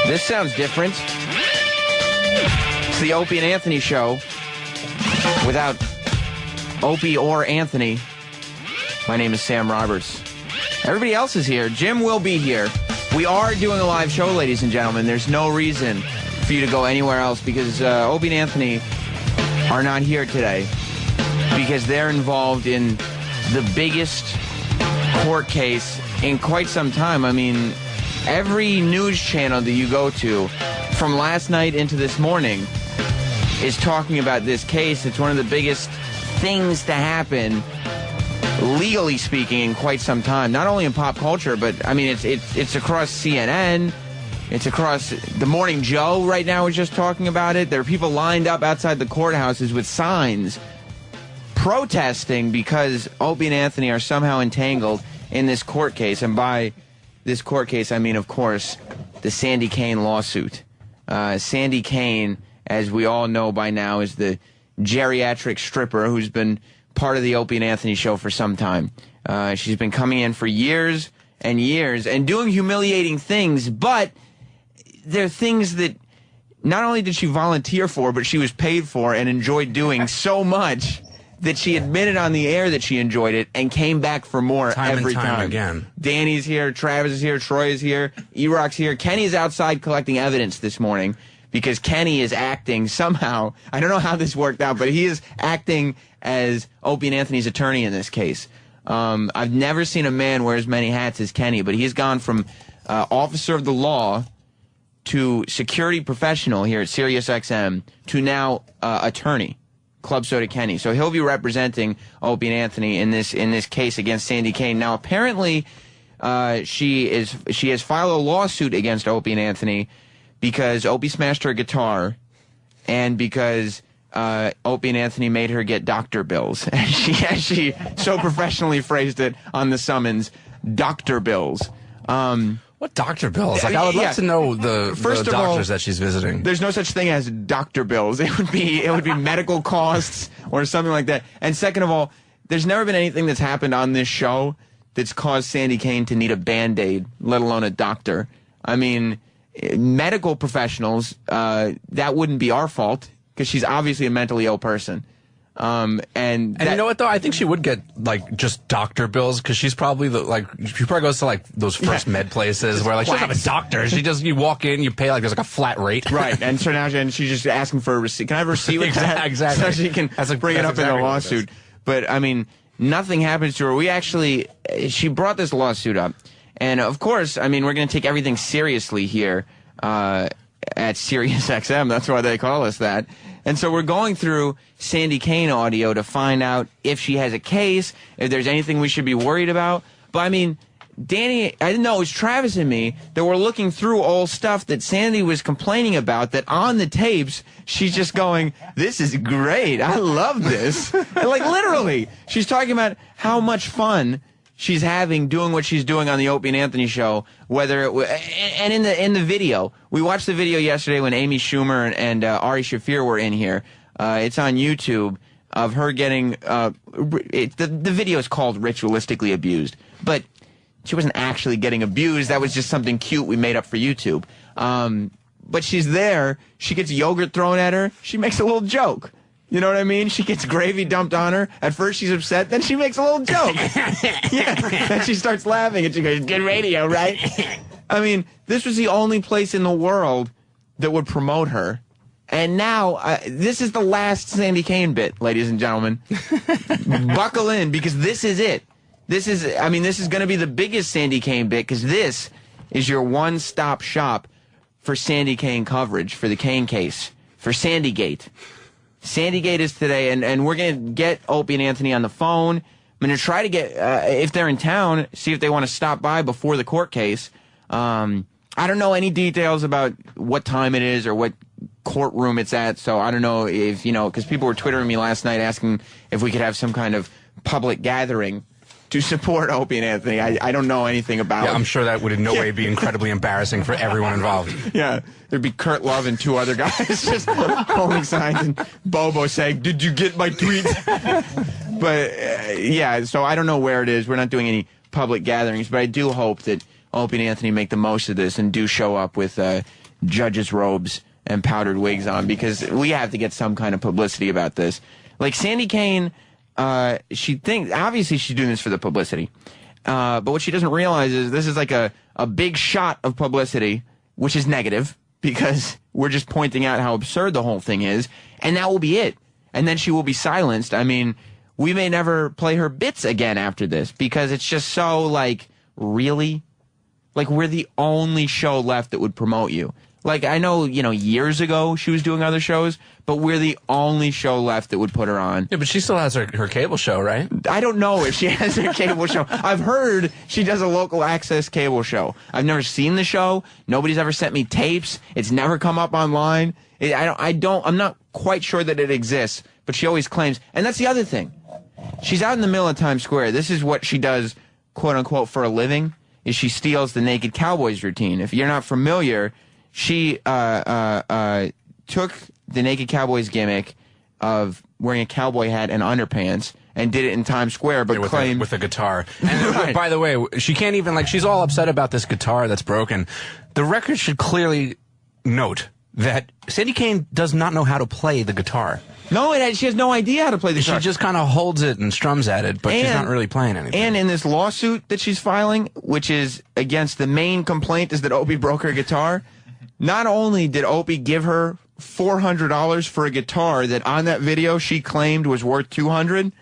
This sounds different. It's the Opie and Anthony show without Opie or Anthony. My name is Sam Roberts. Everybody else is here. Jim will be here. We are doing a live show, ladies and gentlemen. There's no reason for you to go anywhere else because Opie and Anthony are not here today because they're involved in the biggest court case in quite some time. I mean, every news channel that you go to from last night into this morning is talking about this case. It's one of the biggest things to happen, legally speaking, in quite some time. Not only in pop culture, but I mean, it's across CNN. It's across the Morning Joe right now is just talking about it. There are people lined up outside the courthouses with signs protesting because Opie and Anthony are somehow entangled in this court case. And by this court case, I mean, of course, the Sandy Kane lawsuit. Sandy Kane, as we all know by now, is the geriatric stripper who's been part of the Opie and Anthony show for some time. She's been coming in for years and years and doing humiliating things, but they're things that not only did she volunteer for, but she was paid for and enjoyed doing so much that she admitted on the air that she enjoyed it and came back for more every time. Again. Danny's here, Travis is here, Troy is here, E-Rock's here. Kenny's outside collecting evidence this morning because Kenny is acting somehow. I don't know how this worked out, but he is acting as Opie and Anthony's attorney in this case. I've never seen a man wear as many hats as Kenny, but he's gone from officer of the law to security professional here at SiriusXM to now attorney. Club Soda Kenny. So he'll be representing Opie and Anthony in this case against Sandy Kane. Now apparently she has filed a lawsuit against Opie and Anthony because Opie smashed her guitar and because Opie and Anthony made her get doctor bills. As she so professionally phrased it on the summons, doctor bills. What doctor bills? Like, I would love to know the doctors that she's visiting. There's no such thing as doctor bills. It would be medical costs or something like that. And second of all, there's never been anything that's happened on this show that's caused Sandy Kane to need a Band-Aid, let alone a doctor. I mean, medical professionals, that wouldn't be our fault because she's obviously a mentally ill person. And you know what though? I think she would get like just doctor bills because she's probably she probably goes to like those first med places where like she doesn't have a doctor. She just you walk in, you pay like there's like a flat rate, right? And so now she's just asking for a receipt. Can I have a receipt with that? Exactly. So she can bring it up in the lawsuit. But I mean, nothing happens to her. She brought this lawsuit up, and of course, I mean, we're going to take everything seriously here at SiriusXM. That's why they call us that. And so we're going through Sandy Kane audio to find out if she has a case, if there's anything we should be worried about. But I mean, Danny, I didn't know, it was Travis and me that were looking through all stuff that Sandy was complaining about, that on the tapes, she's just going, this is great. I love this. And like literally, she's talking about how much fun she's having doing what she's doing on the Opie and Anthony show, and in the video. We watched the video yesterday when Amy Schumer and Ari Shaffir were in here. It's on YouTube of her getting, the video is called Ritualistically Abused, but she wasn't actually getting abused. That was just something cute we made up for YouTube. But she's there. She gets yogurt thrown at her. She makes a little joke. You know what I mean? She gets gravy dumped on her. At first she's upset, then she makes a little joke. Yeah. Then she starts laughing and she goes, good radio, right? I mean, this was the only place in the world that would promote her. And now, this is the last Sandy Kane bit, ladies and gentlemen. Buckle in, because this is it. This is going to be the biggest Sandy Kane bit, because this is your one-stop shop for Sandy Kane coverage, for the Kane case, for Sandygate. Sandygate is today, and we're going to get Opie and Anthony on the phone. I'm going to try to get, if they're in town, see if they want to stop by before the court case. I don't know any details about what time it is or what courtroom it's at, so I don't know if, because people were Twittering me last night asking if we could have some kind of public gathering to support Opie and Anthony. I don't know anything about it. I'm sure that would in no way be incredibly embarrassing for everyone involved. Yeah, there'd be Kurt Love and two other guys just holding signs and Bobo saying, did you get my tweet? But, yeah, so I don't know where it is. We're not doing any public gatherings, but I do hope that Opie and Anthony make the most of this and do show up with judges' robes and powdered wigs on, because we have to get some kind of publicity about this. Like Sandy Kane, she thinks, obviously she's doing this for the publicity. But what she doesn't realize is this is like a big shot of publicity, which is negative, because we're just pointing out how absurd the whole thing is, and that will be it. And then she will be silenced. I mean, we may never play her bits again after this, because it's just so, like, really? Like, we're the only show left that would promote you. Like, I know, years ago she was doing other shows, but we're the only show left that would put her on. Yeah, but she still has her cable show, right? I don't know if she has her cable show. I've heard she does a local access cable show. I've never seen the show. Nobody's ever sent me tapes. It's never come up online. I'm not quite sure that it exists, but she always claims. And that's the other thing. She's out in the middle of Times Square. This is what she does, quote unquote, for a living, is she steals the Naked Cowboys routine. If you're not familiar, she took the Naked Cowboys gimmick of wearing a cowboy hat and underpants and did it in Times Square, but claimed with a guitar. And by the way, she can't even, she's all upset about this guitar that's broken. The record should clearly note that Sandy Kane does not know how to play the guitar. No, she has no idea how to play the guitar. She just kind of holds it and strums at it, but she's not really playing anything. And in this lawsuit that she's filing, which is against the main complaint is that Opie broke her guitar, not only did Opie give her $400 for a guitar that on that video she claimed was worth $200,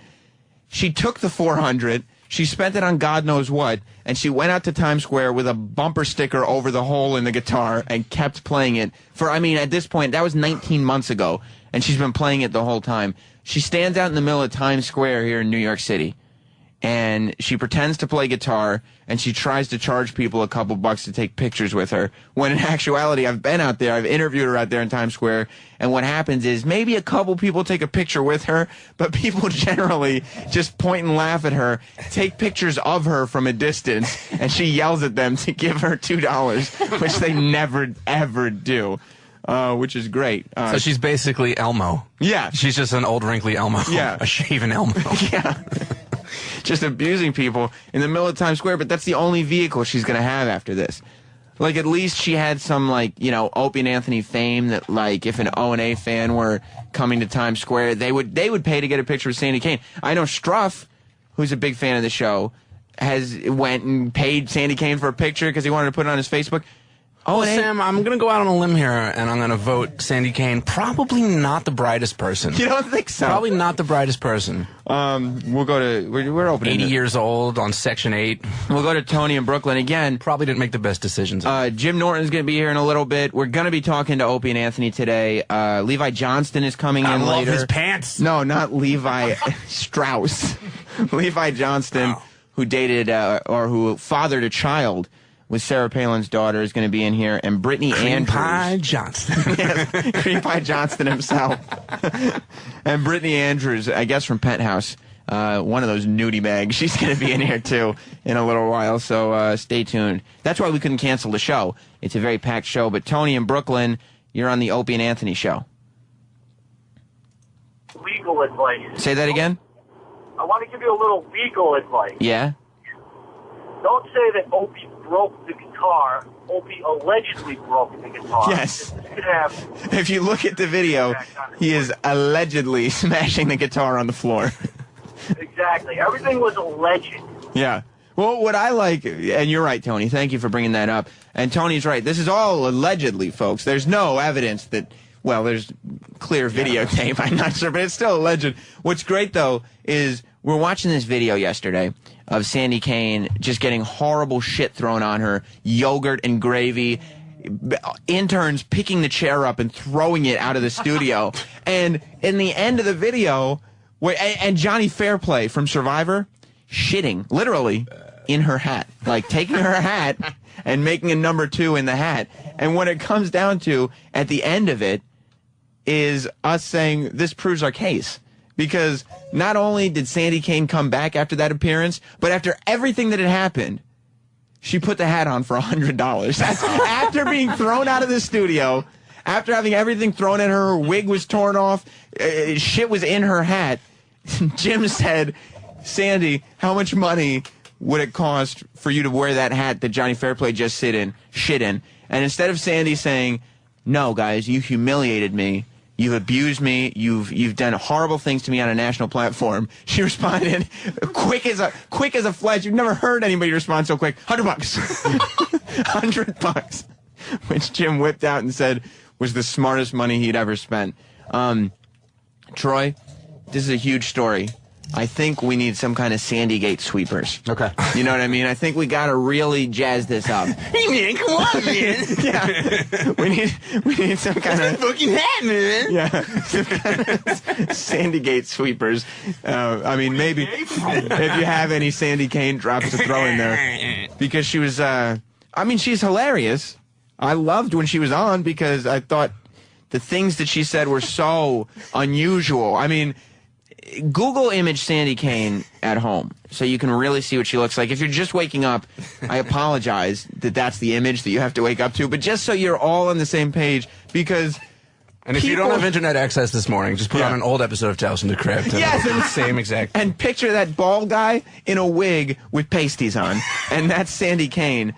she took the $400, she spent it on God knows what, and she went out to Times Square with a bumper sticker over the hole in the guitar and kept playing it for, at this point, that was 19 months ago, and she's been playing it the whole time. She stands out in the middle of Times Square here in New York City, and she pretends to play guitar, and she tries to charge people a couple bucks to take pictures with her, when in actuality, I've been out there, I've interviewed her out there in Times Square, and what happens is maybe a couple people take a picture with her, but people generally just point and laugh at her, take pictures of her from a distance, and she yells at them to give her $2, which they never, ever do. Which is great. So she's basically Elmo. Yeah. She's just an old wrinkly Elmo. Yeah. A shaven Elmo. Yeah. Just abusing people in the middle of Times Square, but that's the only vehicle she's going to have after this. Like, at least she had some, Opie and Anthony fame that, if an O&A fan were coming to Times Square, they would pay to get a picture with Sandy Kane. I know Struff, who's a big fan of the show, went and paid Sandy Kane for a picture because he wanted to put it on his Facebook. Oh, Sam, I'm going to go out on a limb here, and I'm going to vote Sandy Kane. Probably not the brightest person. You don't think so? Probably not the brightest person. We'll go to, we're opening 80 years old on Section 8. We'll go to Tony in Brooklyn again. Probably didn't make the best decisions. Jim Norton's going to be here in a little bit. We're going to be talking to Opie and Anthony today. Levi Johnston is coming in later. I love his pants. No, not Levi Strauss. Levi Johnston, who dated, or who fathered a child with Sarah Palin's daughter, is going to be in here, and Brittany Andrews. Cream Pie Johnston. Yes, Cream Pie Johnston himself. And Brittany Andrews, I guess from Penthouse, one of those nudie bags. She's going to be in here, too, in a little while, so stay tuned. That's why we couldn't cancel the show. It's a very packed show, but Tony in Brooklyn, you're on the Opie and Anthony show. Legal advice. Say that again? I want to give you a little legal advice. Yeah? Don't say that Opie broke the guitar. Opie allegedly broke the guitar. Yes. Have if you look at the video, he is allegedly smashing the guitar on the floor. Exactly. Everything was alleged. Yeah. Well, what I like, and you're right, Tony, thank you for bringing that up. And Tony's right. This is all allegedly, folks. There's no evidence that, there's clear videotape. I'm not sure, but it's still alleged. What's great, though, is we're watching this video yesterday of Sandy Kane just getting horrible shit thrown on her, yogurt and gravy, interns picking the chair up and throwing it out of the studio. And in the end of the video, and Johnny Fairplay from Survivor shitting, literally, in her hat. Like, taking her hat and making a number 2 in the hat. And what it comes down to, at the end of it, is us saying, this proves our case. Because not only did Sandy Kane come back after that appearance, but after everything that had happened, she put the hat on for $100. After being thrown out of the studio, after having everything thrown at her, her wig was torn off, shit was in her hat, Jim said, Sandy, how much money would it cost for you to wear that hat that Johnny Fairplay just shit in? And instead of Sandy saying, no, guys, you humiliated me, you've abused me, you've done horrible things to me on a national platform, she responded quick as a flash. You've never heard anybody respond so quick. $100. $100. Which Jim whipped out and said was the smartest money he'd ever spent. Troy, this is a huge story. I think we need some kind of Sandygate sweepers. Okay. You know what I mean? I think we got to really jazz this up. Hey, man, come on, man. Yeah. We need some kind of fucking hat, man. Yeah. Some kind of Sandygate sweepers. I mean, maybe if you have any Sandy Kane drops to throw in there. Because she was, she's hilarious. I loved when she was on because I thought the things that she said were so unusual. I mean, Google image Sandy Kane at home so you can really see what she looks like. If you're just waking up, I apologize that that's the image that you have to wake up to, but just so you're all on the same page, because... And if you don't have internet access this morning, just put on an old episode of Tales from the Crypt. Yes, the same exact... And picture that bald guy in a wig with pasties on, and that's Sandy Kane.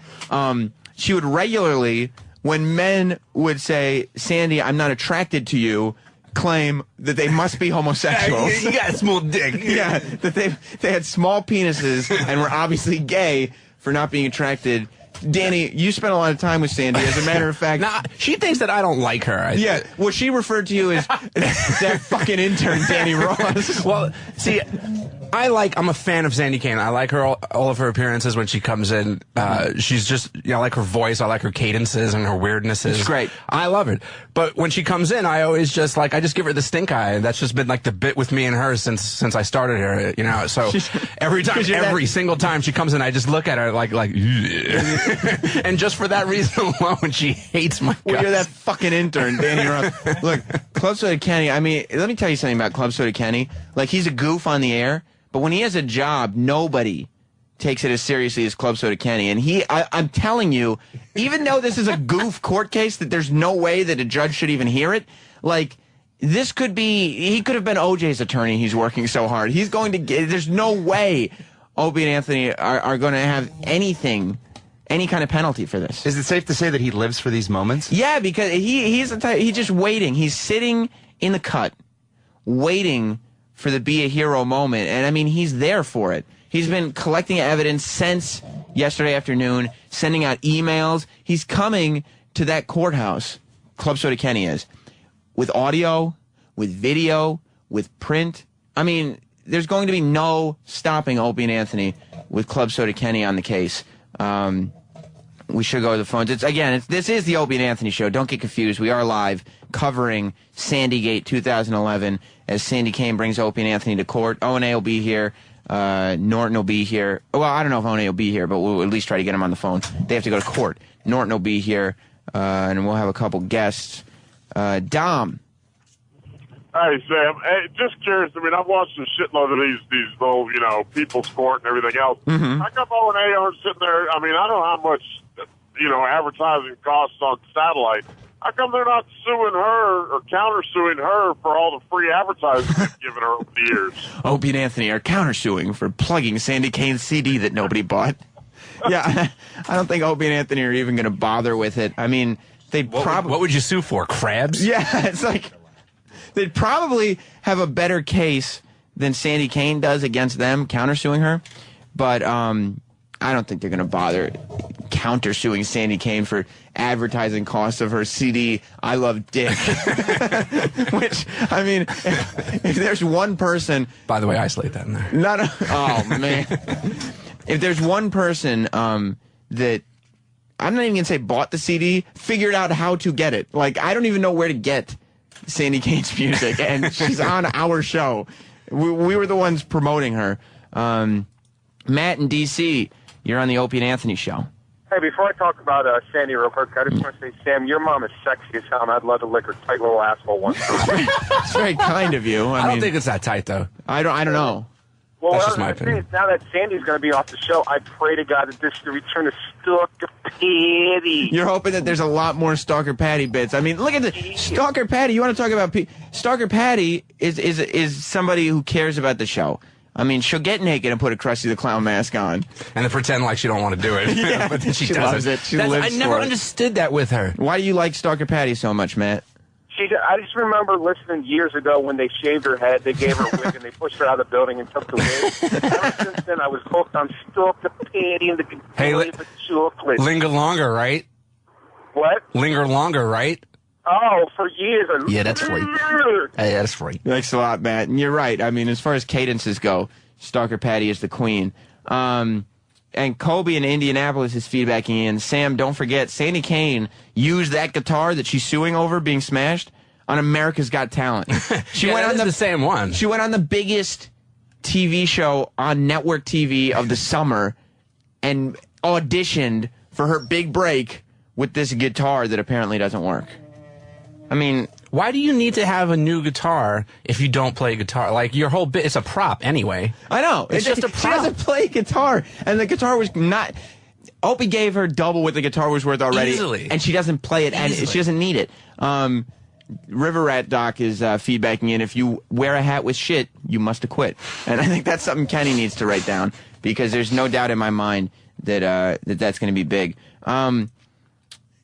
She would regularly, when men would say, Sandy, I'm not attracted to you, claim that they must be homosexuals. You got a small dick. Yeah, that they had small penises and were obviously gay for not being attracted. Danny, you spent a lot of time with Sandy. As a matter of fact, nah, she thinks that I don't like her. Yeah, what she referred to you as that fucking intern, Danny Ross. Well, see, I'm a fan of Sandy Kane. I like her all of her appearances when she comes in. She's just, I like her voice. I like her cadences and her weirdnesses. It's great. I love it. But when she comes in, I always just I just give her the stink eye. That's just been like the bit with me and her since I started here. So every single time she comes in, I just look at her like and just for that reason alone, she hates my guts. Well, you're that fucking intern, Danny Ross. Look, Club Soda Kenny, let me tell you something about Club Soda Kenny. Like, he's a goof on the air, but when he has a job, nobody takes it as seriously as Club Soda Kenny. And I'm telling you, even though this is a goof court case that there's no way that a judge should even hear it, like, he could have been OJ's attorney. He's working so hard. He's going to there's no way Opie and Anthony are going to have any kind of penalty for this. Is it safe to say that he lives for these moments? Yeah, because he's the type, he's just waiting. He's sitting in the cut, waiting for the be a hero moment. And I mean, he's there for it. He's been collecting evidence since yesterday afternoon, sending out emails. He's coming to that courthouse, Club Soda Kenny is, with audio, with video, with print. I mean, there's going to be no stopping Opie and Anthony with Club Soda Kenny on the case. We should go to the phones. This is the Opie and Anthony show. Don't get confused. We are live covering Sandygate 2011 as Sandy Kane brings Opie and Anthony to court. O&A will be here. Norton will be here. Well, I don't know if O&A will be here, but we'll at least try to get him on the phone. They have to go to court. Norton will be here, and we'll have a couple guests. Dom. Hey, Sam. Hey, just curious. I mean, I've watched a shitload of these little, people's court and everything else. Mm-hmm. How come O&A aren't sitting there? I mean, I don't know how much, advertising costs on satellite. How come they're not suing her or countersuing her for all the free advertising they've given her over the years? Opie and Anthony are countersuing for plugging Sandy Kane's CD that nobody bought. Yeah, I don't think Opie and Anthony are even going to bother with it. I mean, they'd probably... What would you sue for? Crabs? Yeah, it's like... They'd probably have a better case than Sandy Kane does against them, countersuing her. But I don't think they're going to bother countersuing Sandy Kane for advertising costs of her CD, I Love Dick. Which, I mean, if there's one person... By the way, isolate that in there. Oh, man. If there's one person that... I'm not even going to say bought the CD, figured out how to get it. Like, I don't even know where to get Sandy Kane's music, and she's on our show. We were the ones promoting her. Matt in D.C., you're on the Opie and Anthony show. Hey, before I talk about Sandy real quick, I just want to say, Sam, your mom is sexy as hell, and I'd love to lick her tight little asshole once. It's very kind of you. I don't think it's that tight, though. I don't know. Well, that's what just I my was saying opinion. is now that Sandy's going to be off the show, I pray to God that this is the return of Stalker Patty. You're hoping that there's a lot more Stalker Patty bits. I mean, look at the Stalker Patty. You want to talk about Stalker Patty is somebody who cares about the show. I mean, she'll get naked and put a Krusty the Clown mask on. And then pretend like she don't want to do it. Yeah, but then she loves does it. She lives I never for it. understood that with her. Why do you like Stalker Patty so much, Matt? I just remember listening years ago when they shaved her head, they gave her a wig, and they pushed her out of the building and took the wig. Ever since then, I was hooked on Stalker Patty and the Hey, chocolate. Linger longer, right? What? Linger longer, right? Oh, for years. Yeah, that's right. Hey, that's right. Thanks a lot, Matt. And you're right. I mean, as far as cadences go, Stalker Patty is the queen. And Kobe in Indianapolis is feedbacking in. Sam, don't forget, Sandy Kane used that guitar that she's suing over being smashed on America's Got Talent. She went on the same one. She went on the biggest TV show on network TV of the summer and auditioned for her big break with this guitar that apparently doesn't work. I mean, why do you need to have a new guitar if you don't play guitar? Like, your whole bit, it's a prop anyway. I know. It's just a prop. She doesn't play guitar, and the guitar was not... Opie gave her double what the guitar was worth already. Easily. And she doesn't play it, and she doesn't need it. River Rat Doc is feedbacking in, if you wear a hat with shit, you must acquit. And I think that's something Kenny needs to write down, because there's no doubt in my mind that that's going to be big.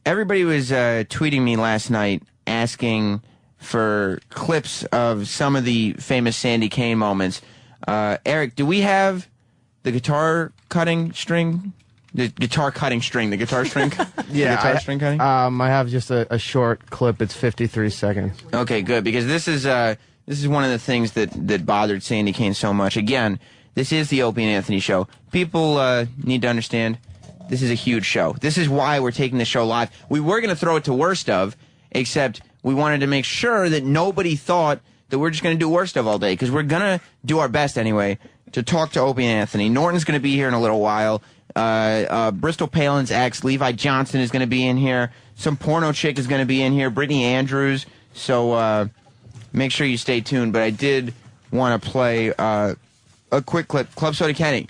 Everybody was tweeting me last night asking for clips of some of the famous Sandy Kane moments. Eric, do we have the guitar cutting string? The guitar cutting string, the guitar string? Yeah, the guitar string cutting? I have just a short clip. It's 53 seconds. Okay, good, because this is one of the things that bothered Sandy Kane so much. Again, this is the Opie and Anthony show. People need to understand this is a huge show. This is why we're taking the show live. We were going to throw it to Worst Of, except we wanted to make sure that nobody thought that we're just going to do Worst Of all day, because we're going to do our best anyway to talk to Opie and Anthony. Norton's going to be here in a little while. Bristol Palin's ex, Levi Johnson, is going to be in here. Some porno chick is going to be in here, Brittany Andrews. So make sure you stay tuned. But I did want to play a quick clip. Club Soda Kenny,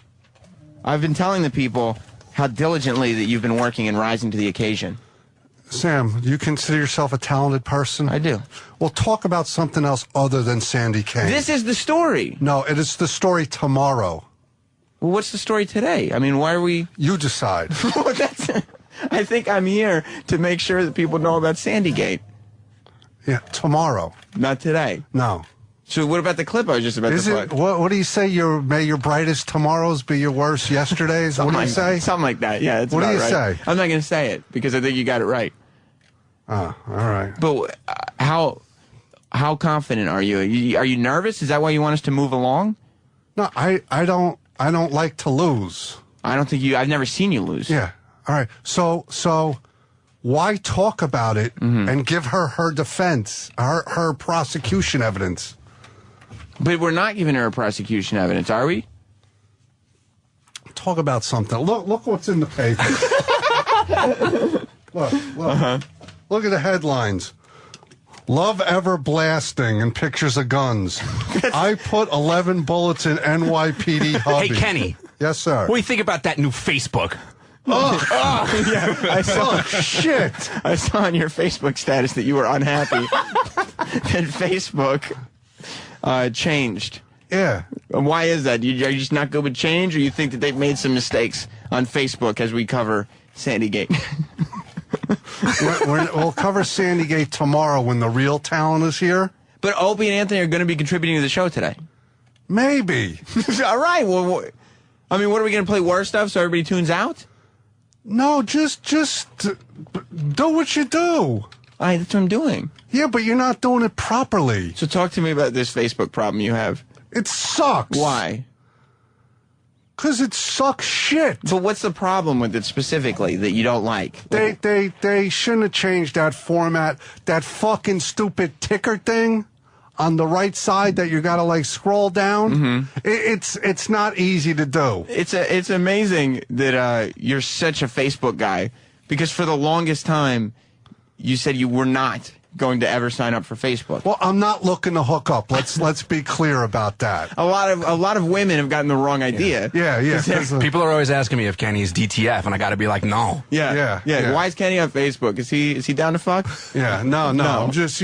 I've been telling the people how diligently that you've been working and rising to the occasion. Sam, do you consider yourself a talented person? I do. Well, talk about something else other than Sandy Kane. This is the story. No, it is the story tomorrow. Well, what's the story today? I mean, why are we... You decide. Well, I think I'm here to make sure that people know about Sandygate. Yeah, tomorrow. Not today. No. So what about the clip I was just about to play? What do you say? May your brightest tomorrows be your worst yesterdays? What do you say? Something like that. Yeah, that's what do you right. say? I'm not going to say it because I think you got it right. Oh, all right. But how confident are you? Are you nervous? Is that why you want us to move along? No, I don't like to lose. I don't think I've never seen you lose. Yeah. All right. So why talk about it and give her defense, her prosecution evidence? But we're not giving her prosecution evidence, are we? Talk about something. Look what's in the paper. Look. Look at the headlines. Love ever blasting and pictures of guns. I put 11 bullets in NYPD hubby. Hey, Kenny. Yes, sir. What do you think about that new Facebook? Yeah, I saw. Shit. I saw on your Facebook status that you were unhappy that Facebook changed. Yeah. Why is that? Are you just not good with change, or you think that they've made some mistakes on Facebook as we cover Sandygate? We'll cover Sandygate tomorrow when the real talent is here. But Opie and Anthony are going to be contributing to the show today. Maybe. All right. Well, I mean, what are we going to play worst of so everybody tunes out? No, just do what you do. That's what I'm doing. Yeah, but you're not doing it properly. So talk to me about this Facebook problem you have. It sucks. Why? Because it sucks shit. But what's the problem with it specifically that you don't like? They shouldn't have changed that format. That fucking stupid ticker thing on the right side that you gotta like scroll down. It's not easy to do. It's amazing that you're such a Facebook guy, because for the longest time you said you were not going to ever sign up for Facebook. Well, I'm not looking to hook up. Let's be clear about that. A lot of women have gotten the wrong idea. Yeah. People are always asking me if Kenny's DTF, and I got to be like, no. Yeah. Why is Kenny on Facebook? Is he down to fuck? Yeah. No. I'm just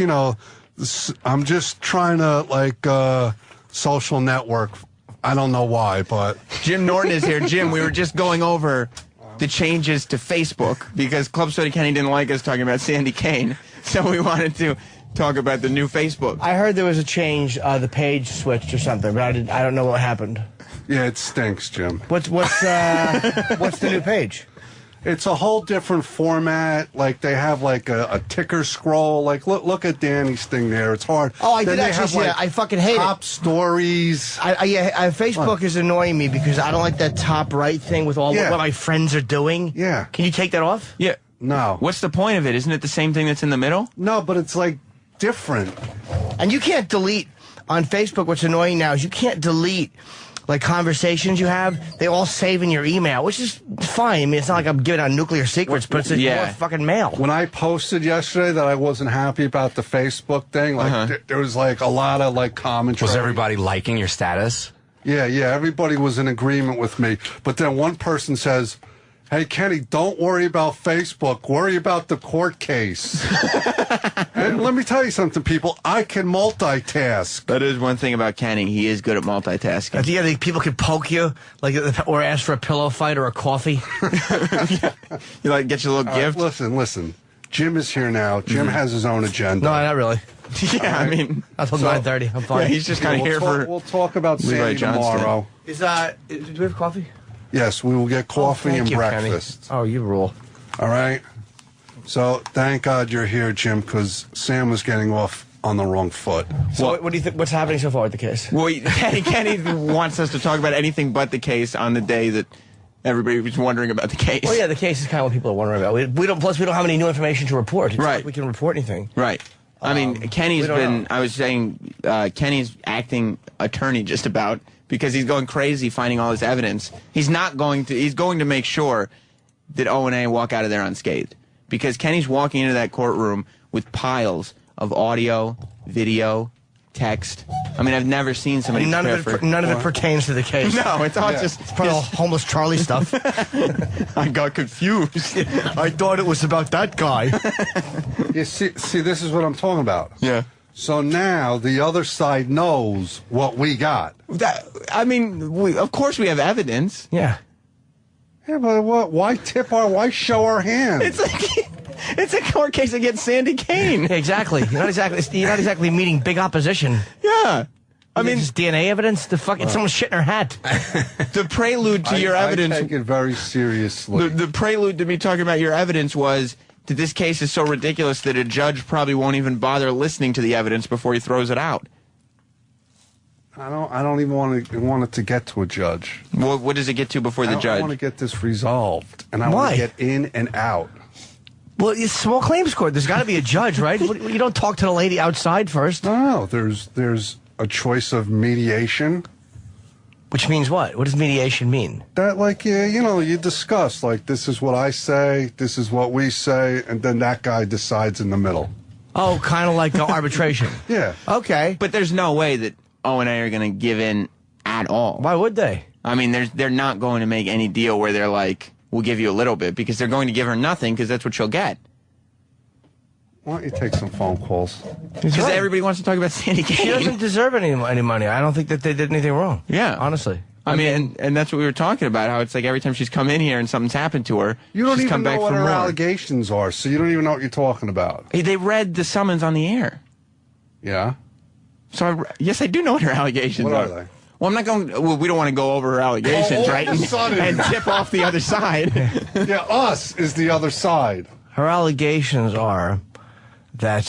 I'm just trying to like social network I don't know why, but Jim Norton is here. Jim, we were just going over the changes to Facebook because Club Soda Kenny didn't like us talking about Sandy Kane, so we wanted to talk about the new Facebook. I heard there was a change. The page switched or something, but I don't know what happened. yeah, it stinks, Jim. What's the new page? It's a whole different format. Like they have like a ticker scroll. Like look at Danny's thing there. It's hard. Oh, I Then did they actually have, see that. I fucking hate top it. stories. Facebook is annoying me because I don't like that top right thing with all what my friends are doing. Yeah. Can you take that off? Yeah. No. What's the point of it? Isn't it the same thing that's in the middle? No, but it's like different. And you can't delete on Facebook. What's annoying now is you can't delete like conversations you have. They all save in your email, which is fine. I mean, it's not like I'm giving out nuclear secrets, but it's more fucking mail. When I posted yesterday that I wasn't happy about the Facebook thing, like there was like a lot of like commentary. Was everybody liking your status? Yeah, everybody was in agreement with me. But then one person says, "Hey, Kenny, don't worry about Facebook. Worry about the court case." And let me tell you something, people. I can multitask. That is one thing about Kenny. He is good at multitasking. Do you think people could poke you, like, or ask for a pillow fight or a coffee? You like get your little gift? Listen. Jim is here now. Jim has his own agenda. No, not really. Yeah, I mean, Until 9:30. I'm fine. yeah, he's just kind of here for. We'll talk about Levi Sandy Johnston. tomorrow. Do we have coffee? Yes, we will get coffee Thank and you, breakfast. Kenny. Oh, you rule. All right. So thank God you're here, Jim, because Sam was getting off on the wrong foot. So what do you think? What's happening so far with the case? Well, Kenny wants us to talk about anything but the case on the day that everybody was wondering about the case. Well, yeah, the case is kind of what people are wondering about. We don't. Plus, we don't have any new information to report. It's not Right. like we can report anything. Right. I mean, Kenny's we don't been. know. I was saying, Kenny's acting attorney just about because he's going crazy finding all this evidence. He's not going to. He's going to make sure that O&A walk out of there unscathed because Kenny's walking into that courtroom with piles of audio, video, text. I mean, I've never seen somebody. And none of it pertains to the case. No, it's all just It's part of homeless Charlie stuff. I got confused. I thought it was about that guy. You see, this is what I'm talking about. Yeah. So now the other side knows what we got. I mean, of course we have evidence. Yeah. Yeah, but what? Why show our hand? It's a court case against Sandy Kane. Exactly. You're not exactly meeting big opposition. Yeah. I mean, just DNA evidence. The fucking someone's shit in her hat. the prelude to your evidence. I take it very seriously. The prelude to me talking about your evidence was that this case is so ridiculous that a judge probably won't even bother listening to the evidence before he throws it out. I don't even want it to get to a judge. Well, what does it get to before the judge? I want to get this resolved, and I Why? want to get in and out. Well, it's small claims court. There's got to be a judge, right? You don't talk to the lady outside first. No. There's a choice of mediation. Which means what? What does mediation mean? That, like, you discuss, like, this is what I say, this is what we say, and then that guy decides in the middle. Oh, kind of like arbitration. Yeah. Okay. But there's no way that O&A are going to give in at all. Why would they? I mean, they're not going to make any deal where they're like, we'll give you a little bit, because they're going to give her nothing, because that's what she'll get. Why don't you take some phone calls? Because everybody wants to talk about Sandy Kane. She doesn't deserve any money. I don't think that they did anything wrong. Yeah. Honestly. I mean, and that's what we were talking about, how it's like every time she's come in here and something's happened to her, You don't she's even come back know what for her more. allegations are, so you don't even know what you're talking about. Hey, they read the summons on the air. Yeah? So, yes, I do know what her allegations What are they? Well, I'm not going. Well, we don't want to go over her allegations, Oh, right? all of a sudden. And tip off the other side. Yeah, us is the other side. Her allegations are that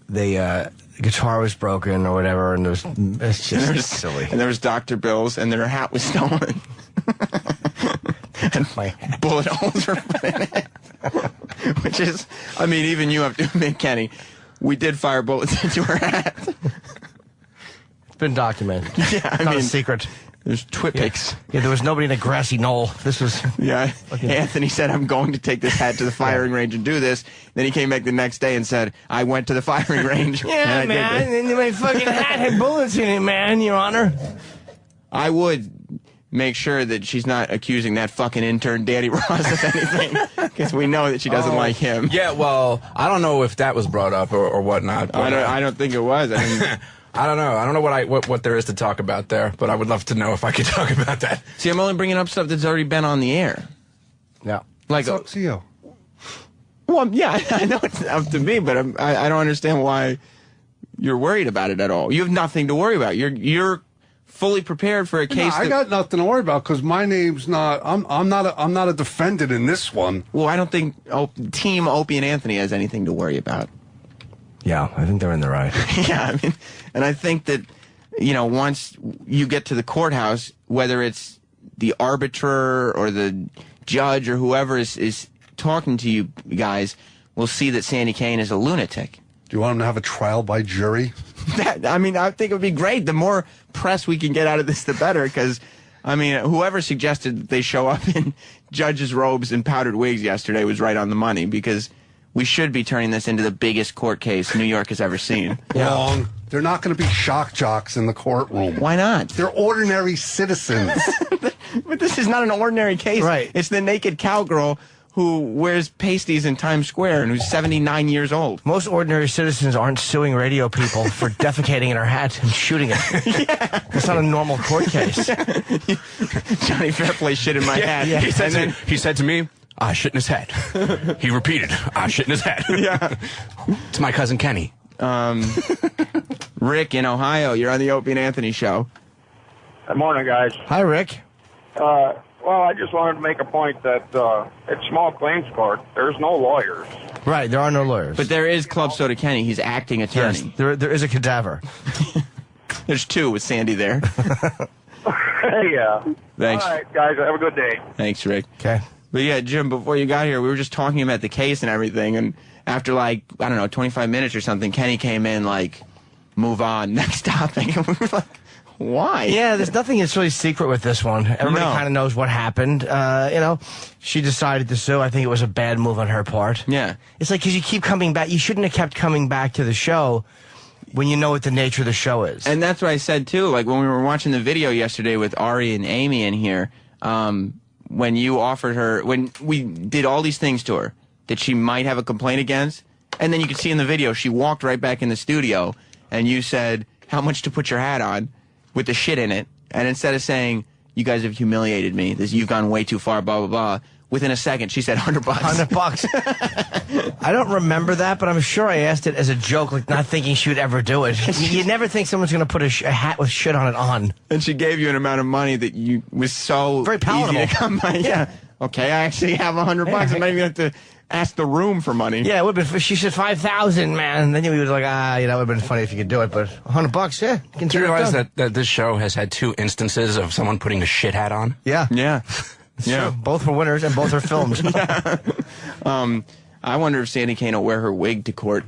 the guitar was broken or whatever, and it's just silly. And there was Dr. Bill's, and their hat was stolen. And My hat. bullet holes were put in it. Which is, I mean, even you have to admit, Kenny, we did fire bullets into her hat. It's been documented. Yeah, I Not mean, a secret. there's twit pics. Yeah, there was nobody in a grassy knoll. This was... Yeah, Anthony said, I'm going to take this hat to the firing range and do this. Then he came back the next day and said, I went to the firing range. and I did this. And my fucking hat had bullets in it, man, Your Honor. I would make sure that she's not accusing that fucking intern Danny Ross of anything, because we know that she doesn't like him. Yeah, well, I don't know if that was brought up or whatnot. But, I don't think it was. I mean, I don't know. I don't know what there is to talk about there, but I would love to know if I could talk about that. See, I'm only bringing up stuff that's already been on the air. Yeah. It's up to you. Well, yeah, I know it's up to me, but I don't understand why you're worried about it at all. You have nothing to worry about. You're fully prepared for a case. I got nothing to worry about because my name's not. I'm not a defendant in this one. Well, I don't think Team Opie and Anthony has anything to worry about. Yeah, I think they're in the right. Yeah, I mean, and I think that, once you get to the courthouse, whether it's the arbiter or the judge or whoever is talking to you guys, will see that Sandy Kane is a lunatic. Do you want him to have a trial by jury? I think it would be great. The more press we can get out of this, the better, because, whoever suggested that they show up in judges' robes and powdered wigs yesterday was right on the money, because we should be turning this into the biggest court case New York has ever seen. Wrong. They're not going to be shock jocks in the courtroom. Why not? They're ordinary citizens. But this is not an ordinary case. Right. It's the naked cowgirl who wears pasties in Times Square and who's 79 years old. Most ordinary citizens aren't suing radio people for defecating in her hat and shooting it. Yeah. It's not a normal court case. Johnny Fairplay shit in my hat. Yeah. He said to me, "I shit in his hat." He repeated, "I shit in his hat." Yeah. It's my cousin Kenny. Rick in Ohio, you're on the Opie and Anthony show. Good morning, guys. Hi, Rick. Well, I just wanted to make a point that at small claims court, there's no lawyers. Right, there are no lawyers. But there is Club Soda Kenny. He's acting attorney. Yes, there is a cadaver. There's two with Sandy there. Yeah. Thanks. All right, guys, have a good day. Thanks, Rick. Okay. But yeah, Jim, before you got here, we were just talking about the case and everything, and after 25 minutes or something, Kenny came in move on, next topic, and we were like, why? Yeah, there's nothing that's really secret with this one. Everybody kind of knows what happened. She decided to sue. I think it was a bad move on her part. Yeah. It's because you keep coming back. You shouldn't have kept coming back to the show when you know what the nature of the show is. And that's what I said, too. When we were watching the video yesterday with Ari and Amy in here, when you offered her, when we did all these things to her that she might have a complaint against, and then you could see in the video, she walked right back in the studio, and you said, "How much to put your hat on?" with the shit in it, and instead of saying, "You guys have humiliated me, you've gone way too far, blah, blah, blah," within a second, she said $100. $100. I don't remember that, but I'm sure I asked it as a joke, not thinking she would ever do it. You never think someone's going to put a hat with shit on it on. And she gave you an amount of money that was so very palatable. Easy to come by. Yeah. Okay, I actually have $100. Yeah. I'm not even going to have to ask the room for money. Yeah, it would have been. She said 5,000, man. And then we would it would have been funny if you could do it. But $100, yeah. Do you realize that this show has had 2 instances of someone putting a shit hat on? Yeah. Yeah. Yeah. True. Both were winners and both are films. I wonder if Sandy Kane will wear her wig to court.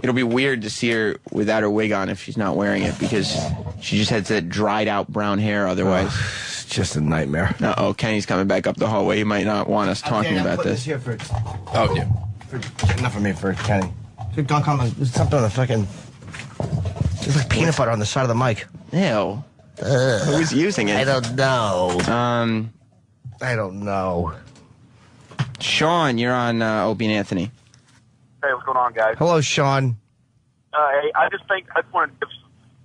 It'll be weird to see her without her wig on if she's not wearing it, because she just has that dried out brown hair otherwise. It's just a nightmare. Uh-oh, Kenny's coming back up the hallway. He might not want us talking about this. Here for, oh, yeah. Not for me, for Kenny. There's something on the fucking... There's like peanut butter on the side of the mic. Ew. Who's using it? I don't know. I don't know. Sean, you're on Opie and Anthony. Hey, what's going on, guys? Hello, Sean. Hey, I just want to give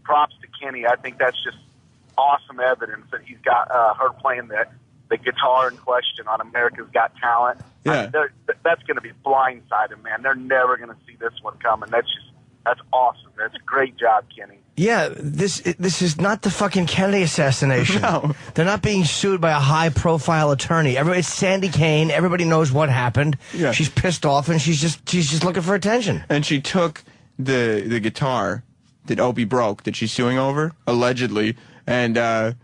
props to Kenny. I think that's just awesome evidence that he's got her playing the guitar in question on America's Got Talent. Yeah. That's going to be blindsided, man. They're never going to see this one coming. That's awesome. That's a great job, Kenny. Yeah, this is not the fucking Kennedy assassination. No. They're not being sued by a high-profile attorney. It's Sandy Kane. Everybody knows what happened. Yeah. She's pissed off, and she's just looking for attention. And she took the guitar that Opie broke, that she's suing over, allegedly, and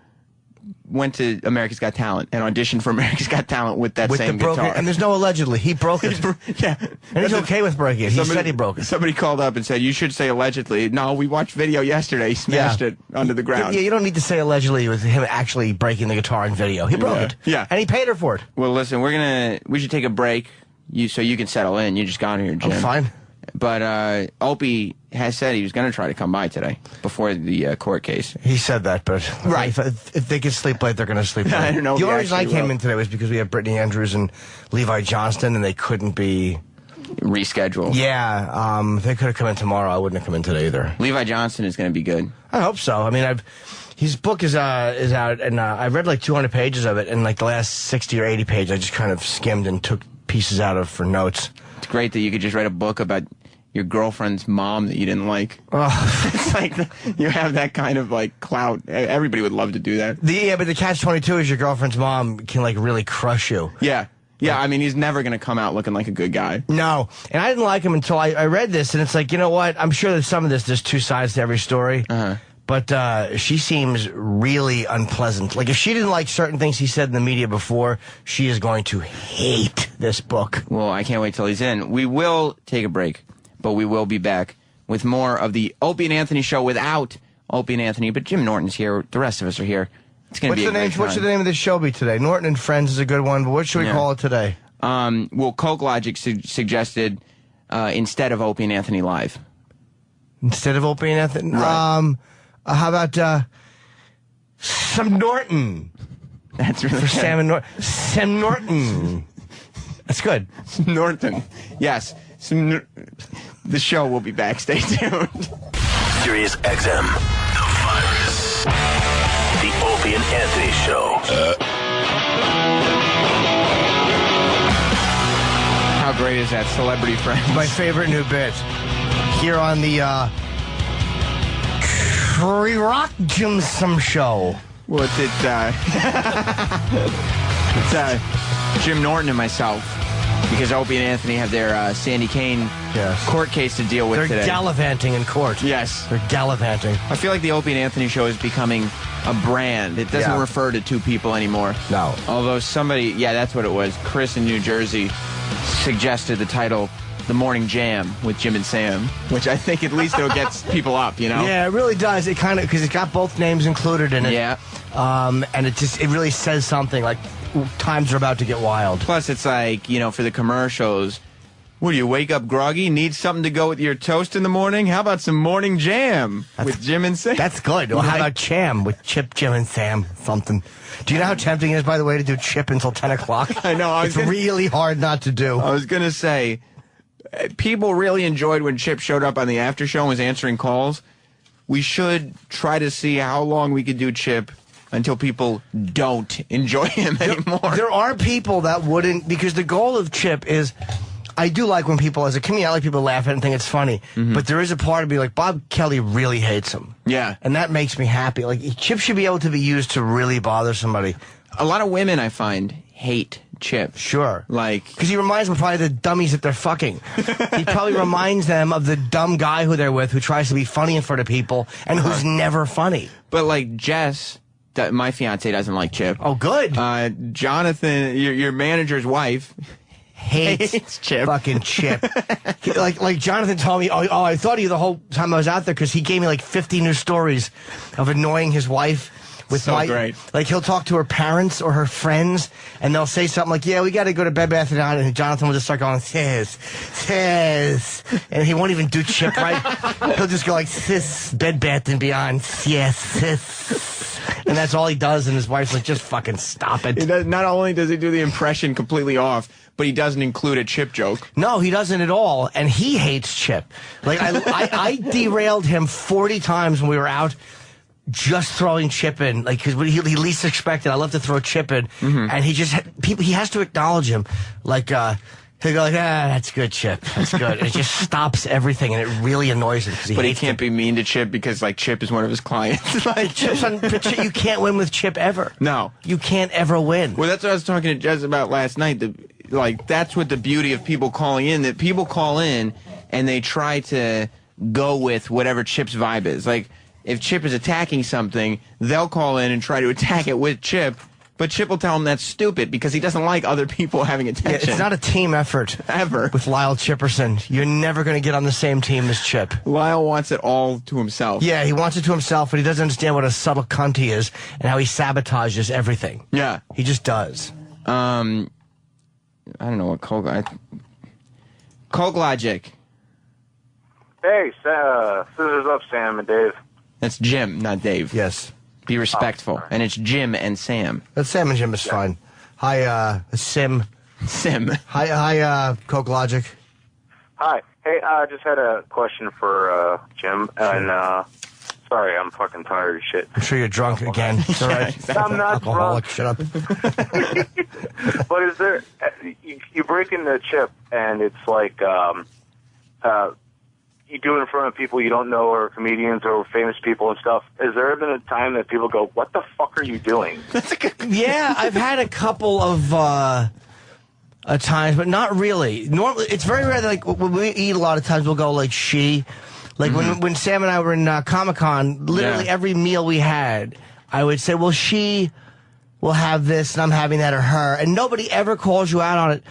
went to America's Got Talent and auditioned for America's Got Talent with that same guitar. And there's no allegedly. He broke it. Yeah. And he's okay with breaking it. He said he broke it. Somebody called up and said, "You should say allegedly." No, we watched video yesterday. He smashed it onto the ground. Yeah, you don't need to say allegedly with him actually breaking the guitar in video. He broke it. Yeah. And he paid her for it. Well, listen, we should take a break so you can settle in. You just got here, Jim. I'm fine. But Opie has said he was going to try to come by today before the court case. He said that, but right. If they can sleep late, they're going to sleep late. I don't know. The only reason I came in today was because we have Brittany Andrews and Levi Johnston, and they couldn't be reschedule. Yeah, if they could have come in tomorrow, I wouldn't have come in today either. Levi Johnson is going to be good. I hope so. I mean, his book is out, and I've read like 200 pages of it, and like the last 60 or 80 pages, I just kind of skimmed and took pieces out of for notes. It's great that you could just write a book about your girlfriend's mom that you didn't like. Oh. It's like you have that kind of like clout. Everybody would love to do that. Yeah, but the catch-22 is your girlfriend's mom can like really crush you. Yeah. Yeah, I mean, he's never going to come out looking like a good guy. No, and I didn't like him until I read this, and it's like, you know what? I'm sure that some of this, there's two sides to every story. But she seems really unpleasant. Like, if she didn't like certain things he said in the media before, she is going to hate this book. Well, I can't wait till he's in. We will take a break, but we will be back with more of the Opie and Anthony show without Opie and Anthony. But Jim Norton's here. The rest of us are here. It's going to be a great time. What should the name of this show be today? Norton and Friends is a good one, but what should we call it today? Well, Coke Logic suggested instead of Opie and Anthony Live. Instead of Opie and Anthony? Right. How about some Norton? That's really for Sam and Norton. Sam Norton. That's good. Norton. Yes. The show will be back. Stay tuned. Sirius XM. The Virus. The Opie and Anthony Show. How great is that? Celebrity Friends. My favorite new bit. Here on the Rock Jim Some show. Well, it's Jim Norton and myself, because Opie and Anthony have their Sandy Kane court case to deal with today. They're gallivanting in court. Yes. They're gallivanting. I feel like the Opie and Anthony show is becoming a brand. It doesn't refer to two people anymore. No. Although somebody, that's what it was. Chris in New Jersey suggested the title The Morning Jam with Jim and Sam, which I think at least it gets people up, you know? Yeah, it really does. It kind of, because it's got both names included in it. Yeah. And it really says something like times are about to get wild. Plus, it's like, for the commercials, what do you wake up groggy? Need something to go with your toast in the morning? How about some morning jam with Jim and Sam? That's good. Well, how about Cham with Chip, Jim, and Sam? Something. Do you know how tempting it is, by the way, to do Chip until 10 o'clock? I know. It's really hard not to do. I was going to say, people really enjoyed when Chip showed up on the after show and was answering calls. We should try to see how long we could do Chip until people don't enjoy him anymore. There are people that wouldn't, because the goal of Chip is, I do like when people, as a comedian, I like people laugh at it and think it's funny. But there is a part of me, like, Bob Kelly really hates him. Yeah. And that makes me happy. Like, Chip should be able to be used to really bother somebody. A lot of women, I find, hate Chip. Sure. Like, because he reminds them probably of the dummies that they're fucking. He probably reminds them of the dumb guy who they're with who tries to be funny in front of people and who's never funny. But like Jess, my fiance, doesn't like Chip. Oh, good. Jonathan, your manager's wife, hates Chip. Fucking Chip. like Jonathan told me, oh, I thought of you the whole time I was out there because he gave me like 50 new stories of annoying his wife. Great. Like, he'll talk to her parents or her friends, and they'll say something like, yeah, we got to go to Bed Bath & Beyond, and Jonathan will just start going, sis, and he won't even do Chip right. He'll just go like, sis, Bed Bath & Beyond, yes, sis. And that's all he does, and his wife's like, just fucking stop it. Not only does he do the impression completely off, but he doesn't include a Chip joke. No, he doesn't at all, and he hates Chip. Like, I derailed him 40 times when we were out, just throwing Chip in, like, because he least expected. I love to throw Chip in, and he has to acknowledge him, like, he'll go like, that's good, Chip, that's good. And it just stops everything, and it really annoys him. But he can't be mean to Chip because, like, Chip is one of his clients. Like, but you can't win with Chip ever. No, you can't ever win. Well, that's what I was talking to Jez about last night. Like, that's what the beauty of people calling in. That people call in and they try to go with whatever Chip's vibe is. Like, if Chip is attacking something, they'll call in and try to attack it with Chip, but Chip will tell him that's stupid because he doesn't like other people having attention. Yeah, it's not a team effort. Ever. With Lyle Chipperson. You're never going to get on the same team as Chip. Lyle wants it all to himself. Yeah, he wants it to himself, but he doesn't understand what a subtle cunt he is and how he sabotages everything. Yeah. He just does. I don't know what Coke Logic. Hey, scissors up, Sam and Dave. That's Jim, not Dave. Yes. Be respectful. Oh, and it's Jim and Sam. That's Sam and Jim is fine. Hi, Sim. Sim. Hi, Coke Logic. Hi. Hey, I just had a question for Jim. And sorry, I'm fucking tired of shit. I'm sure you're drunk again. It's all right. I'm not Alcoholic. drunk. Shut up. But is there? You break in the chip, and it's like you do it in front of people you don't know, or comedians, or famous people and stuff. Has there been a time that people go, "What the fuck are you doing?" Yeah, I've had a couple of times, but not really. Normally, it's very rare that, like, when we eat a lot of times, we'll go like she. Like when Sam and I were in Comic-Con, literally every meal we had, I would say, well, she will have this, and I'm having that, or her. And nobody ever calls you out on it.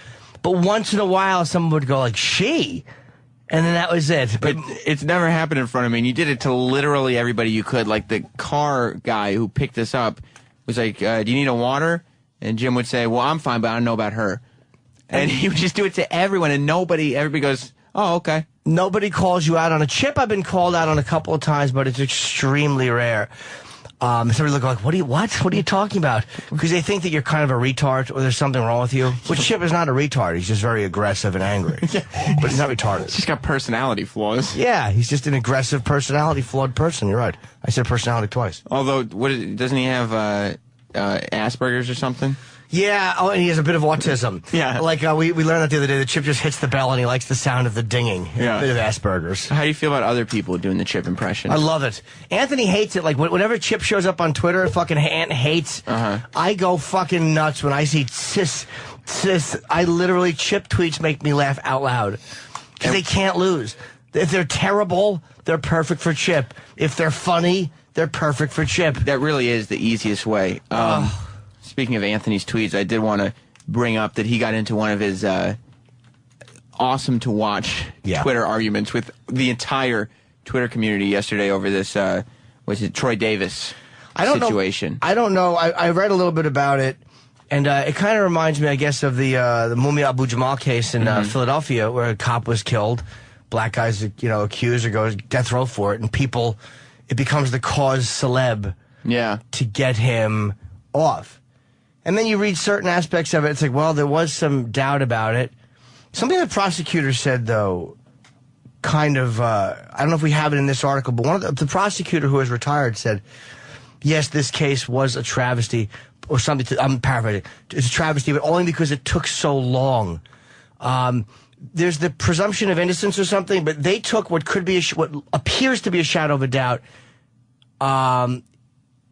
But once in a while, someone would go like, she. And then that was it. But it's never happened in front of me. And you did it to literally everybody you could. Like the car guy who picked us up was like, do you need a water? And Jim would say, well, I'm fine, but I don't know about her. And he would just do it to everyone, and everybody goes, oh, okay. Nobody calls you out on a chip. I've been called out on a couple of times, but it's extremely rare. Somebody look like, what are you talking about? Because they think that you're kind of a retard, or there's something wrong with you. Which Chip is not a retard. He's just very aggressive and angry. But he's not retarded. He's just got personality flaws. Yeah, he's just an aggressive, personality flawed person. You're right. I said personality twice. Although, doesn't he have Asperger's or something? Yeah, and he has a bit of autism. Yeah. Like, we learned that the other day. The Chip just hits the bell, and he likes the sound of the dinging. Yeah. A bit of Asperger's. How do you feel about other people doing the Chip impression? I love it. Anthony hates it. Like, whenever Chip shows up on Twitter, fucking Ant hates. I go fucking nuts when I see cis. I literally, Chip tweets make me laugh out loud. Because they can't lose. If they're terrible, they're perfect for Chip. If they're funny, they're perfect for Chip. That really is the easiest way. Speaking of Anthony's tweets, I did want to bring up that he got into one of his awesome-to-watch Twitter arguments with the entire Twitter community yesterday over this, Troy Davis situation. I don't know. I read a little bit about it, and it kind of reminds me, I guess, of the Mumia Abu Jamal case in Philadelphia, where a cop was killed. Black guys, accused or goes death row for it, and it becomes the cause celeb to get him off. And then you read certain aspects of it. It's like, well, there was some doubt about it. Something the prosecutor said, though, kind of, I don't know if we have it in this article, but the prosecutor who has retired said, yes, this case was a travesty, or something. I'm paraphrasing. It's a travesty, but only because it took so long. There's the presumption of innocence or something, but they took what appears to be a shadow of a doubt,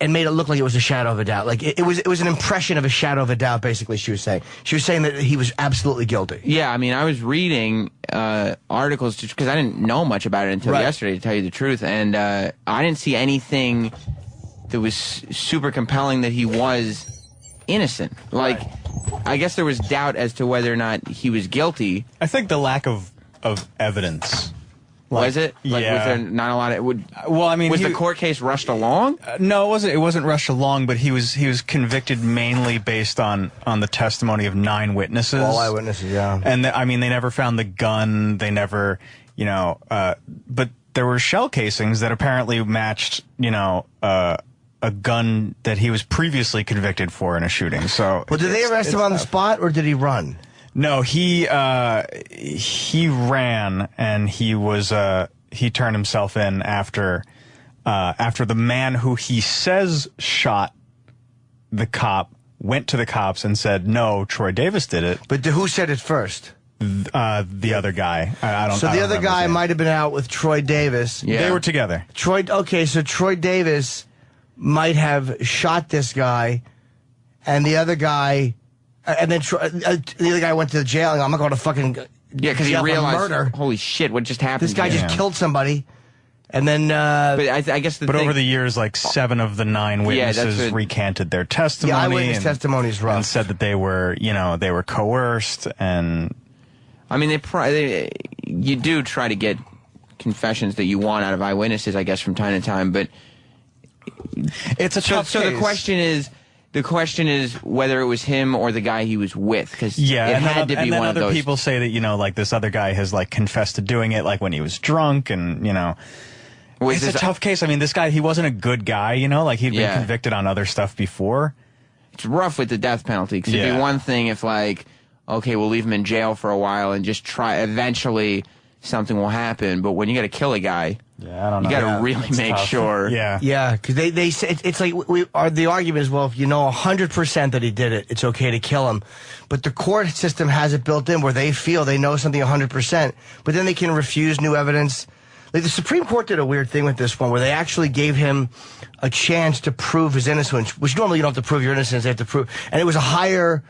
and made it look like it was a shadow of a doubt. Like, it was an impression of a shadow of a doubt, basically, she was saying. She was saying that he was absolutely guilty. Yeah, I mean, I was reading articles, just because I didn't know much about it until yesterday, to tell you the truth, and I didn't see anything that was super compelling that he was innocent. Like, I guess there was doubt as to whether or not he was guilty. I think the lack of evidence. Was it? Like, yeah. Was there not a lot of... well, I mean... Was the court case rushed along? No, it wasn't. It wasn't rushed along, but he was convicted mainly based on the testimony of 9 witnesses. All eyewitnesses, yeah. And, I mean, they never found the gun. They never, but there were shell casings that apparently matched, a gun that he was previously convicted for in a shooting. So... Well, did they arrest him on the spot, or did he run? No, he ran, and he turned himself in after the man who he says shot the cop went to the cops and said, no, Troy Davis did it. But who said it first? The other guy. So the other guy might have been out with Troy Davis. Yeah. They were together. Okay, so Troy Davis might have shot this guy, and the other guy... and then the other guy went to jail, and I'm not going to fucking because he realized, murder. Holy shit, what just happened? This guy just killed somebody, and then. But I guess But over the years, like 7 of the 9 witnesses recanted their testimony. Yeah, eyewitness testimony is rough. And said that they were, they were coerced, and. I mean, you do try to get confessions that you want out of eyewitnesses, I guess, from time to time, but. It's a tough case. So the question is whether it was him or the guy he was with, because it had to be one of those. Other people say that, like, this other guy has, like, confessed to doing it, like, when he was drunk, and, It's a tough case. I mean, this guy, he wasn't a good guy, like, he'd been convicted on other stuff before. It's rough with the death penalty, because it'd be one thing if, like, okay, we'll leave him in jail for a while and just try, eventually, something will happen. But when you got to kill a guy, yeah, I don't know. You got to really make sure. Yeah, because they say it's like the argument is, well, if you know 100% that he did it, it's okay to kill him. But the court system has it built in where they feel they know something 100%, but then they can refuse new evidence. Like the Supreme Court did a weird thing with this one where they actually gave him a chance to prove his innocence, which normally you don't have to prove your innocence, they have to prove, and it was a higher,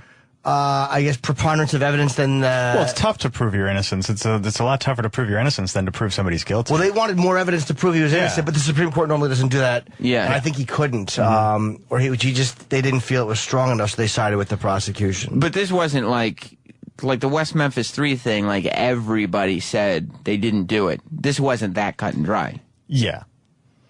I guess, preponderance of evidence than well, it's tough to prove your innocence. It's a lot tougher to prove your innocence than to prove somebody's guilty. Well, they wanted more evidence to prove he was innocent, but the Supreme Court normally doesn't do that. Yeah. And I think he couldn't. Or they didn't feel it was strong enough, so they sided with the prosecution. But this wasn't like the West Memphis 3 thing, like everybody said they didn't do it. This wasn't that cut and dry. Yeah.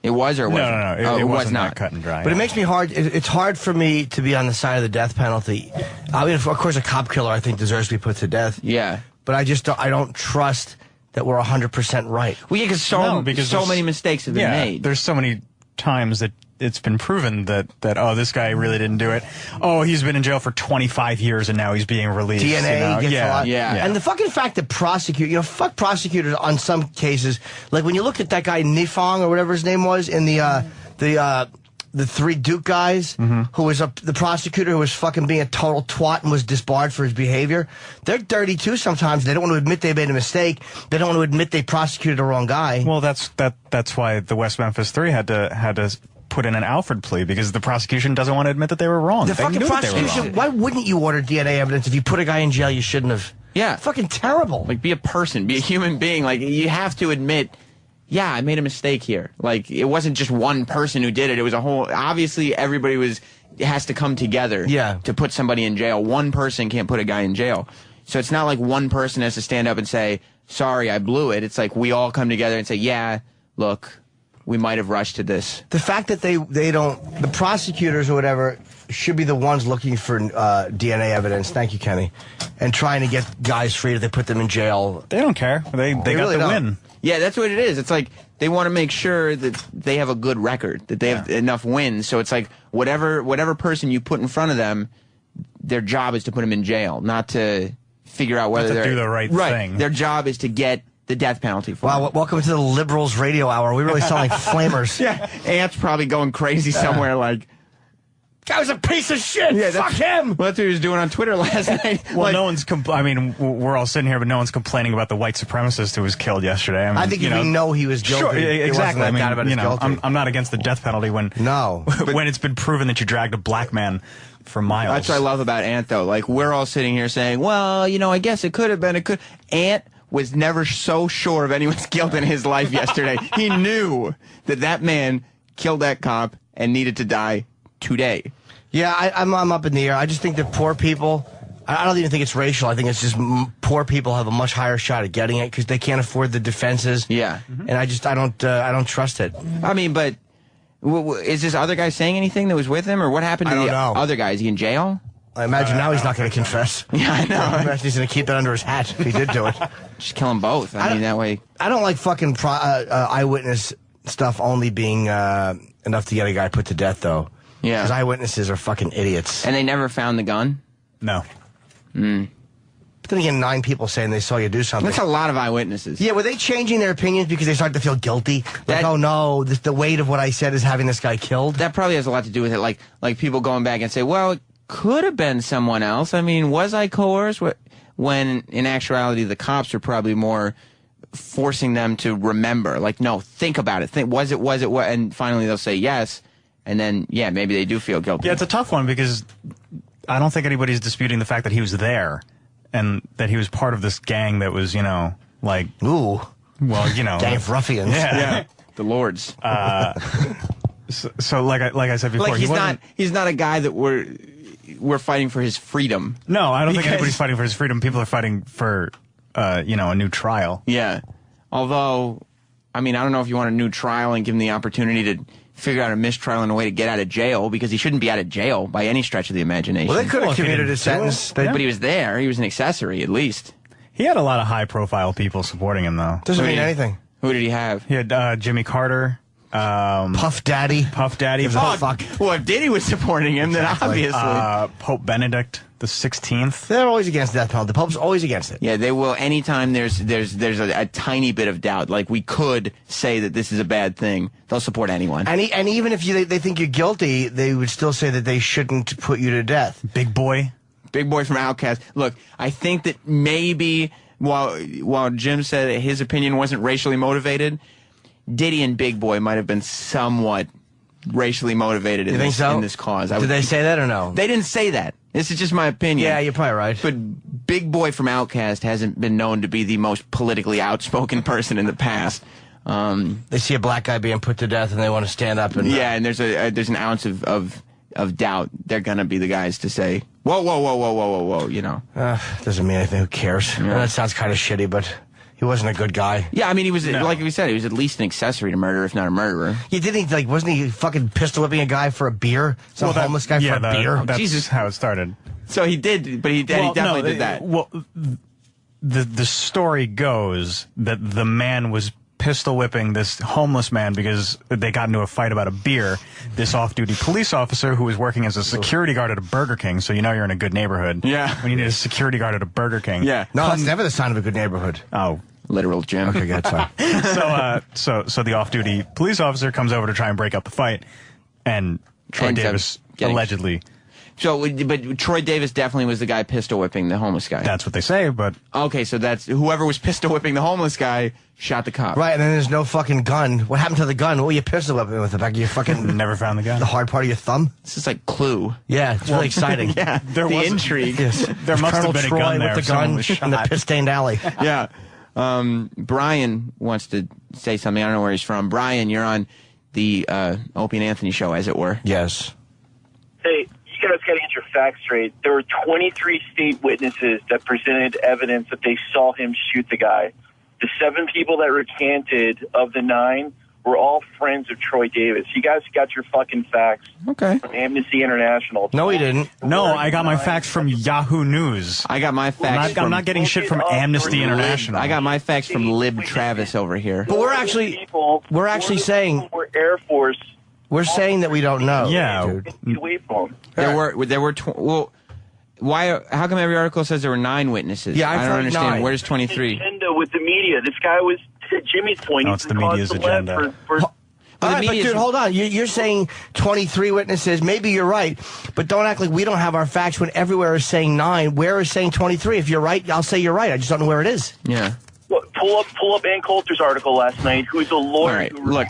It was or wasn't? No. It was wasn't not that cut and dry. But it makes me hard. It's hard for me to be on the side of the death penalty. I mean, of course, a cop killer I think deserves to be put to death. Yeah. But I don't trust that we're 100% right. Well, yeah, because so many mistakes have been made. There's so many times that it's been proven that oh, this guy really didn't do it. Oh, he's been in jail for 25 years and now he's being released. DNA gets a lot. Yeah. And the fucking fact that fuck prosecutors on some cases. Like when you look at that guy Nifong or whatever his name was in the 3 Duke guys, who was the prosecutor who was fucking being a total twat and was disbarred for his behavior. They're dirty too sometimes. They don't want to admit they made a mistake. They don't want to admit they prosecuted the wrong guy. Well, that's why the West Memphis 3 had to put in an Alfred plea, because the prosecution doesn't want to admit that they were wrong. The fucking prosecution, why wouldn't you order DNA evidence if you put a guy in jail you shouldn't have? Yeah. Fucking terrible. Like, be a person, be a human being. Like, you have to admit, yeah, I made a mistake here. Like, it wasn't just one person who did it. It was a whole, obviously everybody has to come together to put somebody in jail. One person can't put a guy in jail. So it's not like one person has to stand up and say, sorry, I blew it. It's like we all come together and say, yeah, look, we might have rushed to this. The fact that the prosecutors or whatever should be the ones looking for DNA evidence. Thank you, Kenny. And trying to get guys free if they put them in jail. They don't care. They got really the don't. win. Yeah, that's what it is. It's like they want to make sure that they have a good record, that they have enough wins. So it's like whatever person you put in front of them, their job is to put them in jail, not to figure out whether Not to they're do the right thing. Their job is to get the death penalty for them. Wow, welcome to the Liberals Radio Hour. We really sound like flamers. Yeah, Ant's probably going crazy somewhere like, guy was a piece of shit. Yeah, fuck him. Well, that's what he was doing on Twitter last night. Well, like, no one's. I mean, we're all sitting here, but no one's complaining about the white supremacist who was killed yesterday. I, mean, I think if we know he was guilty, sure, exactly. I mean, I'm not against the death penalty when when it's been proven that you dragged a black man for miles. That's what I love about Ant, though. Like, we're all sitting here saying, well, I guess it could have been. Ant was never so sure of anyone's guilt in his life yesterday. He knew that man killed that cop and needed to die today. Yeah, I'm up in the air. I just think that poor people, I don't even think it's racial. I think it's just poor people have a much higher shot at getting it because they can't afford the defenses. Yeah. And I don't trust it. I mean, but is this other guy saying anything that was with him, or what happened to the other guy? Is he in jail? I imagine now he's not going to confess. Yeah, I know. I imagine he's going to keep that under his hat if he did do it. Just kill them both. I mean, that way. I don't like fucking eyewitness stuff only being enough to get a guy put to death, though. Yeah. Because eyewitnesses are fucking idiots. And they never found the gun? No. But then again, 9 people saying they saw you do something. That's a lot of eyewitnesses. Yeah, were they changing their opinions because they started to feel guilty? Like, oh no, the weight of what I said is having this guy killed? That probably has a lot to do with it. Like people going back and say, well, it could have been someone else. I mean, was I coerced? When in actuality, the cops are probably more forcing them to remember. Like, no, think about it. Was it? And finally they'll say yes. And then, yeah, maybe they do feel guilty. Yeah, it's a tough one because I don't think anybody's disputing the fact that he was there and that he was part of this gang that was, like... Ooh. Well, gang of ruffians. Yeah. The Lords. So like I said before... Like, he's not a guy that we're fighting for his freedom. No, I don't think anybody's fighting for his freedom. People are fighting for, a new trial. Yeah. Although, I mean, I don't know if you want a new trial and give him the opportunity to figure out a mistrial and a way to get out of jail, because he shouldn't be out of jail by any stretch of the imagination. Well, they could have commuted a sentence. But he was there. He was an accessory, at least. He had a lot of high-profile people supporting him, though. Doesn't mean anything. Who did he have? He had Jimmy Carter. Puff Daddy. Fuck. Well, if Diddy was supporting him, then obviously. Pope Benedict. the 16th. They're always against the death penalty. The Pope's always against it. Yeah, they will. Anytime there's a tiny bit of doubt, like we could say that this is a bad thing, they'll support anyone. And even if they think you're guilty, they would still say that they shouldn't put you to death. Big boy from Outkast. Look, I think that maybe while Jim said his opinion wasn't racially motivated, Diddy and Big Boy might have been somewhat racially motivated in this cause. Did they say that or no? They didn't say that. This is just my opinion. Yeah, you're probably right. But Big Boy from Outkast hasn't been known to be the most politically outspoken person in the past. They see a black guy being put to death and they want to stand up and and there's an ounce of doubt. They're gonna be the guys to say, whoa, you know. Doesn't mean anything. Who cares? Yeah. Well, that sounds kind of shitty, but he wasn't a good guy. Yeah, I mean, he was, like we said, he was at least an accessory to murder, if not a murderer. Yeah, wasn't he fucking pistol whipping a guy for a beer? Some homeless guy for a beer? That's Jesus. how it started. So he did, but he definitely did that. Well, the story goes that the man was pistol whipping this homeless man because they got into a fight about a beer. This off-duty police officer who was working as a security guard at a Burger King, so you know you're in a good neighborhood. Yeah. When you need a security guard at a Burger King. Yeah. No, that's never the sign of a good neighborhood. Oh. Literal Jim. Okay, good. Sorry. So the off-duty police officer comes over to try and break up the fight, and Troy Davis allegedly. So, but Troy Davis definitely was the guy pistol whipping the homeless guy. That's what they say, but okay, so that's whoever was pistol whipping the homeless guy shot the cop. Right, and then there's no fucking gun. What happened to the gun? What were you pistol whipping with? The back of your fucking never found the gun. The hard part of your thumb. This is like Clue. Yeah, it's really exciting. Yeah, the intrigue. Yes. There must Colonel have been Troy a gun there. with the gun in the piss-stained alley. Yeah. Brian wants to say something. I don't know where he's from. Brian, you're on the Opie and Anthony show, as it were. Yes. Hey, you guys got to get your facts straight. There were 23 state witnesses that presented evidence that they saw him shoot the guy. The 7 people that recanted of the 9 were all friends of Troy Davis. You guys got your fucking facts from Amnesty International. No, he didn't. No, I got my facts from Yahoo News. I got my facts I'm not getting shit from Amnesty International. I got my facts from Lib Travis over here. But we're actually saying we're Air Force. We're saying that we don't know. Yeah. There were why? How come every article says there were 9 witnesses? Yeah, I don't understand. 9. Where's 23? Agenda with the media. This guy was, to Jimmy's point, No, it's the media's agenda. All right, but dude, hold on. You're saying 23 witnesses. Maybe you're right, but don't act like we don't have our facts when everywhere is saying 9. Where is saying 23? If you're right, I'll say you're right. I just don't know where it is. Yeah. Look, pull up Ann Coulter's article last night, who's a lawyer. All right, look,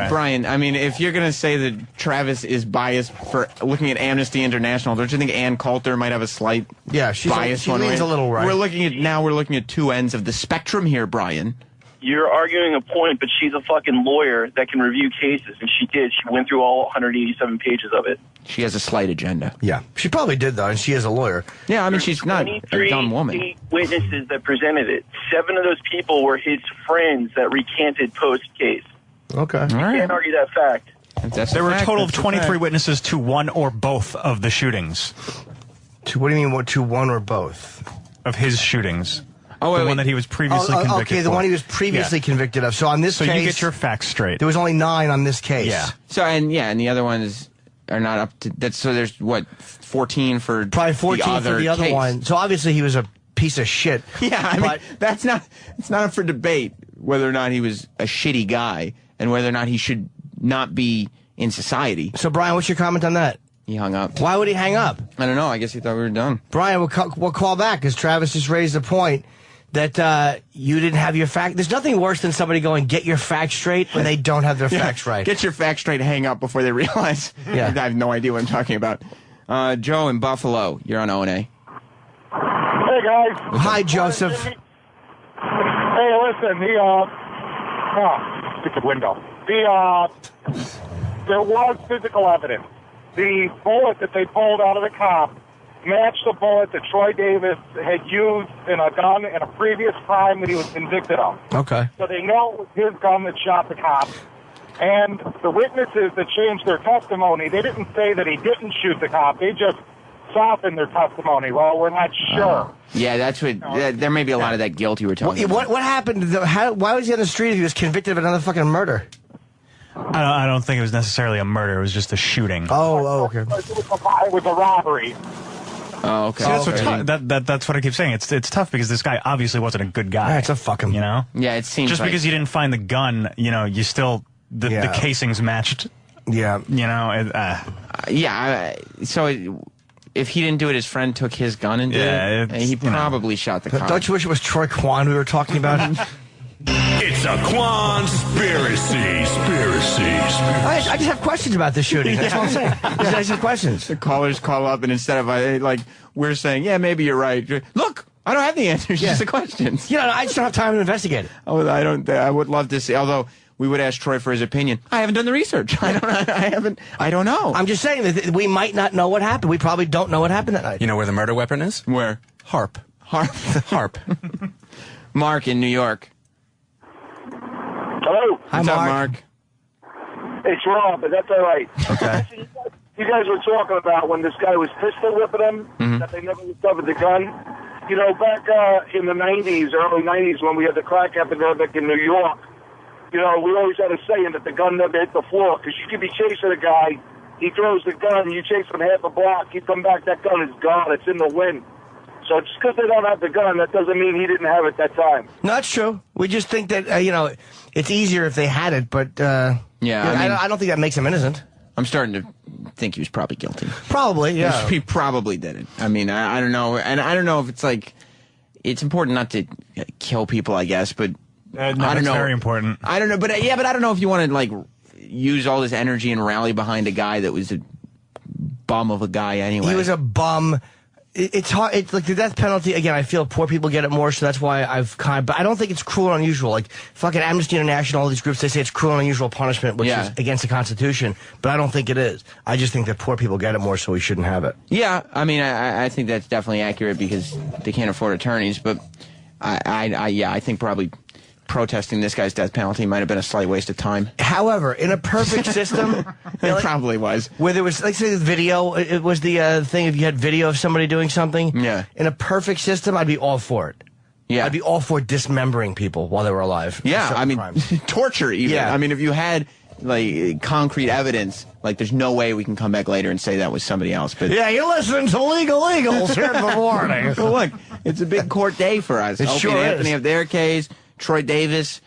Brian, I mean, if you're going to say that Travis is biased for looking at Amnesty International, don't you think Ann Coulter might have a slight bias she one leans way? a little right. We're looking at 2 ends of the spectrum here, Brian. You're arguing a point, but she's a fucking lawyer that can review cases, and she did. She went through all 187 pages of it. She has a slight agenda. Yeah, she probably did, though, and she is a lawyer. Yeah, I mean, she's not a dumb woman. 23 witnesses that presented it. 7 of those people were his friends that recanted post-case. Okay. You can't argue that fact. There were a total of 23 witnesses to one or both of the shootings. What do you mean, to one or both? Of his shootings. Oh, the one that he was previously convicted okay, the for. one he was previously convicted of. So on this case... So you get your facts straight. There was only 9 on this case. Yeah. So, and the other ones are not up to... That. So there's, 14 for probably 14 for the other case. one. So obviously he was a piece of shit. Yeah, I mean, it's not up for debate whether or not he was a shitty guy and whether or not he should not be in society. So, Brian, what's your comment on that? He hung up. Why would he hang up? I don't know. I guess he thought we were done. Brian, we'll call back because Travis just raised the point that you didn't have your fact. There's nothing worse than somebody going, get your facts straight when they don't have their facts right. Get your facts straight, hang up before they realize. Yeah. I have no idea what I'm talking about. Joe in Buffalo, you're on O&A. Hey, guys. Hi, Joseph. Hey, listen, stupid window. There was physical evidence. The bullet that they pulled out of the cop matched the bullet that Troy Davis had used in a gun in a previous crime that he was convicted of. Okay. So they know it was his gun that shot the cop. And the witnesses that changed their testimony, they didn't say that he didn't shoot the cop. They just softened their testimony. Well, we're not sure. Yeah, that's what. There may be a lot of that guilt you were talking about. What happened? Why was he on the street if he was convicted of another fucking murder? I don't think it was necessarily a murder. It was just a shooting. Oh, okay. It was a robbery. Oh, okay. See, that's, Okay. that's what I keep saying. It's tough because this guy obviously wasn't a good guy. It's a fucking... You know? Yeah, it seems just like... because you didn't find the gun, you know, you still the casings matched. Yeah. You know. So if he didn't do it, his friend took his gun and did it. He probably shot the cop. Don't you wish it was Troy Kwan we were talking about? It's a Kwan-spiracy. I just have questions about this shooting. That's all I'm saying. I just have questions. The callers call up, and instead of we're saying, yeah, maybe you're right. Look, I don't have the answers. Just the questions. You know, I just don't have time to investigate it. Oh, I would love to see. Although we would ask Troy for his opinion. I haven't done the research. I don't know. I'm just saying that we might not know what happened. We probably don't know what happened that night. You know where the murder weapon is? Where? Harp. Harp. Mark in New York. Hello. What's up, Mark? It's Rob, but that's all right. Okay. You guys were talking about when this guy was pistol whipping them, that they never discovered the gun. You know, back in the 90s, early 90s, when we had the crack epidemic in New York, you know, we always had a saying that the gun never hit the floor, because you could be chasing a guy, he throws the gun, you chase him half a block, you come back, that gun is gone, it's in the wind. So just because they don't have the gun, that doesn't mean he didn't have it that time. No, that's true. We just think that, you know, it's easier if they had it, but I don't think that makes him innocent. I'm starting to think he was probably guilty. Probably, yeah. He probably did it. I mean, I don't know. And I don't know if it's like, it's important not to kill people, I guess, but I don't know. Very important. I don't know, but I don't know if you want to, like, use all this energy and rally behind a guy that was a bum of a guy anyway. He was a bum. It's hard. It's like the death penalty. Again, I feel poor people get it more, so that's why but I don't think it's cruel and unusual. Like fucking Amnesty International, all these groups, they say it's cruel and unusual punishment, which is against the Constitution. But I don't think it is. I just think that poor people get it more, so we shouldn't have it. Yeah, I mean, I think that's definitely accurate because they can't afford attorneys. But I think probably protesting this guy's death penalty might have been a slight waste of time. However, in a perfect system, it probably was. Where there was, like, say, the video, it was the thing if you had video of somebody doing something. Yeah. In a perfect system, I'd be all for it. Yeah. I'd be all for dismembering people while they were alive. Yeah, I mean, torture even. Yeah. I mean, if you had, like, concrete evidence, like, there's no way we can come back later and say that was somebody else. But yeah, you're listening to Legal Eagles here in the morning. Well, look, it's a big court day for us. It Opie sure and is. Anthony have their case. Troy Davis,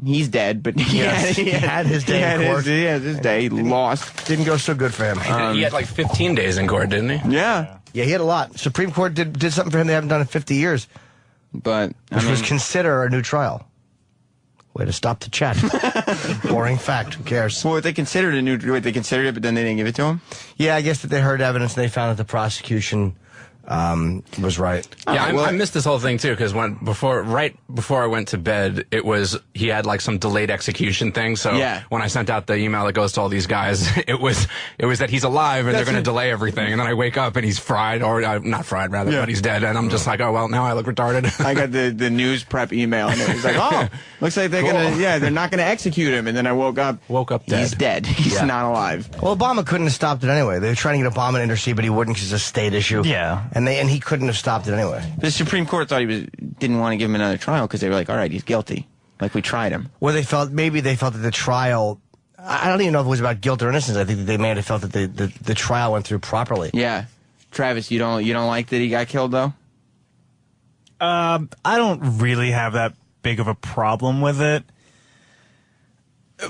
he's dead, but he had his day in court. He had his day. He lost. Didn't go so good for him. He had like 15 days in court, didn't he? Yeah. Yeah, he had a lot. Supreme Court did something for him they haven't done in 50 years. But which was consider a new trial. Way to stop the chat. Boring fact. Who cares? Well, they considered they considered it, but then they didn't give it to him? Yeah, I guess that they heard evidence and they found that the prosecution was right. Yeah, I missed this whole thing too because right before I went to bed, he had like some delayed execution thing. So when I sent out the email that goes to all these guys, it was that he's alive and they're going to delay everything. And then I wake up and he's fried, or not fried rather, but he's dead. And I'm just like, oh well, now I look retarded. I got the news prep email and it was like, oh, looks like they're not gonna execute him. And then I woke up dead. He's dead. He's not alive. Well, Obama couldn't have stopped it anyway. They were trying to get Obama to intercede, but he wouldn't because it's a state issue. Yeah. And he couldn't have stopped it anyway. The Supreme Court thought didn't want to give him another trial because they were like, all right, he's guilty. Like, we tried him. Well, maybe they felt that the trial, I don't even know if it was about guilt or innocence. I think that they may have felt that the trial went through properly. Yeah. Travis, you don't like that he got killed, though? I don't really have that big of a problem with it.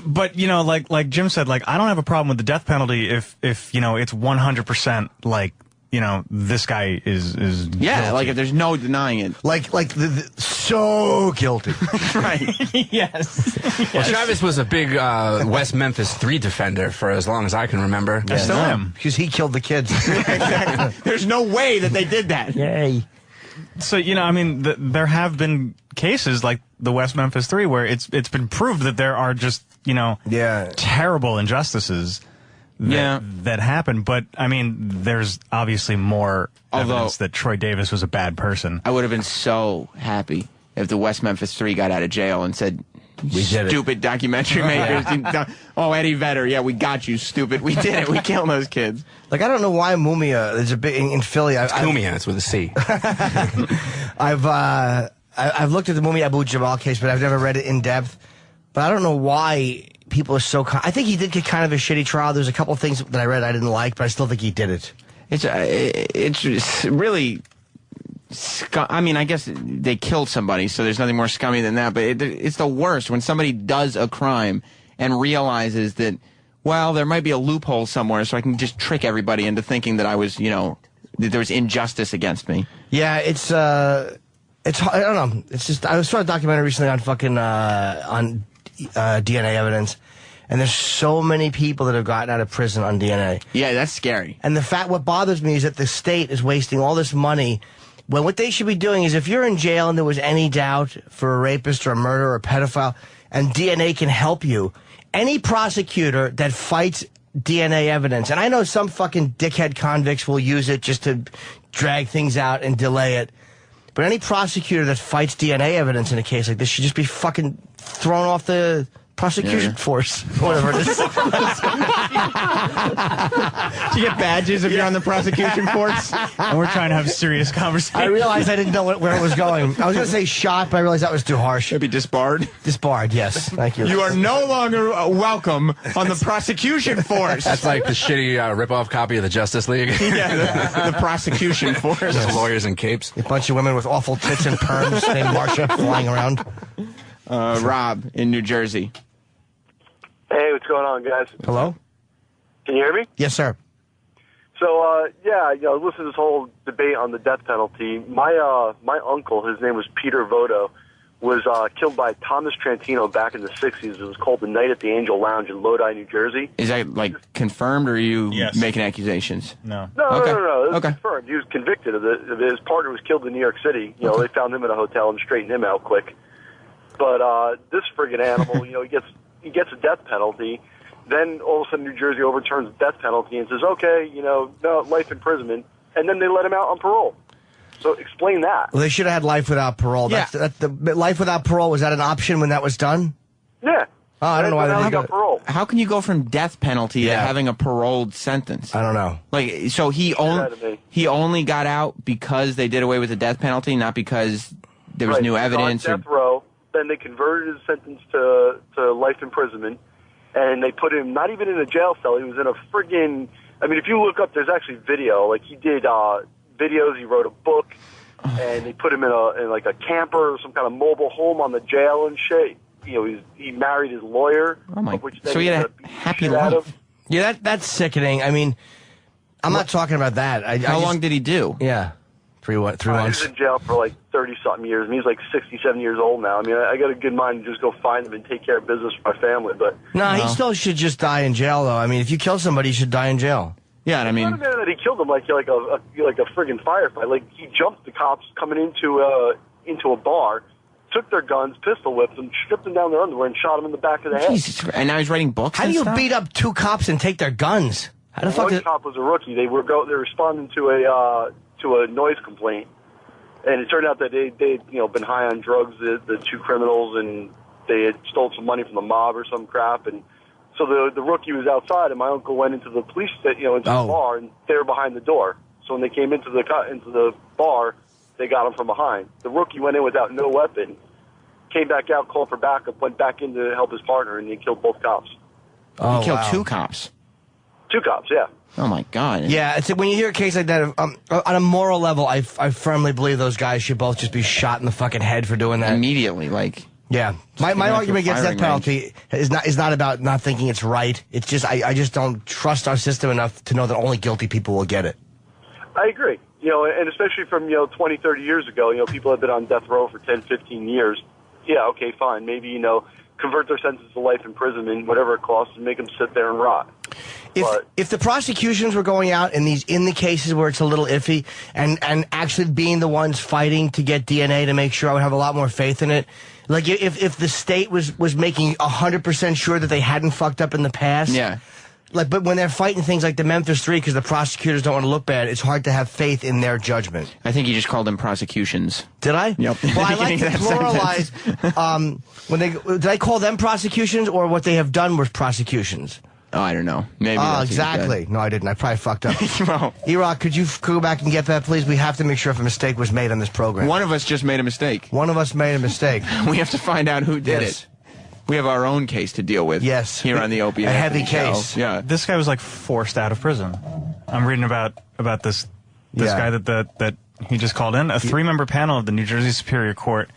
But, you know, like Jim said, like, I don't have a problem with the death penalty if it's 100% like, you know, this guy is guilty. Like if there's no denying it. Like so guilty. Right. Yes. Well, Travis was a big West Memphis 3 defender for as long as I can remember. I still am. Because he killed the kids. Exactly. There's no way that they did that. Yay. So, you know, I mean, there have been cases like the West Memphis 3 where it's been proved that there are just, you know, terrible injustices that happen. But, I mean, there's obviously more evidence that Troy Davis was a bad person. I would have been so happy if the West Memphis 3 got out of jail and said, stupid documentary makers. Oh, Eddie Vedder. Yeah, we got you, stupid. We did it. We killed those kids. Like, I don't know why Mumia, there's a big, in Philly. Mumia, it's with a C. I've looked at the Mumia Abu Jamal case, but I've never read it in depth. But I don't know why people are so... I think he did get kind of a shitty trial. There's a couple things that I read I didn't like, but I still think he did it. It's just really. I mean, I guess they killed somebody, so there's nothing more scummy than that. But it's the worst when somebody does a crime and realizes that, well, there might be a loophole somewhere, so I can just trick everybody into thinking that I was, you know, that there was injustice against me. Yeah, it's I don't know. It's just I saw a documentary recently on fucking on DNA evidence. And there's so many people that have gotten out of prison on DNA. Yeah, that's scary. And what bothers me is that the state is wasting all this money when what they should be doing is if you're in jail and there was any doubt for a rapist or a murderer or a pedophile and DNA can help you, any prosecutor that fights DNA evidence, and I know some fucking dickhead convicts will use it just to drag things out and delay it, but any prosecutor that fights DNA evidence in a case like this should just be fucking thrown off the prosecution force, whatever it is. Do you get badges if you're on the prosecution force? And we're trying to have serious conversation. I realized I didn't know where it was going. I was going to say shot, but I realized that was too harsh. Maybe disbarred? Disbarred, yes. Thank you. You are no longer welcome on the prosecution force. That's like the shitty rip-off copy of the Justice League. Yeah, the prosecution force. Just lawyers in capes. A bunch of women with awful tits and perms named Marsha flying around. Rob in New Jersey. Hey, what's going on, guys? Hello? Can you hear me? Yes, sir. So, yeah, you know, listen to this whole debate on the death penalty. My uncle, his name was Peter Voto, was killed by Thomas Trantino back in the 60s. It was called The Night at the Angel Lounge in Lodi, New Jersey. Is that, like, confirmed, or are you making accusations? No. No, okay. no. It was okay. confirmed. He was convicted of it. His partner was killed in New York City. You know, they found him at a hotel and straightened him out quick. But this friggin' animal, you know, he gets a death penalty. Then all of a sudden New Jersey overturns the death penalty and says, okay, you know, no, life imprisonment. And then they let him out on parole. So explain that. Well, they should have had life without parole. Yeah. The life without parole, was that an option when that was done? Yeah. Oh, I don't know why they didn't go. Parole. How can you go from death penalty to having a paroled sentence? I don't know. Like, so he only got out because they did away with the death penalty, not because there was new evidence. He was on death row. Then they converted his sentence to life imprisonment, and they put him not even in a jail cell. He was in a friggin', I mean, if you look up, there's actually video. Like, he did videos, he wrote a book, and they put him in like a camper or some kind of mobile home on the jail and shit. You know, he married his lawyer. Oh my! Which So he had a happy life. Yeah, that's sickening. I mean, I'm not talking about that. How long did he do? Yeah, 3 months. He was in jail for like 30-something years, and he's like 67 years old now. I mean, I got a good mind to just go find him and take care of business for my family, but... No, he still should just die in jail, though. I mean, if you kill somebody, you should die in jail. Yeah, and I mean... It's not a matter that he killed him like a friggin' firefight. Like, he jumped the cops coming into a bar, took their guns, pistol whipped them, stripped them down their underwear, and shot them in the back of the head. Jesus, and now he's writing books. How do you beat up 2 cops and take their guns? How the fuck? One cop was a rookie. They were responding to a noise complaint, and it turned out that they'd been high on drugs, the 2 criminals, and they had stole some money from the mob or some crap, and so the rookie was outside, and my uncle went into the police into the bar, and they were behind the door. So when they came into the bar, they got him from behind. The rookie went in without no weapon, came back out, called for backup, went back in to help his partner, and he killed both cops. He killed 2 cops. 2 cops, yeah. Oh my God! Yeah, it's when you hear a case like that. On a moral level, I firmly believe those guys should both just be shot in the fucking head for doing that immediately. Like, yeah, my argument against death penalty is not about not thinking it's right. It's just I just don't trust our system enough to know that only guilty people will get it. I agree. You know, and especially from 20, 30 years ago, people have been on death row for 10, 15 years. Yeah, okay, fine. Maybe convert their sentence to life imprisonment, whatever it costs, and make them sit there and rot. If the prosecutions were going out in the cases where it's a little iffy and actually being the ones fighting to get DNA to make sure, I would have a lot more faith in it. Like if the state was making 100% sure that they hadn't fucked up in the past. Yeah. But when they're fighting things like the Memphis 3 because the prosecutors don't want to look bad, it's hard to have faith in their judgment. I think you just called them prosecutions. Did I? Yep. Well, I like to pluralize. Did I call them prosecutions or what they have done was prosecutions? Oh, I don't know. Maybe. Oh, exactly. No, I didn't. I probably fucked up. Well, E-Rock, could you go back and get that, please? We have to make sure if a mistake was made on this program. One of us just made a mistake. One of us made a mistake. We have to find out who did it. We have our own case to deal with. Yes. Here on the Opie A Anthony heavy case. Show. Yeah. This guy was like forced out of prison. I'm reading about this guy that he just called in. A 3-member panel of the New Jersey Superior Court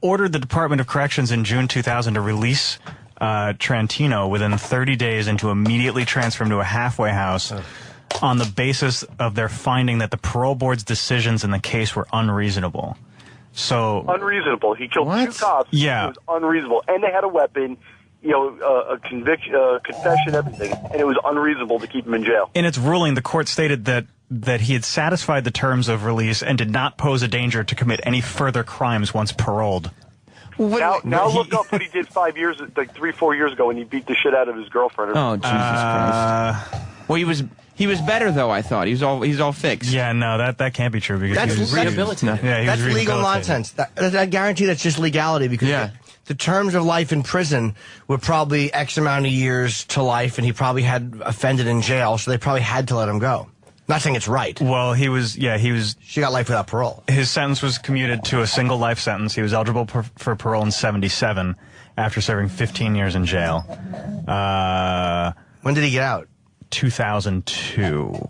ordered the Department of Corrections in June 2000 to release Trantino within 30 days and to immediately transfer him to a halfway house on the basis of their finding that the parole board's decisions in the case were unreasonable. So unreasonable. He killed 2 cops. Yeah. It was unreasonable. And they had a weapon, a conviction, confession, everything. And it was unreasonable to keep him in jail. In its ruling, the court stated that he had satisfied the terms of release and did not pose a danger to commit any further crimes once paroled. Now look up what he did 5 years, like 3-4 years ago, when he beat the shit out of his girlfriend. Oh, Jesus Christ. Well, he was better though. I thought he's all fixed. Yeah, no, that can't be true because That's he was rehabilitated. Yeah, he that's was legal rehabilitated. nonsense. I guarantee that's just legality because the terms of life in prison were probably X amount of years to life, and he probably had offended in jail, so they probably had to let him go. Not saying it's right. Well, he was. She got life without parole. His sentence was commuted to a single life sentence. He was eligible for parole in '77 after serving 15 years in jail. When did he get out? 2002.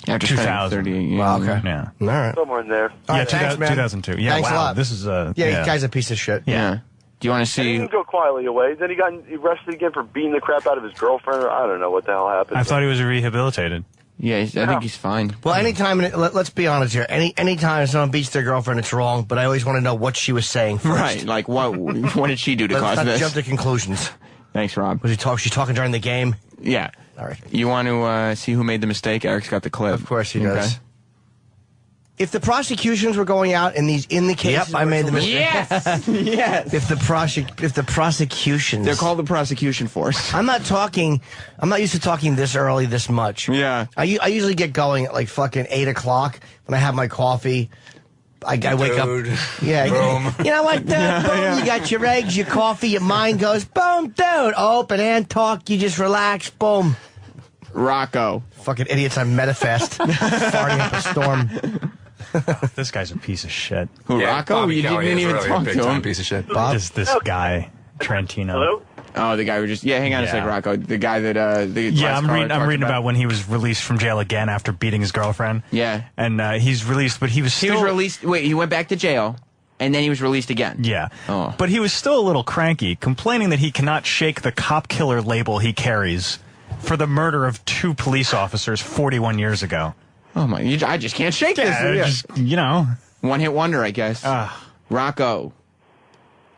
After 2000. 30 years. Wow, okay. Yeah. All right. Somewhere in there. All right, thanks, man. 2002. Yeah, Thanks wow. a lot. This is Yeah, the guy's a piece of shit. Yeah. Do you want to He see? didn't go quietly away. Then he got arrested again for beating the crap out of his girlfriend. Or I don't know what the hell happened. I thought he was rehabilitated. Yeah, I think he's fine. Well, anytime, let's be honest here. Anytime someone beats their girlfriend, it's wrong. But I always want to know what she was saying first. Right, like what did she do to cause Let's not this? jump to conclusions. Thanks, Rob. Was she talking during the game? Yeah. All right. You want to see who made the mistake? Eric's got the clip. Of course he does. If the prosecutions were going out in the cases, I made the mistake. Yes, yes. If the prosecutions, They're called the prosecution force. I'm not used to talking this early, this much. Yeah. I usually get going at like fucking 8 o'clock when I have my coffee. I wake up. Yeah. Boom. You know what? Boom. You got your eggs, your coffee, your mind goes, boom, dude. Open and talk. You just relax. Boom. Rocco. Fucking idiots on Metafast. Farting up a storm. This guy's a piece of shit. Who, Rocco? Bobby You Kelly didn't is even really talk a big to time him. piece of shit. Bob? This guy, Trantino. Hello? Oh, the guy who just... Yeah, hang on a sec, Rocco. The guy that... I'm reading about when he was released from jail again after beating his girlfriend. Yeah. And he's released, but he was still... He was released... Wait, he went back to jail, and then he was released again. Yeah. Oh. But he was still a little cranky, complaining that he cannot shake the cop killer label he carries for the murder of 2 police officers 41 years ago. Oh, my... I just can't shake this. Yeah. One-hit wonder, I guess. Rocco.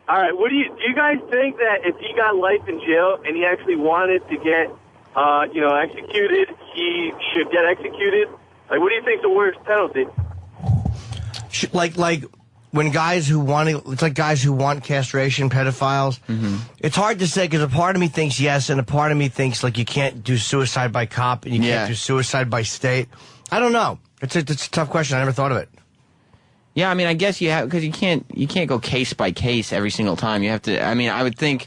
All right, do you guys think that if he got life in jail and he actually wanted to get, executed, he should get executed? Like, what do you think the worst penalty? Like when guys who it's like guys who want castration, pedophiles. Mm-hmm. It's hard to say because a part of me thinks yes, and a part of me thinks like you can't do suicide by cop and you can't do suicide by state. I don't know. It's a tough question. I never thought of it. Yeah, I mean, I guess you have, because you can't go case by case every single time. You have to. I mean, I would think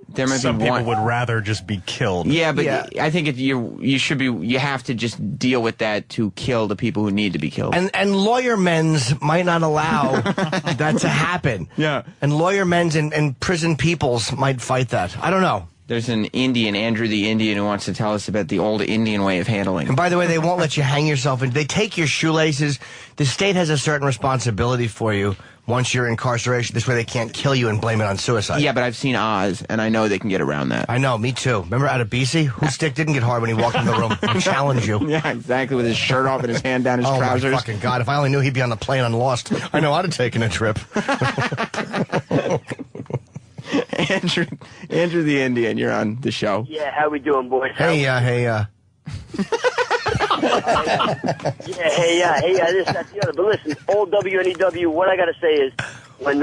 there might Some be one. people would rather just be killed. Yeah, but I think you have to just deal with that to kill the people who need to be killed. And lawyer men's might not allow that to happen. Yeah. And lawyer men's and prison peoples might fight that. I don't know. There's an Indian, Andrew the Indian, who wants to tell us about the old Indian way of handling. And by the way, they won't let you hang yourself. And they take your shoelaces. The state has a certain responsibility for you once you're in incarceration. This way they can't kill you and blame it on suicide. Yeah, but I've seen Oz, and I know they can get around that. I know, me too. Remember out of BC? Whose stick didn't get hard when he walked in the room? I challenge you. Yeah, exactly, with his shirt off and his hand down his oh trousers. My fucking God, if I only knew he'd be on the plane on Lost. I know I'd have taken a trip. Andrew the Indian, you're on the show. Yeah, how we doing, boys? Hey, Yeah, this, that, the other. But listen, old WNEW, what I got to say is, when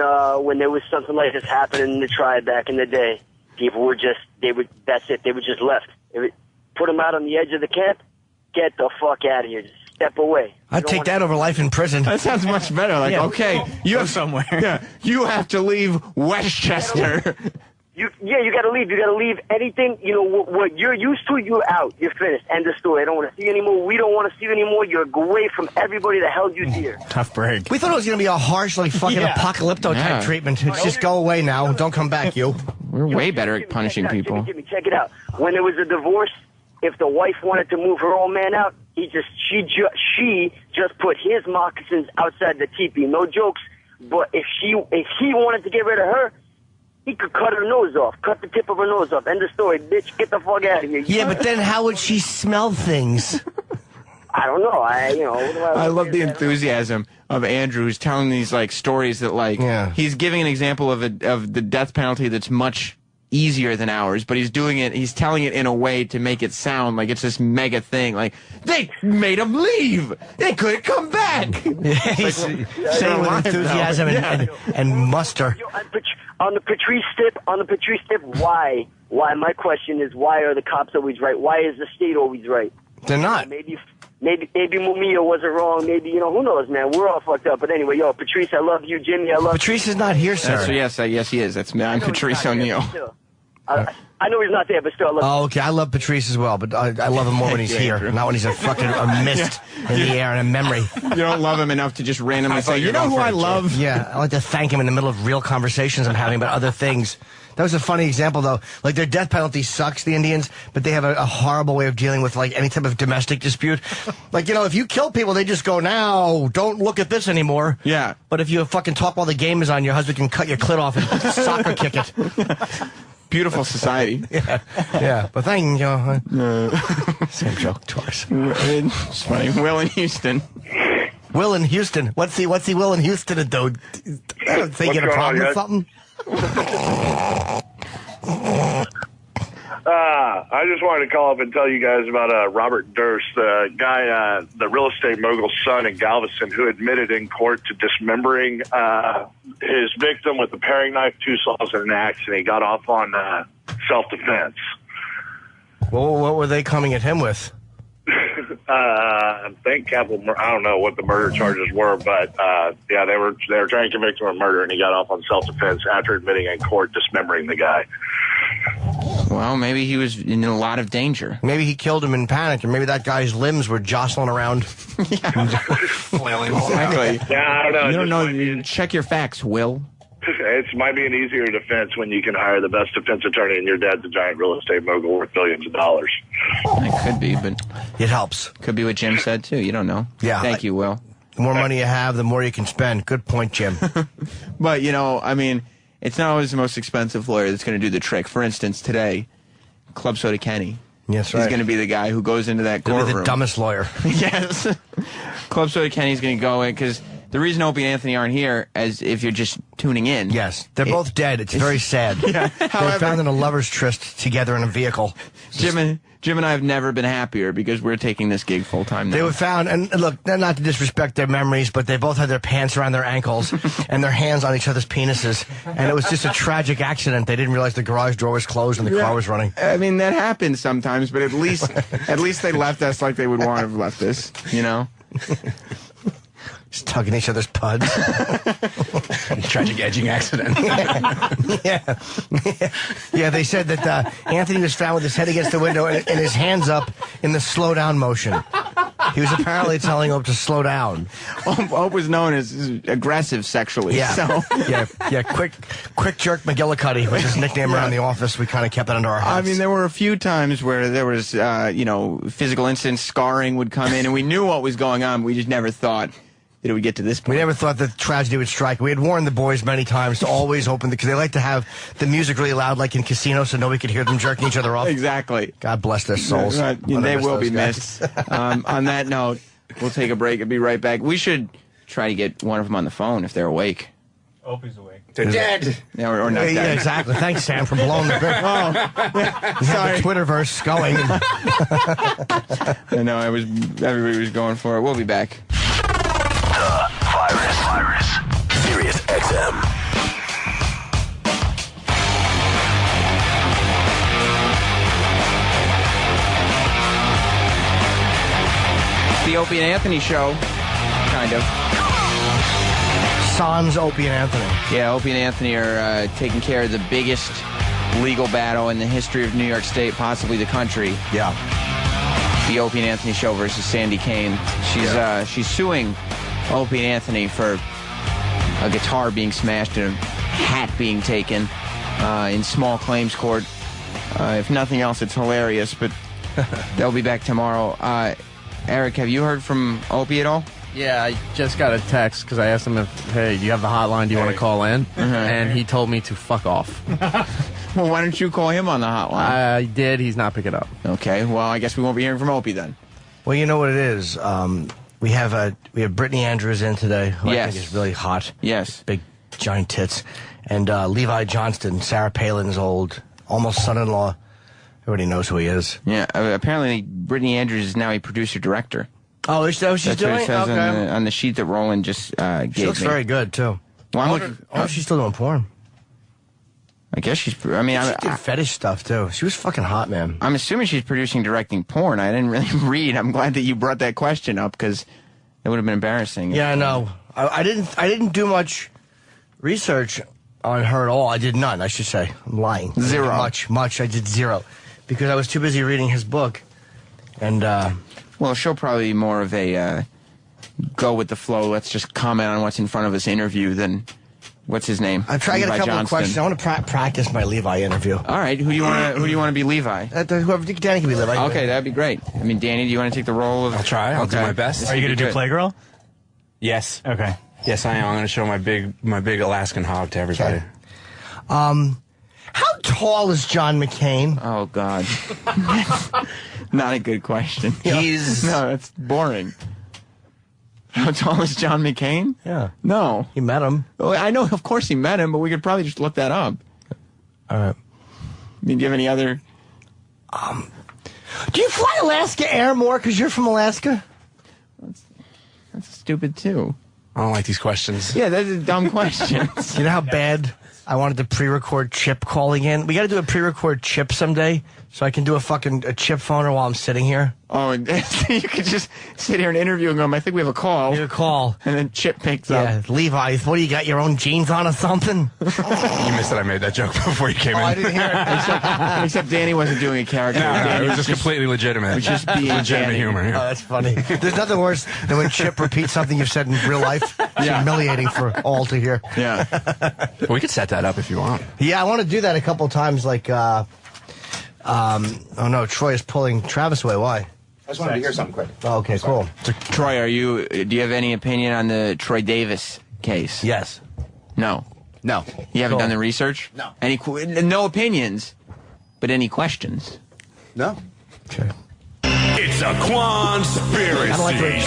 there was something like this happening in the tribe back in the day, people were just, that's it, they were just left. Put them out on the edge of the camp, get the fuck out of here, just step away. I'd take that over life in prison. That sounds much better. Like, okay, you go somewhere. Yeah, you have to leave Westchester. You got to leave. You got to leave anything. You know what you're used to. You're out. You're finished. End of story. I don't want to see you anymore. We don't want to see you anymore. You're away from everybody that held you dear. Tough break. We thought it was going to be a harsh, like fucking apocalypto type treatment. It's just go away now. Don't come back, you. We're way better at punishing people. Jimmy, check it out. When there was a divorce, if the wife wanted to move her old man out, she just put his moccasins outside the teepee. No jokes. But if he wanted to get rid of her, he could cut her nose off, cut the tip of her nose off. End of story, bitch. Get the fuck out of here. Yeah, but then how would she smell things? I don't know. I love the enthusiasm of Andrew, who's telling these like stories that like he's giving an example of the death penalty that's much easier than ours, but he's telling it in a way to make it sound like it's this mega thing. Like, they made him leave. They couldn't come back. He's saying with enthusiasm and muster. On the Patrice tip, why? Why? My question is, why are the cops always right? Why is the state always right? They're not. Maybe Mumia wasn't wrong. Maybe, who knows, man. We're all fucked up. But anyway, Patrice, I love you. Jimmy, I love you. Patrice is not here, sir. Yes, he is. I'm Patrice O'Neill. I know he's not there, but still, I love him. Oh, okay. I love Patrice as well, but I love him more when he's here, not when he's a mist in the air and a memory. You don't love him enough to just randomly say, you know who I love? Yeah, I like to thank him in the middle of real conversations I'm having about other things. That was a funny example, though. Like, their death penalty sucks, the Indians, but they have a horrible way of dealing with, like, any type of domestic dispute. Like, if you kill people, they just go, now, don't look at this anymore. Yeah. But if you fucking talk while the game is on, your husband can cut your clit off and soccer kick it. Beautiful society. Yeah. But thank you. Same joke twice. It's funny. Will in Houston. Will in Houston. What's he Will in Houston to do? I don't think you got a problem with something. I just wanted to call up and tell you guys about Robert Durst, the guy, the real estate mogul's son in Galveston, who admitted in court to dismembering his victim with a paring knife, 2 saws, and an axe, and he got off on self-defense. Well, what were they coming at him with? I think capital. I don't know what the murder charges were, but yeah, they were trying to convict him of murder, and he got off on self-defense after admitting in court dismembering the guy. Well, maybe he was in a lot of danger. Maybe he killed him in panic, or maybe that guy's limbs were jostling around. Flailing. Exactly. Yeah, I don't know. You don't know. Check your facts, Will. It might be an easier defense when you can hire the best defense attorney, and your dad's a giant real estate mogul worth billions of dollars. It could be, but it helps. Could be what Jim said too. You don't know. Yeah. Thank you, Will. The more money you have, the more you can spend. Good point, Jim. But I mean, it's not always the most expensive lawyer that's going to do the trick. For instance, today, Club Soda Kenny. Yes, right. He's going to be the guy who goes into that courtroom. He'll be the dumbest lawyer. Yes. Club Soda Kenny's going to go in because the reason Opie and Anthony aren't here, as if you're just tuning in. Yes, they're both dead. It's very sad. Yeah. They're found in a lover's tryst together in a vehicle. Jim and I have never been happier because we're taking this gig full time now. They were found, and look, not to disrespect their memories, but they both had their pants around their ankles and their hands on each other's penises, and it was just a tragic accident. They didn't realize the garage door was closed and the car was running. I mean, that happens sometimes, but at least they left us like they would want to have left us, Just tugging each other's puds. Tragic edging accident. Yeah, they said that Anthony was found with his head against the window and his hands up in the slow down motion. He was apparently telling Ope to slow down. Ope was known as aggressive sexually. Yeah, so. yeah. Quick jerk McGillicuddy was his nickname around the office. We kind of kept it under our hats. I mean, there were a few times where there was, physical incidents, scarring would come in, and we knew what was going on. We just never thought that it would get to this point. We never thought that tragedy would strike. We had warned the boys many times to always open because they like to have the music really loud, like in casinos, so nobody could hear them jerking each other off. Exactly. God bless their souls. They will be missed. On that note, we'll take a break and be right back. We should try to get one of them on the phone if they're awake. Opie's awake. They're dead. Yeah, or not dead. Yeah, exactly. Thanks, Sam, for blowing the bit. Sorry. The Twitterverse going. I know. Everybody was going for it. We'll be back. Virus. Sirius XM. The Opie and Anthony show, kind of. Sans Opie and Anthony. Yeah, Opie and Anthony are taking care of the biggest legal battle in the history of New York State, possibly the country. Yeah. The Opie and Anthony show versus Sandy Kane. She's suing Opie and Anthony for a guitar being smashed and a hat being taken in small claims court. If nothing else, it's hilarious, but They'll be back tomorrow. Eric, have you heard from Opie at all? Yeah, I just got a text because I asked him hey, do you have the hotline? Do you want to call in? And he told me to fuck off. Well, why don't you call him on the hotline? I did. He's not picking up. Okay, well, I guess we won't be hearing from Opie then. Well, you know what it is. We have Brittany Andrews in today, who I Yes. think is really hot. Yes. Big, giant tits. And Levi Johnston, Sarah Palin's old, almost son-in-law. Everybody knows who he is. Yeah, apparently Brittany Andrews is now a producer-director. Oh, is that what she's doing? That's what it says Okay. on the sheet that Roland just gave She looks me. very good, too. Well, I wonder if she's still doing porn. I guess she's... I mean, She did fetish stuff, too. She was fucking hot, man. I'm assuming she's producing, directing porn. I didn't really read. I'm glad that you brought that question up, because it would have been embarrassing. Yeah, I know. I didn't do much research on her at all. I did none, I should say. I'm lying. Zero. Much. I did zero. Because I was too busy reading his book. And, well, she'll probably be more of a go with the flow, let's just comment on what's in front of us interview than... What's his name? I get a couple of questions. I want to practice my Levi interview. All right. Who do you want to be Levi? Whoever Danny can be Levi. Okay, that'd be great. I mean, Danny, do you want to take the role of? I'll try. I'll do my best. Are you going to do Playgirl? Yes. Okay. Yes, I am. I'm going to show my big Alaskan hog to everybody. Okay. How tall is John McCain? Oh God. Not a good question. No, that's boring. How tall is John McCain? Yeah. No. He met him. Well, I know, of course he met him, but we could probably just look that up. All right. I mean, do you have any other... Do you fly Alaska Air more because you're from Alaska? That's stupid, too. I don't like these questions. Yeah, that's a dumb question. You know how bad I wanted to pre-record Chip calling in? We got to do a pre-record Chip someday so I can do a Chip phoner while I'm sitting here. Oh, and you could just sit here and interview and go, I think we have a call. You have a call. And then Chip picks Yeah, up. Levi, what do you got, your own jeans on or something? You missed that I made that joke before you came in. I didn't hear it. Except Danny wasn't doing a character. No, it was just completely legitimate. It was just being legitimate Danny. humor. Oh, Yeah. that's funny. There's nothing worse than when Chip repeats something you've said in real life. It's humiliating for all to hear. Yeah. We could set that up if you want. Yeah, I want to do that a couple times, like, oh no, Troy is pulling Travis away. Why? I just wanted to hear something quick. Oh, okay, cool. So, Troy, do you have any opinion on the Troy Davis case? Yes. No. No. You haven't done the research? No. No opinions, but any questions? No. Okay. It's a conspiracy. I don't like when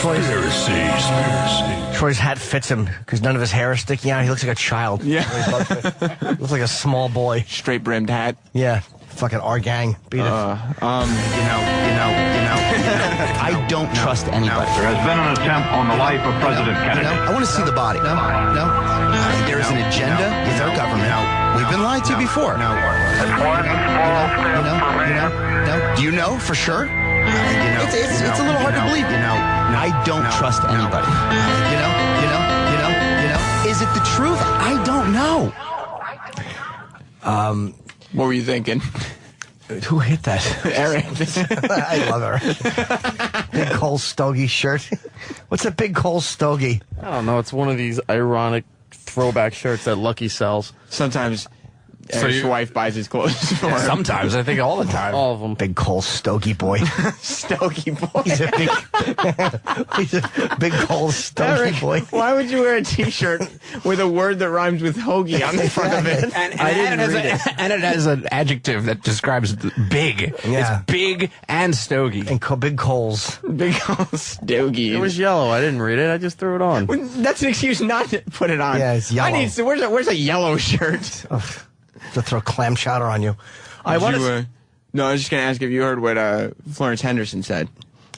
Troy's hat fits him because none of his hair is sticking out. He looks like a child. Yeah. Looks like a small boy. Straight brimmed hat. Yeah. Fucking our gang. Beat it. I don't trust anybody. There has been an attempt on the life of President Kennedy. I want to see the body. No. There is an agenda with our government. We've been lied to before. No. Do you know for sure? It's a little hard to believe. I don't trust anybody. Is it the truth? I don't know. What were you thinking? Who hit that? Eric. I love Eric. Big Cole Stogie shirt. What's a Big Cole Stogie? I don't know. It's one of these ironic throwback shirts that Lucky sells. Sometimes Eric's wife buys his clothes for him. Sometimes. I think all the time. All of them. Big Cole Stogie boy. Stogie boy. He's a big Cole Stogie Eric, boy. why would you wear a T-shirt with a word that rhymes with hoagie on the front of it? And it has an adjective that describes big. Yeah. It's big and stogie. And Big Coles. Big Cole Stogie. It was yellow. I didn't read it. I just threw it on. That's an excuse not to put it on. Yeah, it's yellow. Where's a yellow shirt? To throw clam chowder on you. No, I was just going to ask if you heard what Florence Henderson said.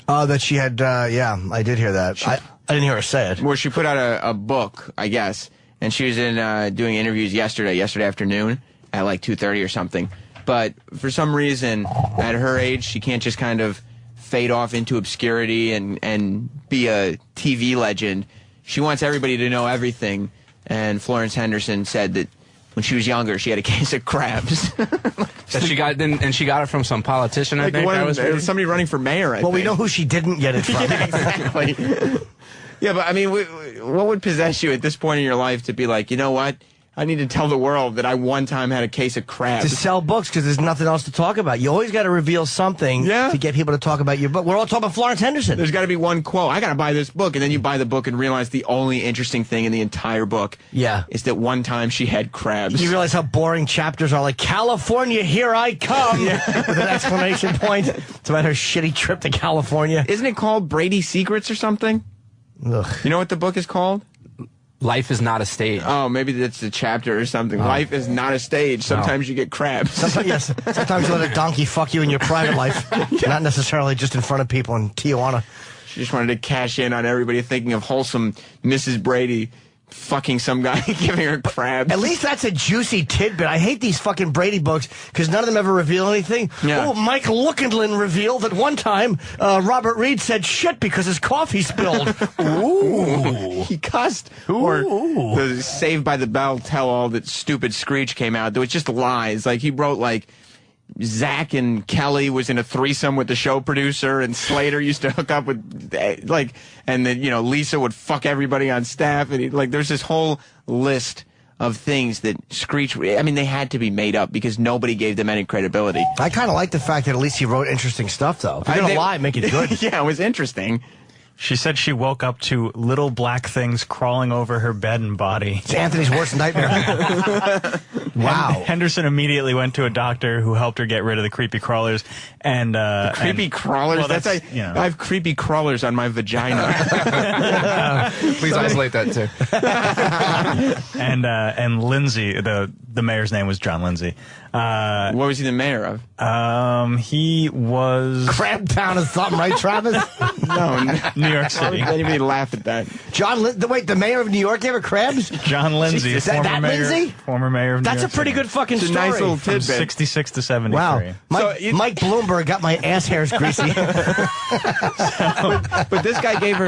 That she had, yeah, I did hear that. I didn't hear her say it. Well, she put out a book, I guess, and she was in doing interviews yesterday afternoon at like 2:30 or something. But for some reason, at her age, she can't just kind of fade off into obscurity and be a TV legend. She wants everybody to know everything. And Florence Henderson said that when she was younger, she had a case of crabs. That she got, and she got it from some politician, I think. Somebody running for mayor, I think. Well, we know who she didn't get it from. Yeah, exactly. Yeah, but I mean, what would possess you at this point in your life to be like, you know what? I need to tell the world that I one time had a case of crabs. To sell books, because there's nothing else to talk about. You always got to reveal something to get people to talk about your book. We're all talking about Florence Henderson. There's got to be one quote. I got to buy this book. And then you buy the book and realize the only interesting thing in the entire book is that one time she had crabs. You realize how boring chapters are, like, California, here I come, with an exclamation point. It's about her shitty trip to California. Isn't it called Brady Secrets or something? Ugh. You know what the book is called? Life is not a stage. Oh, maybe that's a chapter or something. Life is not a stage. Sometimes you get crabs. Sometimes you let a donkey fuck you in your private life, not necessarily just in front of people in Tijuana. She just wanted to cash in on everybody thinking of wholesome Mrs. Brady fucking some guy, giving her crabs. At least that's a juicy tidbit. I hate these fucking Brady books because none of them ever reveal anything. Yeah. Oh, Mike Lookinlin revealed that one time Robert Reed said shit because his coffee spilled. Ooh. He cussed. Ooh. Or the Saved by the Bell tell-all that stupid Screech came out. There was just lies. Like, he wrote, like, Zach and Kelly was in a threesome with the show producer, and Slater used to hook up with, like, and then, you know, Lisa would fuck everybody on staff, and there's this whole list of things that Screech, I mean, they had to be made up because nobody gave them any credibility. I kind of like the fact that at least he wrote interesting stuff, though. If you're going to lie, make it good. Yeah, it was interesting. She said she woke up to little black things crawling over her bed and body. It's Anthony's worst nightmare. Wow. Henderson immediately went to a doctor who helped her get rid of the creepy crawlers. And creepy crawlers? Well, that's you know. I have creepy crawlers on my vagina. Please isolate that too. And Lindsay, the mayor's name was John Lindsay. What was he the mayor of? He was Crab Town or something, right, Travis? No, New York City. Why would anybody laugh at that? Wait, the mayor of New York gave her crabs? John Lindsay, Is that Lindsay? Former mayor of New York That's a pretty City. good fucking It's a story. nice little From tidbit. 66 to 73. Wow. Mike Bloomberg got my ass hairs greasy. But this guy gave her.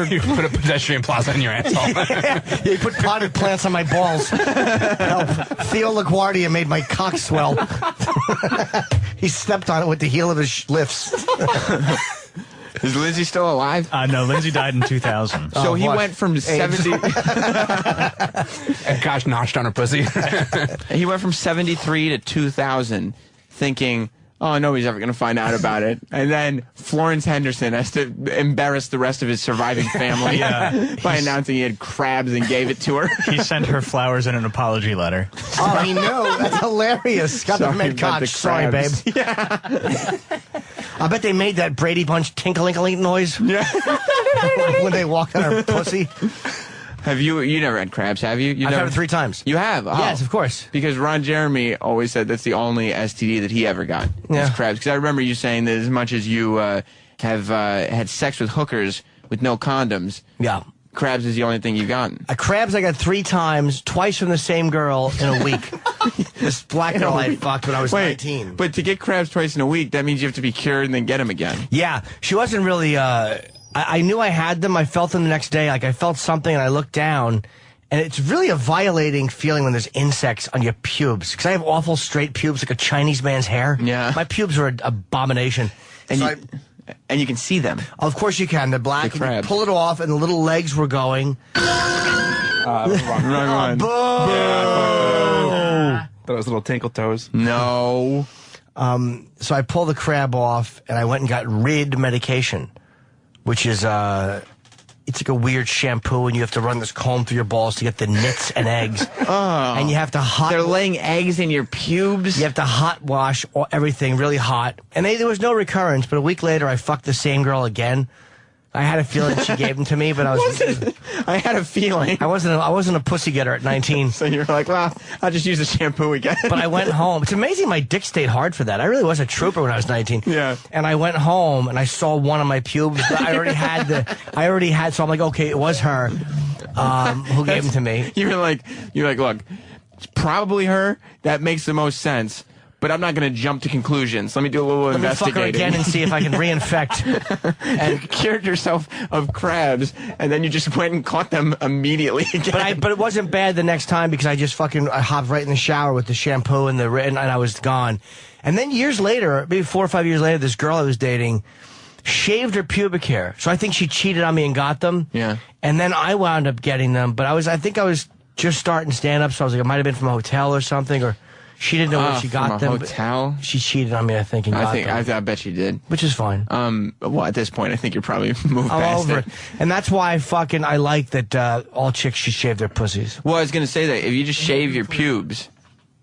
You put a pedestrian plaza in your asshole. Yeah, he put potted plants on my balls. Help. Theo LaGuardia made my cock swell. He stepped on it with the heel of his lifts. Is Lindsay still alive? No, Lindsay died in 2000. So he went from 70. And gosh, notched on her pussy. He went from 73 to 2000, thinking, oh, nobody's ever going to find out about it. And then Florence Henderson has to embarrass the rest of his surviving family by announcing he had crabs and gave it to her. He sent her flowers and an apology letter. Oh, I know. That's hilarious. Got the Sorry mid about the cock. Sorry, babe. crabs. Yeah. I bet they made that Brady Bunch tinkle-inkle noise when they walked on her pussy. Have you never had crabs, have you? I've had it 3 times. You have? Oh. Yes, of course. Because Ron Jeremy always said that's the only STD that he ever got. Yeah. Was crabs. Because I remember you saying that as much as you have had sex with hookers with no condoms, crabs is the only thing you've gotten. Crabs I got 3 times, twice from the same girl in a week. This black girl I fucked when I was 19. But to get crabs twice in a week, that means you have to be cured and then get them again. Yeah, she wasn't really, I knew I had them. I felt them the next day. Like, I felt something and I looked down. And it's really a violating feeling when there's insects on your pubes. Because I have awful straight pubes, like a Chinese man's hair. Yeah. My pubes are an abomination. And and you can see them. Of course you can. They're black. The And you crabs. pull it off and the little legs were going. Wrong one. Those little tinkle toes. No. So I pulled the crab off and I went and got Rid medication, which is it's like a weird shampoo and you have to run this comb through your balls to get the nits and eggs. And you have to They're laying eggs in your pubes? You have to hot wash everything really hot. And there was no recurrence, but a week later I fucked the same girl again. I had a feeling she gave them to me, but I I had a feeling. I wasn't a pussy getter at 19. So you're like, well, I'll just use the shampoo again. But I went home. It's amazing my dick stayed hard for that. I really was a trooper when I was 19. Yeah. And I went home and I saw one of my pubes. But I already had, so I'm like, okay, it was her who gave them to me. You're like, look, it's probably her. That makes the most sense. But I'm not going to jump to conclusions. Let me do a little investigating. Let me fuck her again and see if I can reinfect. And you cured yourself of crabs, and then you just went and caught them immediately again. But it wasn't bad the next time because I just I hopped right in the shower with the shampoo and and I was gone. And then years later, maybe 4 or 5 years later, this girl I was dating shaved her pubic hair. So I think she cheated on me and got them. Yeah. And then I wound up getting them. But I think I was just starting stand-up, so I was like, it might have been from a hotel or something, or she didn't know where she got them. Hotel? She cheated on me, I think, and got them. I bet she did. Which is fine. Well, at this point, I think you're probably moved past over it. And that's why I like that all chicks should shave their pussies. Well, I was going to say that if you just shave your pubes,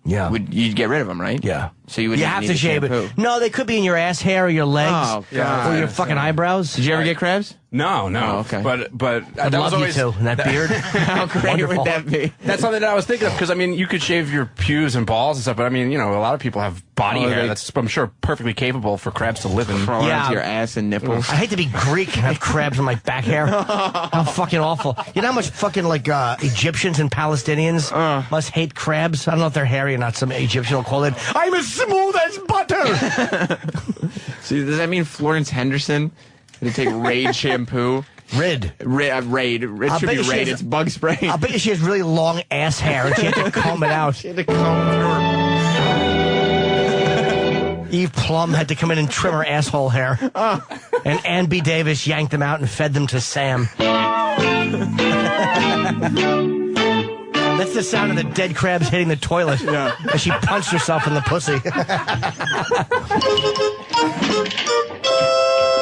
you'd get rid of them, right? Yeah. So you wouldn't have need to the shave shampoo. it. No, they could be in your ass hair or your legs. Oh, God. Or your fucking eyebrows. Did you ever get crabs? No. Oh, okay. But I'd that love was always you too, and that beard. How great would that be? That's something that I was thinking of, because I mean, you could shave your pubes and balls and stuff, but I mean, a lot of people have body hair that's, I'm sure, perfectly capable for crabs to live in. Crawl into your ass and nipples. I hate to be Greek and have crabs in my back hair. How fucking awful. You know how much fucking Egyptians and Palestinians must hate crabs? I don't know if they're hairy or not. Some Egyptian will call it, I'm as smooth as butter. See, does that mean Florence Henderson had to take Raid shampoo? Raid. Raid. It should be Raid. It's bug spray. I'll bet you she has really long ass hair and she had to comb it out. She had to comb through. Eve Plum had to come in and trim her asshole hair. And Ann B. Davis yanked them out and fed them to Sam. That's the sound of the dead crabs hitting the toilet. Yeah. As she punched herself in the pussy.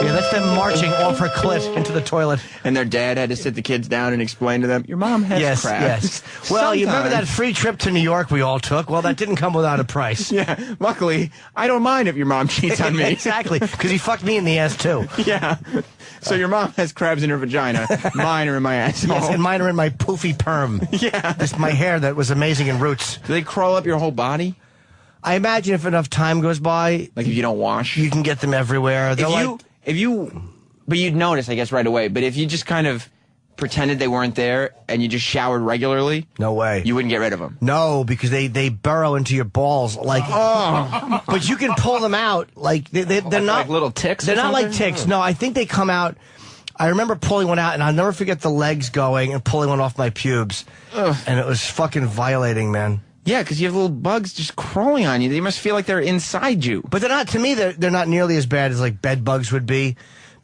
Yeah, that's them marching off her clit into the toilet. And their dad had to sit the kids down and explain to them, your mom has crabs. Yes. Well, you remember that free trip to New York we all took? Well, that didn't come without a price. Yeah. Luckily, I don't mind if your mom cheats on me. Exactly. Because he fucked me in the ass, too. Yeah. So your mom has crabs in her vagina. Mine are in my asshole. Yes, and mine are in my poofy perm. Yeah. That's my hair that was amazing in Roots. Do they crawl up your whole body? I imagine if enough time goes by... Like if you don't wash? You can get them everywhere. But you'd notice, I guess, right away. But if you just kind of pretended they weren't there and you just showered regularly... No way. You wouldn't get rid of them. No, because they burrow into your balls. Like, but you can pull them out. Like, they're not... Like little ticks They're or not like something? ticks. No, I think they come out... I remember pulling one out, and I'll never forget the legs going and pulling one off my pubes. And it was fucking violating, man. Yeah, because you have little bugs just crawling on you. They must feel like they're inside you. But they're not, to me, they're not nearly as bad as like bed bugs would be.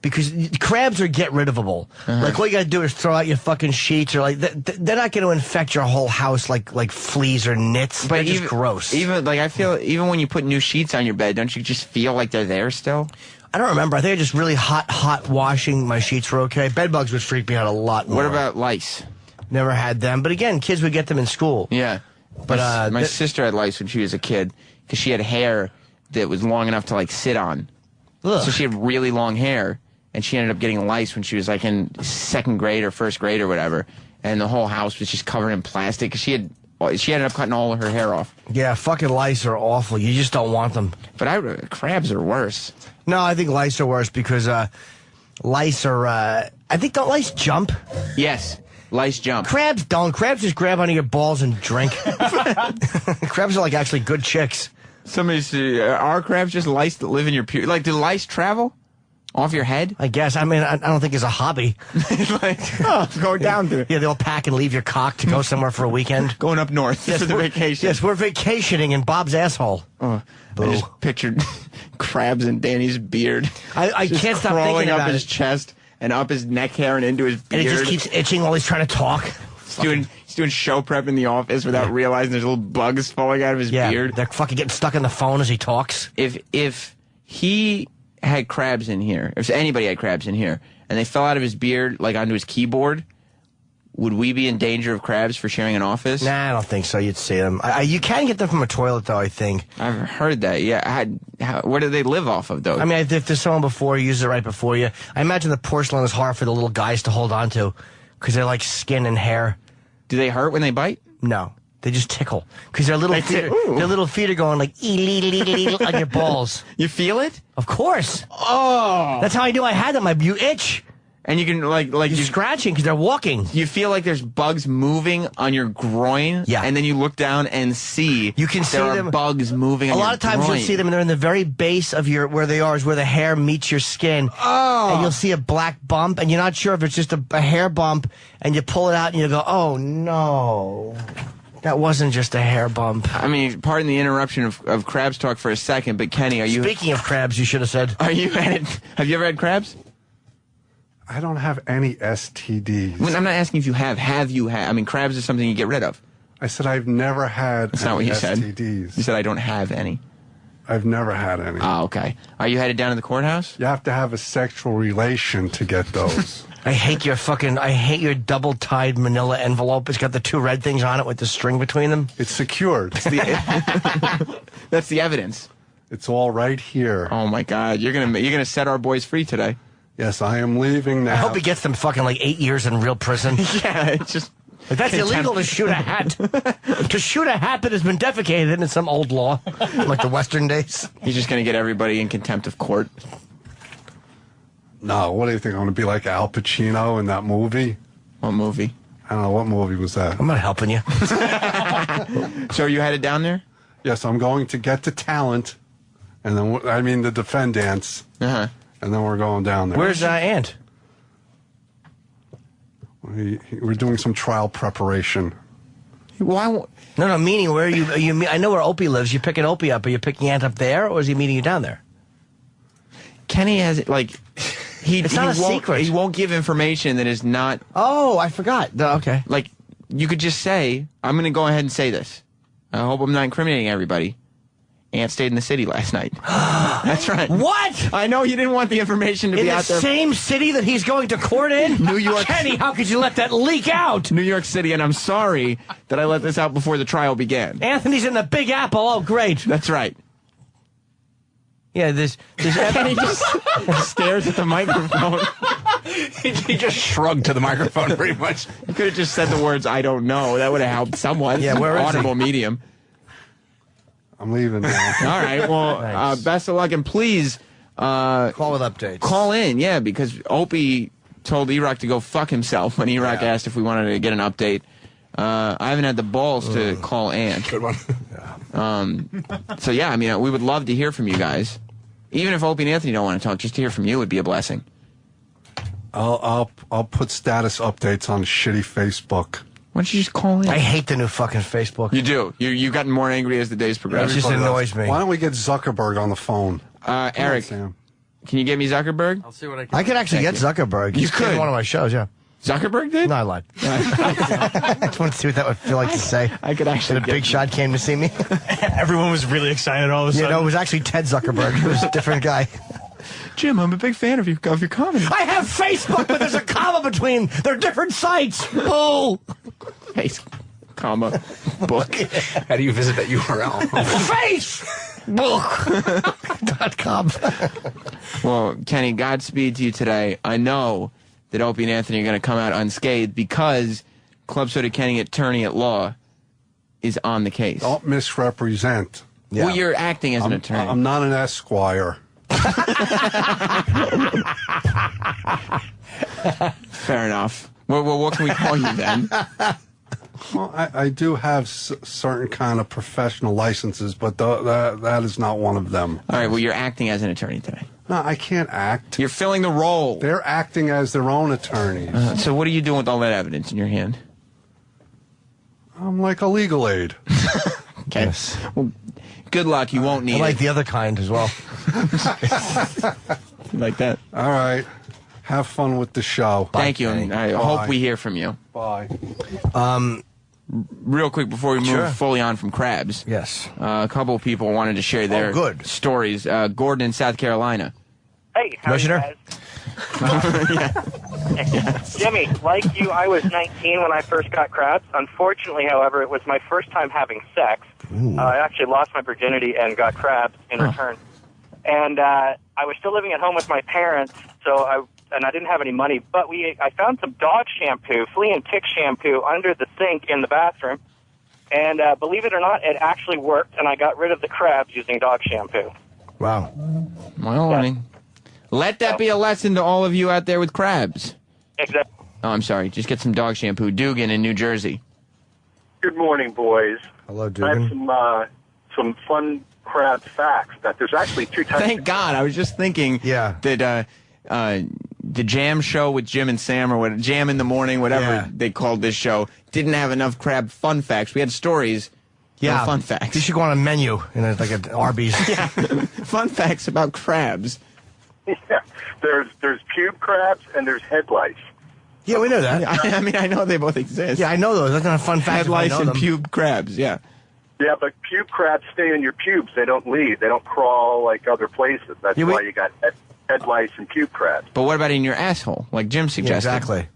Because crabs are get rid-ofable. Like, all you gotta do is throw out your fucking sheets, or like, they're not gonna infect your whole house like fleas or nits. But they're just gross. I feel, even when you put new sheets on your bed, don't you just feel like they're there still? I don't remember. I think I just really hot washing my sheets were okay. Bed bugs would freak me out a lot more. What about lice? Never had them. But again, kids would get them in school. Yeah. But my sister had lice when she was a kid because she had hair that was long enough to like sit on. Ugh. So she had really long hair, and she ended up getting lice when she was like in second grade or first grade or whatever. And the whole house was just covered in plastic. She ended up cutting all of her hair off. Yeah, fucking lice are awful. You just don't want them. But crabs are worse. No, I think lice are worse because lice are. I think, don't lice jump? Yes. Lice jump. Crabs don't. Crabs just grab onto your balls and drink. Crabs are like actually good chicks. Are crabs just lice that live in your pubes? Like, do lice travel off your head? I guess. I mean, I don't think it's a hobby. Go down to it. Yeah, they'll pack and leave your cock to go somewhere for a weekend. Going up north for the vacation. Yes, we're vacationing in Bob's asshole. I just pictured crabs in Danny's beard. I can't stop thinking about up his chest and up his neck hair and into his beard. And he just keeps itching while he's trying to talk. He's doing show prep in the office without realizing there's little bugs falling out of his beard. They're fucking getting stuck in the phone as he talks. If he had crabs in here, if anybody had crabs in here, and they fell out of his beard, like onto his keyboard, would we be in danger of crabs for sharing an office? Nah, I don't think so. You'd see them. You can get them from a toilet, though, I think. I've heard that, yeah. Where do they live off of, though? I mean, if there's someone before you, use it right before you. I imagine the porcelain is hard for the little guys to hold on to, because they're like skin and hair. Do they hurt when they bite? No. They just tickle. Because their little feet are going like, on your balls. You feel it? Of course. Oh. That's how I knew I had them. You itch. And you can, you're scratching because they're walking. You feel like there's bugs moving on your groin. Yeah. And then you look down and see you can see there them. are bugs moving on your groin. A lot of times you'll see them and they're in the very base of where they are is where the hair meets your skin. Oh. And you'll see a black bump and you're not sure if it's just a hair bump and you pull it out and you go, oh no. That wasn't just a hair bump. I mean, pardon the interruption of crabs talk for a second, but Kenny, are you... Speaking of crabs, you should have said. Have you ever had crabs? I don't have any STDs. I'm not asking if you have. Have you had? I mean, crabs is something you get rid of. I said I've never had That's not what you said. STDs. You said I don't have any. I've never had any. Oh, okay. Are you headed down to the courthouse? You have to have a sexual relation to get those. I hate your double-tied manila envelope. It's got the 2 red things on it with the string between them. It's secured. That's the evidence. It's all right here. Oh my God! You're gonna set our boys free today. Yes, I am leaving now. I hope he gets them fucking like 8 years in real prison. Yeah, it's just that's illegal to shoot a hat. To shoot a hat that has been defecated in some old law, like the Western days. He's just gonna get everybody in contempt of court. No, what do you think? I'm going to be like Al Pacino in that movie? What movie? I don't know. What movie was that? I'm not helping you. So are you headed down there? Yes, I'm going to get the talent, and then, the defendants, and then we're going down there. Where's Ant? We're doing some trial preparation. Why? No, meaning where are you? I know where Opie lives. You picking Opie up? Are you picking Ant up there, or is he meeting you down there? Kenny has it like... It's not a secret. He won't give information that is not... Oh, I forgot. Okay. Like, you could just say, I'm going to go ahead and say this. I hope I'm not incriminating everybody. Ant stayed in the city last night. That's right. What? I know you didn't want the information to be out there. In the same city that he's going to court in? New York. Kenny, how could you let that leak out? New York City, and I'm sorry that I let this out before the trial began. Anthony's in the Big Apple. Oh, great. That's right. Yeah, there's Kenny just stares at the microphone. He just shrugged to the microphone pretty much. You could have just said the words, I don't know. That would have helped somewhat. Yeah, where is Audible he? medium. I'm leaving now. All right, well, Nice. best of luck, and please... call with updates. Call in, yeah, because Opie told E-Rock to go fuck himself when E-Rock asked if we wanted to get an update. I haven't had the balls to call Ant. Good one. So, yeah, I mean, we would love to hear from you guys. Even if Opie and Anthony don't want to talk, just to hear from you would be a blessing. I'll put status updates on shitty Facebook. Why don't you just call in? I hate the new fucking Facebook. You do. You've gotten more angry as the days progress. It just annoys me. Why don't we get Zuckerberg on the phone? Eric, Sam. can you get me Zuckerberg? I'll see what I can. I could actually get Zuckerberg. You He's could. in one of my shows, yeah. Zuckerberg did? No, I lied. I just want to see what that would feel like to say. I could actually That a big shot came to see me. Everyone was really excited all of a sudden. No, it was actually Ted Zuckerberg. It was a different guy. Jim, I'm a big fan of your comedy. I have Facebook, but there's a comma between. They're different sites. Bull. Face, comma, book. How do you visit that URL? Facebook.com. Well, Kenny, Godspeed to you today. I know that Opie and Anthony are going to come out unscathed because Club Soda Kenny, attorney at law, is on the case. Don't misrepresent. Yeah. Well, you're acting as an attorney. I'm not an esquire. Fair enough. Well, what can we call you then? Well, I do have certain kind of professional licenses, but that is not one of them. All right, well, you're acting as an attorney today. No, I can't act. You're filling the role. They're acting as their own attorneys. So what are you doing with all that evidence in your hand? I'm like a legal aid. Okay. Yes. Well, good luck. You won't need I like it. the other kind as well. Like that. All right. Have fun with the show. Thank you, and I hope we hear from you. Bye. Real quick before we move fully on from crabs. Yes. A couple of people wanted to share their stories. Gordon in South Carolina. Hey, how are you guys? Jimmy, like you, I was 19 when I first got crabs. Unfortunately, however, it was my first time having sex. I actually lost my virginity and got crabs in return. And I was still living at home with my parents, so I didn't have any money. But I found some dog shampoo, flea and tick shampoo, under the sink in the bathroom. And believe it or not, it actually worked, and I got rid of the crabs using dog shampoo. Wow. Well, I mean, let that be a lesson to all of you out there with crabs. Exactly. Oh, I'm sorry. Just get some dog shampoo. Dugan in New Jersey. Good morning, boys. Hello, I Dugan. have some fun crab facts. That there's actually two types. Thank God. I was just thinking that the Jam Show with Jim and Sam, or what, Jam in the Morning, whatever they called this show, didn't have enough crab fun facts. We had stories. Yeah, no fun facts. You should go on a menu in like an Arby's. Yeah, fun facts about crabs. Yeah. There's pube crabs and there's head lice. Yeah, we know that. I mean, I know they both exist. Yeah, I know those. That's not a fun fact. Head lice and pube crabs, yeah. Yeah, but pube crabs stay in your pubes. They don't leave. They don't crawl like other places. That's why you got head lice and pube crabs. But what about in your asshole, like Jim suggested? Yeah, exactly.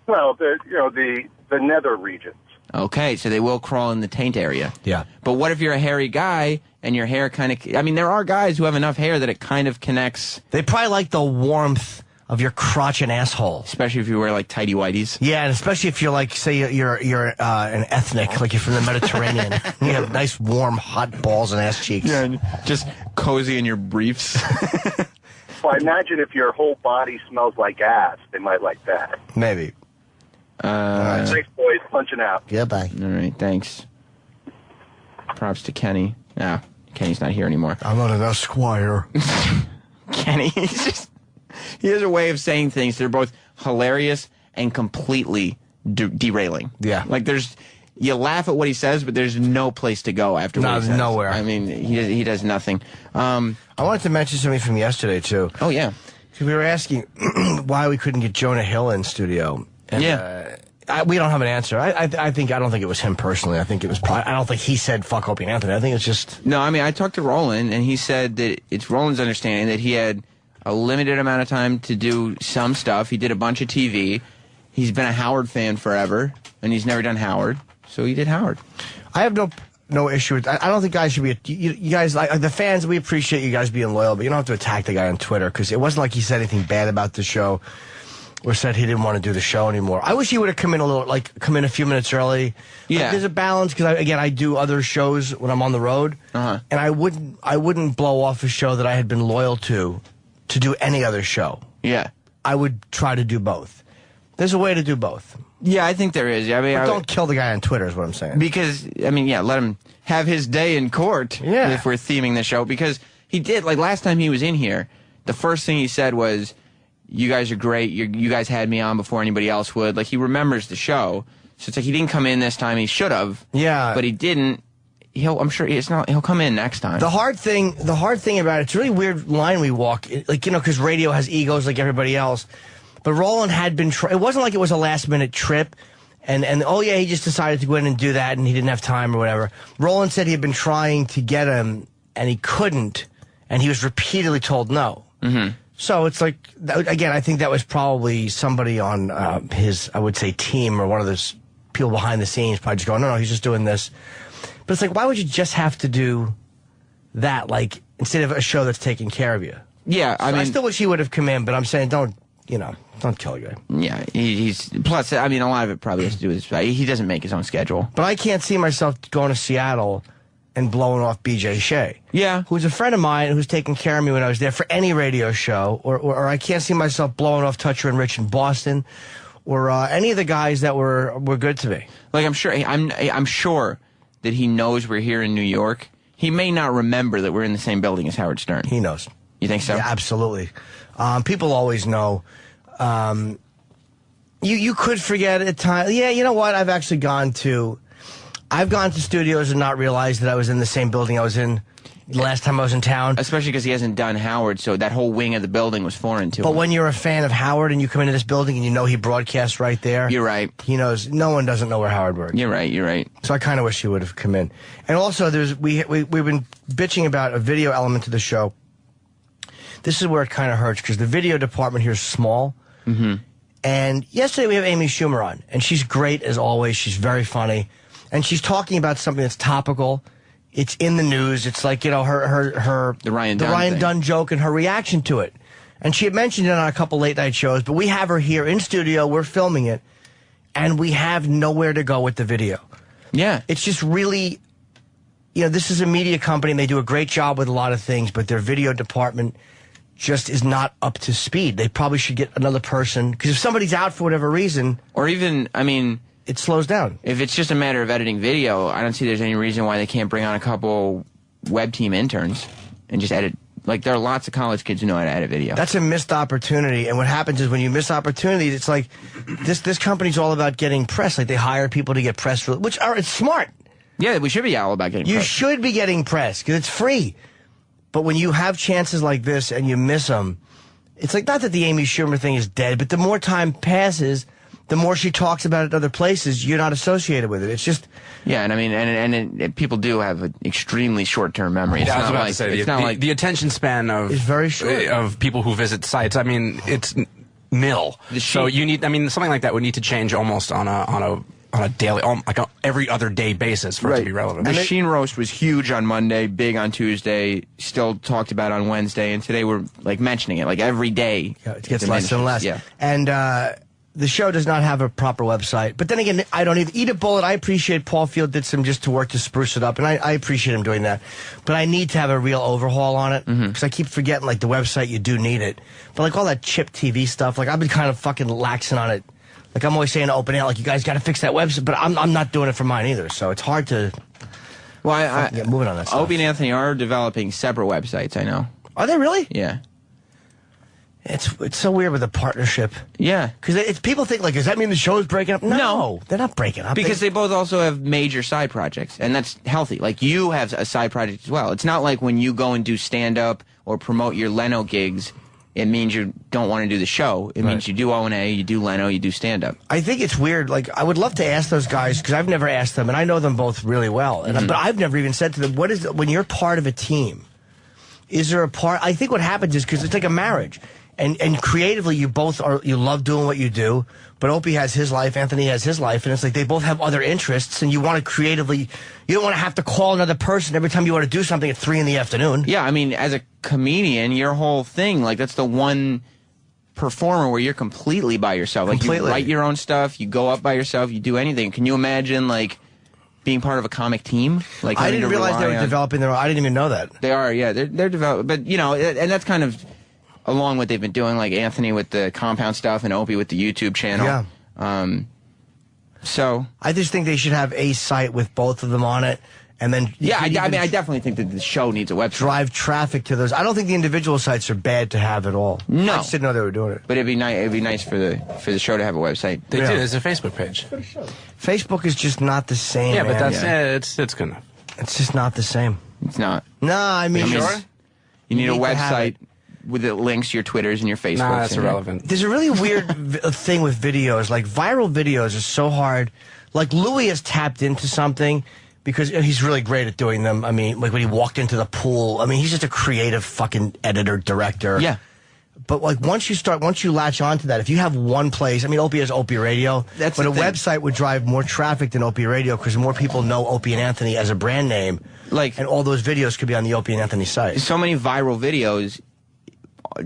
Well, the nether regions. Okay, so they will crawl in the taint area. Yeah. But what if you're a hairy guy and your hair kind of... I mean, there are guys who have enough hair that it kind of connects... They probably like the warmth of your crotch and asshole. Especially if you wear, like, tighty whities. Yeah, and especially if you're, like, say you're an ethnic, like you're from the Mediterranean. You have nice, warm, hot balls and ass cheeks. Yeah, and just cozy in your briefs. Well, I imagine if your whole body smells like ass, they might like that. Maybe. Thanks, boys. Punching out. Yeah, bye. All right, thanks. Props to Kenny. Nah, Kenny's not here anymore. I'm not an Esquire. Kenny, he has a way of saying things that are both hilarious and completely derailing. Yeah. Like you laugh at what he says, but there's no place to go after what he says. Nowhere. I mean, he does nothing. I wanted to mention something from yesterday, too. Oh, yeah. Because we were asking why we couldn't get Jonah Hill in studio. And, we don't have an answer. I don't think it was him personally. I think it was I don't think he said fuck Opie Anthony. I think it's just... No, I mean, I talked to Roland, and he said that it's Roland's understanding that he had a limited amount of time to do some stuff. He did a bunch of TV. He's been a Howard fan forever, and he's never done Howard, so he did Howard. I have no issue with... I don't think guys should be... You guys, like the fans, we appreciate you guys being loyal, but you don't have to attack the guy on Twitter, because it wasn't like he said anything bad about the show or said he didn't want to do the show anymore. I wish he would have come in a few minutes early. Yeah. Like, there's a balance, because I do other shows when I'm on the road, and I wouldn't blow off a show that I had been loyal to do any other show. Yeah. I would try to do both. There's a way to do both. Yeah, I think there is. I mean, don't kill the guy on Twitter is what I'm saying. Because, I mean, yeah, let him have his day in court if we're theming the show. Because he did, like last time he was in here, the first thing he said was, you guys are great. You guys had me on before anybody else would. Like, he remembers the show. So it's like he didn't come in this time. He should have. Yeah. But he didn't. I'm sure he'll come in next time. The hard thing about it's a really weird line we walk, like, because radio has egos like everybody else. But Roland had been, it wasn't like it was a last minute trip. And oh yeah, he just decided to go in and do that and he didn't have time or whatever. Roland said he had been trying to get him and he couldn't. And he was repeatedly told no. Mm-hmm. So it's like, again, I think that was probably somebody on his, I would say, team or one of those people behind the scenes probably just going, no, he's just doing this. But it's like, why would you just have to do that, like, instead of a show that's taking care of you? Yeah, I mean... I still wish he would have come in, but I'm saying don't kill a guy. Yeah, he's... Plus, I mean, a lot of it probably has to do with he doesn't make his own schedule. But I can't see myself going to Seattle and blowing off B.J. Shea. Yeah. Who's a friend of mine who's taking care of me when I was there for any radio show. Or I can't see myself blowing off Toucher and Rich in Boston. Or any of the guys that were good to me. Like, I'm sure that he knows we're here in New York. He may not remember that we're in the same building as Howard Stern. He knows. You think so? Yeah, absolutely. People always know. You could forget at times. Yeah, you know what? I've gone to studios and not realized that I was in the same building I was in the last time I was in town. Especially because he hasn't done Howard, so that whole wing of the building was foreign to him. But when you're a fan of Howard and you come into this building and you know he broadcasts right there. You're right. He knows. No one doesn't know where Howard works. You're right. So I kind of wish he would have come in. And also, we've been bitching about a video element to the show. This is where it kind of hurts, because the video department here is small. Mm-hmm. And yesterday we have Amy Schumer on, and she's great as always. She's very funny. And she's talking about something that's topical. It's in the news. It's like, the Ryan Dunn joke and her reaction to it. And she had mentioned it on a couple late night shows, but we have her here in studio. We're filming it, and we have nowhere to go with the video. Yeah. It's just really, this is a media company, and they do a great job with a lot of things, but their video department just is not up to speed. They probably should get another person, because if somebody's out for whatever reason... Or even, it slows down. If it's just a matter of editing video, I don't see there's any reason why they can't bring on a couple web team interns and just edit. Like, there are lots of college kids who know how to edit video. That's a missed opportunity, and what happens is when you miss opportunities, it's like, this company's all about getting press. Like, they hire people to get press, it's smart. Yeah, we should be all about getting press. You should be getting press, because it's free. But when you have chances like this and you miss them, It's like, not that the Amy Schumer thing is dead, but the more time passes, the more she talks about it at other places, you're not associated with it. It's just... Yeah, and I mean, and people do have an extremely short-term memory. It's I was not about like, to say, it's not like the attention span of is very short. Of people who visit sites. I mean, it's nil. So you need, I mean, something like that would need to change almost on a daily, like every other day basis for it to be relevant. Machine Roast was huge on Monday, big on Tuesday, still talked about on Wednesday, and today we're like mentioning it like every day. Yeah, it gets less and less. Yeah. And the show does not have a proper website. But then again, I don't either. Eat a Bullet, I appreciate Paul Field did some just to work to spruce it up, and I appreciate him doing that. But I need to have a real overhaul on it, because I keep forgetting, like, the website, you do need it. But, like, all that chip TV stuff, like, I've been kind of fucking laxing on it. Like, I'm always saying to Open Air, like, you guys got to fix that website, but I'm not doing it for mine either, so it's hard to get moving on that stuff. Opie and Anthony are developing separate websites, I know. Are they really? Yeah. It's so weird with a partnership. Yeah. Because people think, like, does that mean the show's breaking up? No, they're not breaking up. Because they both also have major side projects, and that's healthy. Like, you have a side project as well. It's not like when you go and do stand-up or promote your Leno gigs, it means you don't want to do the show. It means you do O&A, you do Leno, you do stand-up. I think it's weird. Like, I would love to ask those guys, because I've never asked them, and I know them both really well. And but I've never even said to them, what is, when you're part of a team, is there a part, I think what happens is, because it's like a marriage. And creatively, you both are, you love doing what you do, but Opie has his life, Anthony has his life, and it's like they both have other interests, and you want to creatively, you don't want to have to call another person every time you want to do something at 3 in the afternoon. Yeah, I mean, as a comedian, your whole thing, like, that's the one performer where you're completely by yourself. Like, you write your own stuff, you go up by yourself, you do anything. Can you imagine, like, being part of a comic team? Like, I didn't realize they were developing their own, I didn't even know that. They are, yeah, they're developing, but, you know, and that's kind of along what they've been doing, like Anthony with the Compound stuff and Opie with the YouTube channel. Yeah. So I just think they should have a site with both of them on it, and then I mean, I definitely think that the show needs a website. Drive traffic to those. I don't think the individual sites are bad to have at all. No, I just didn't know they were doing it. But it'd be nice. It'd be nice for the show to have a website. They do. There's a Facebook page. Facebook is just not the same. Yeah, but man. that's it's good enough. It's just not the same. It's not. No, I mean, sure. You need a website with the links to your Twitters and your Facebooks. Nah, that's irrelevant. There's a really weird thing with videos. Like, viral videos are so hard. Like, Louis has tapped into something because he's really great at doing them. I mean, like when he walked into the pool. I mean, he's just a creative fucking editor, director. Yeah. But, like, once you latch onto that, if you have one place, I mean, Opie has Opie Radio, but a website would drive more traffic than Opie Radio because more people know Opie and Anthony as a brand name. Like, and all those videos could be on the Opie and Anthony site. So many viral videos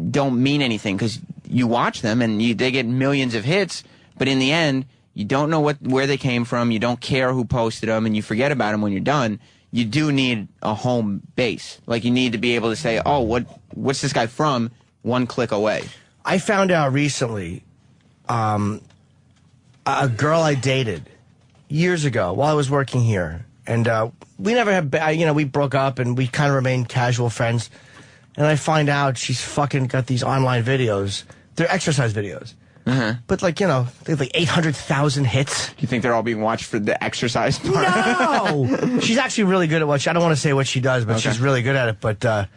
don't mean anything because you watch them and they get millions of hits, but in the end, you don't know where they came from, you don't care who posted them, and you forget about them when you're done. You do need a home base. Like, you need to be able to say, oh, what's this guy from? One click away. I found out recently, a girl I dated years ago while I was working here, and we never had, we broke up and we kind of remained casual friends. And I find out she's fucking got these online videos. They're exercise videos. But, like, they have like 800,000 hits. You think they're all being watched for the exercise part? No! She's actually really good at I don't want to say what she does, but she's really good at it. But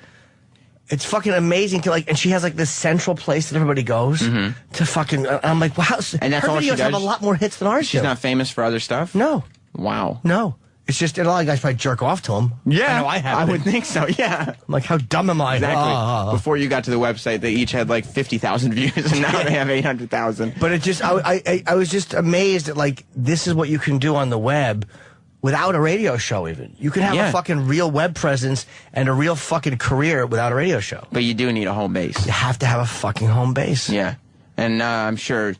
it's fucking amazing to, like, and she has, like, this central place that everybody goes to fucking, I'm like, wow. And that's her all she videos does? have a lot more hits than ours She's do. not famous for other stuff? No. Wow. No. It's just, a lot of guys probably jerk off to him. Yeah. I know I have. I would think so, yeah. I'm like, how dumb am I? Exactly. Before you got to the website, they each had like 50,000 views, and now they have 800,000. But it just, I was just amazed at, like, this is what you can do on the web without a radio show even. You can have a fucking real web presence and a real fucking career without a radio show. But you do need a home base. You have to have a fucking home base. Yeah. And I'm sure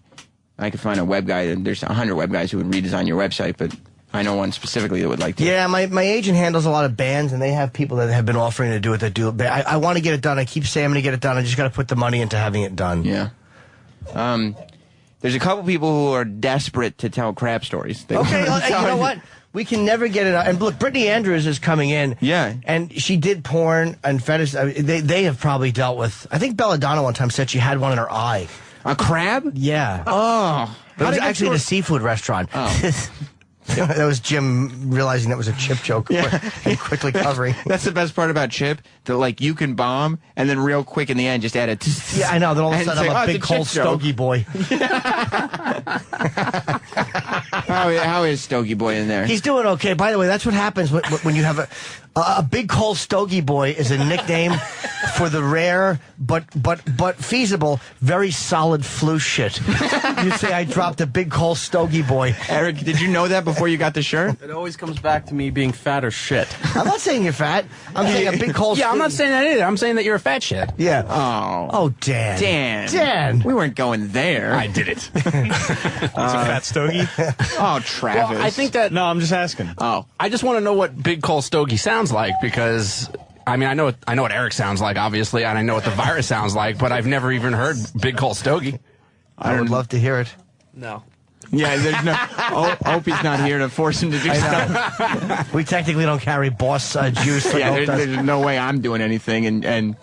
I could find a web guy, and there's 100 web guys who would redesign your website, but I know one specifically that would like to. Yeah, my agent handles a lot of bands, and they have people that have been offering to do it that do it. I want to get it done. I keep saying I'm going to get it done. I just got to put the money into having it done. Yeah. There's a couple people who are desperate to tell crap stories. Okay, you know what? We can never get it out. And look, Brittany Andrews is coming in. Yeah. And she did porn and fetish. They have probably dealt with, I think Belladonna one time said she had one in her eye. A crab? Yeah. Oh. But it was actually in a seafood restaurant. Oh. That was Jim realizing that was a Chip joke and quickly covering. That's the best part about Chip, that like you can bomb and then real quick in the end just add a Yeah, I know. Then all of a sudden I'm a big cold Stogie boy. How is Stogie boy in there? He's doing okay. By the way, that's what happens when you have a big cold Stogie boy is a nickname for the rare but feasible, very solid flu shit. You say I dropped a big cold Stogie boy. Eric, did you know that before you got the shirt? It always comes back to me being fat or shit. I'm not saying you're fat. I'm saying a big cold. Yeah, I'm not saying that either. I'm saying that you're a fat shit. Yeah. Oh, Dan. Dan. We weren't going there. I did it. It's a fat stogie. Oh, Travis. Well, I think that. No, I'm just asking. Oh, I just want to know what big cold stogie sounds like, because I mean I know what Eric sounds like, obviously, and I know what the virus sounds like, but I've never even heard big cold stogie. I would love to hear it. No. Yeah, there's no. Opie's not here to force him to do stuff. We technically don't carry boss juice. Like Yeah, there's no way I'm doing anything, and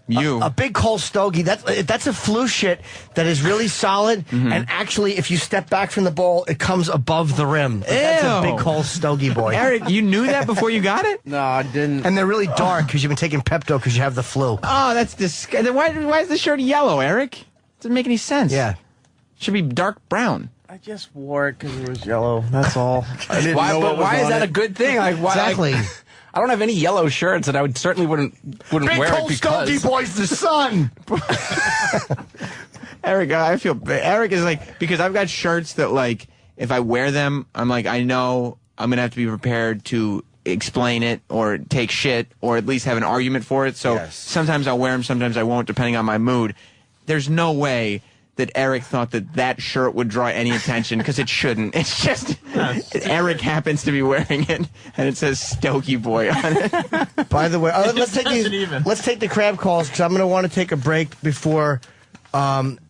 you. A big cold stogie, that's a flu shit that is really solid, and actually, if you step back from the bowl, it comes above the rim. That's a big cold stogie boy. Eric, you knew that before you got it? No, I didn't. And they're really dark because you've been taking Pepto because you have the flu. Oh, that's disgusting. Why is the shirt yellow, Eric? Doesn't make any sense. Yeah. Should be dark brown. I just wore it because it was yellow. That's all. I didn't know what was why is on that it. a good thing? Like, why, Exactly. I don't have any yellow shirts, and I certainly wouldn't Big wear cold it because. stogie boy's the sun. Eric, I feel Eric is like, because I've got shirts that like if I wear them, I'm like, I know I'm gonna have to be prepared to explain it or take shit or at least have an argument for it. So sometimes I'll wear them, sometimes I won't, depending on my mood. There's no way that Eric thought that shirt would draw any attention, because it shouldn't. It's just Eric happens to be wearing it, and it says Stogie Boy on it. By the way, let's take the crab calls, because I'm going to want to take a break before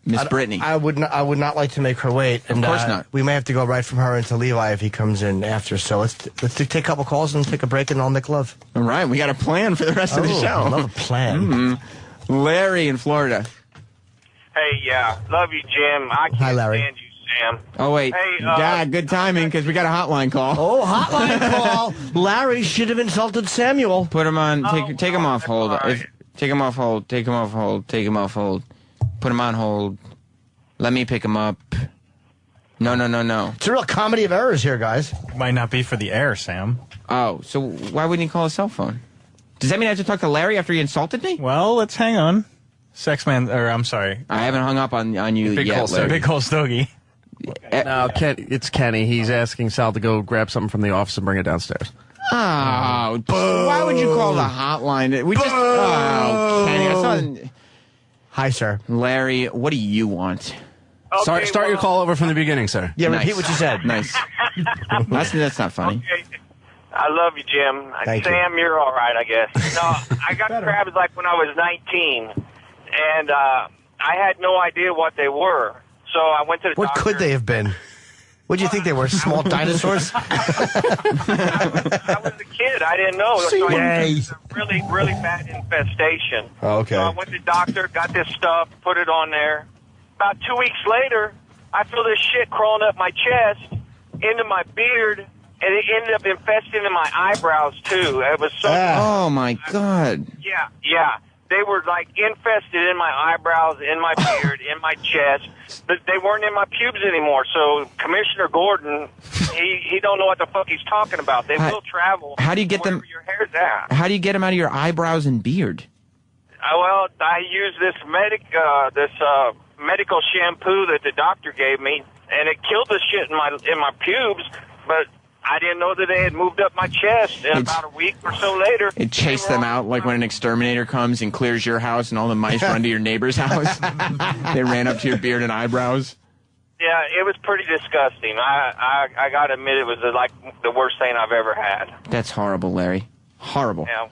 Miss Brittany. I would not like to make her wait. And, of course not. We may have to go right from her into Levi if he comes in after. So let's take a couple calls and take a break, and I'll make love. All right, we got a plan for the rest of the show. I love a plan. Larry in Florida. Hey, yeah, love you, Jim. I can't stand you, Sam. Oh, wait. Hey, good timing, because we got a hotline call. Oh, hotline call. Larry should have insulted Samuel. Put him on. Take him off hold. Take him off hold. Take him off hold. Take him off hold. Put him on hold. Let me pick him up. No. It's a real comedy of errors here, guys. Might not be for the air, Sam. Oh, so why wouldn't he call his cell phone? Does that mean I have to talk to Larry after he insulted me? Well, let's hang on. Sex man, or I'm sorry. I haven't hung up on you Big yet, Larry. Big cold stogie. No, it's Kenny. He's asking Sal to go grab something from the office and bring it downstairs. Oh, why would you call the hotline? We just. Oh, Kenny. I saw. Hi, sir. Larry, what do you want? Okay, start your call over from the beginning, sir. Yeah, repeat what you said. Nice. That's not funny. Okay. I love you, Jim. Thank Sam, you're all right, I guess. No, I got crabs like when I was 19, and I had no idea what they were. So I went to the What doctor. could they have been? What do you think they were? Small dinosaurs? I was a kid. I didn't know. So Yay. it was a really, really bad infestation. Oh, okay. So I went to the doctor, got this stuff, put it on there. About 2 weeks later, I feel this shit crawling up my chest, into my beard, and it ended up infesting in my eyebrows, too. It was so... Oh, my God. Yeah. They were, like, infested in my eyebrows, in my beard, in my chest. But they weren't in my pubes anymore. So Commissioner Gordon, he don't know what the fuck he's talking about. They will travel. How do you get them? Your hair's at. How do you get them out of your eyebrows and beard? Well, I use this medical shampoo that the doctor gave me, and it killed the shit in my pubes. But I didn't know that they had moved up my chest. And about a week or so later, It chased them out like when an exterminator comes and clears your house and all the mice run to your neighbor's house. They ran up to your beard and eyebrows. yeah, it was pretty disgusting. I got to admit, it was like the worst thing I've ever had. That's horrible, Larry. Horrible. Yeah.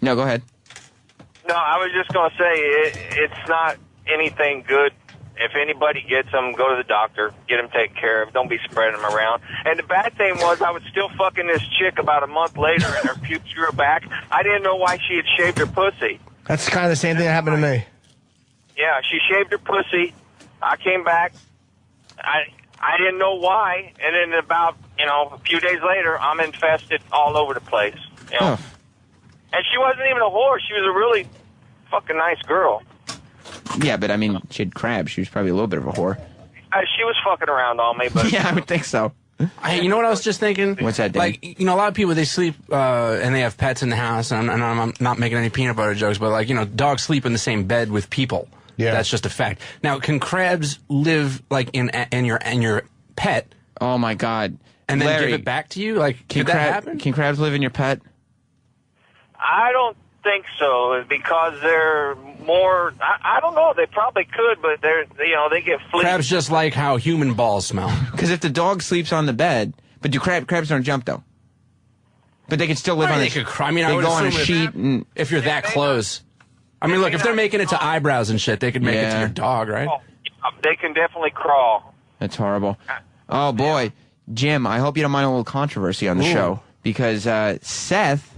No, go ahead. No, I was just going to say it's not anything good. If anybody gets them, go to the doctor, get them taken care of. Don't be spreading them around. And the bad thing was I was still fucking this chick about a month later, and her pubes grew back. I didn't know why she had shaved her pussy. That's kind of the same thing that happened to me. Yeah, she shaved her pussy. I came back. I I didn't know why, and then about, a few days later, I'm infested all over the place. And she wasn't even a whore. She was a really fucking nice girl. Yeah, but I mean, she had crabs. She was probably a little bit of a whore. She was fucking around on me, but... Yeah, I would think so. You know what I was just thinking? What's that, Dave? Like, a lot of people, they sleep and they have pets in the house, and I'm not making any peanut butter jokes, but, like, dogs sleep in the same bed with people. Yeah. That's just a fact. Now, can crabs live, like, in your pet? Oh, my God. And then Larry, give it back to you? Like, could that happen? Can crabs live in your pet? I don't think so, because they're more... I don't know. They probably could, but they get fleas. Crabs just like how human balls smell. Because if the dog sleeps on the bed... But crabs don't jump, though? But they can still live on the... They go on a sheet and... If you're that close... I mean, look, if they're making it to eyebrows and shit, they could make it to your dog, right? Oh, they can definitely crawl. That's horrible. Oh, boy. Jim, I hope you don't mind a little controversy on the show. Because Seth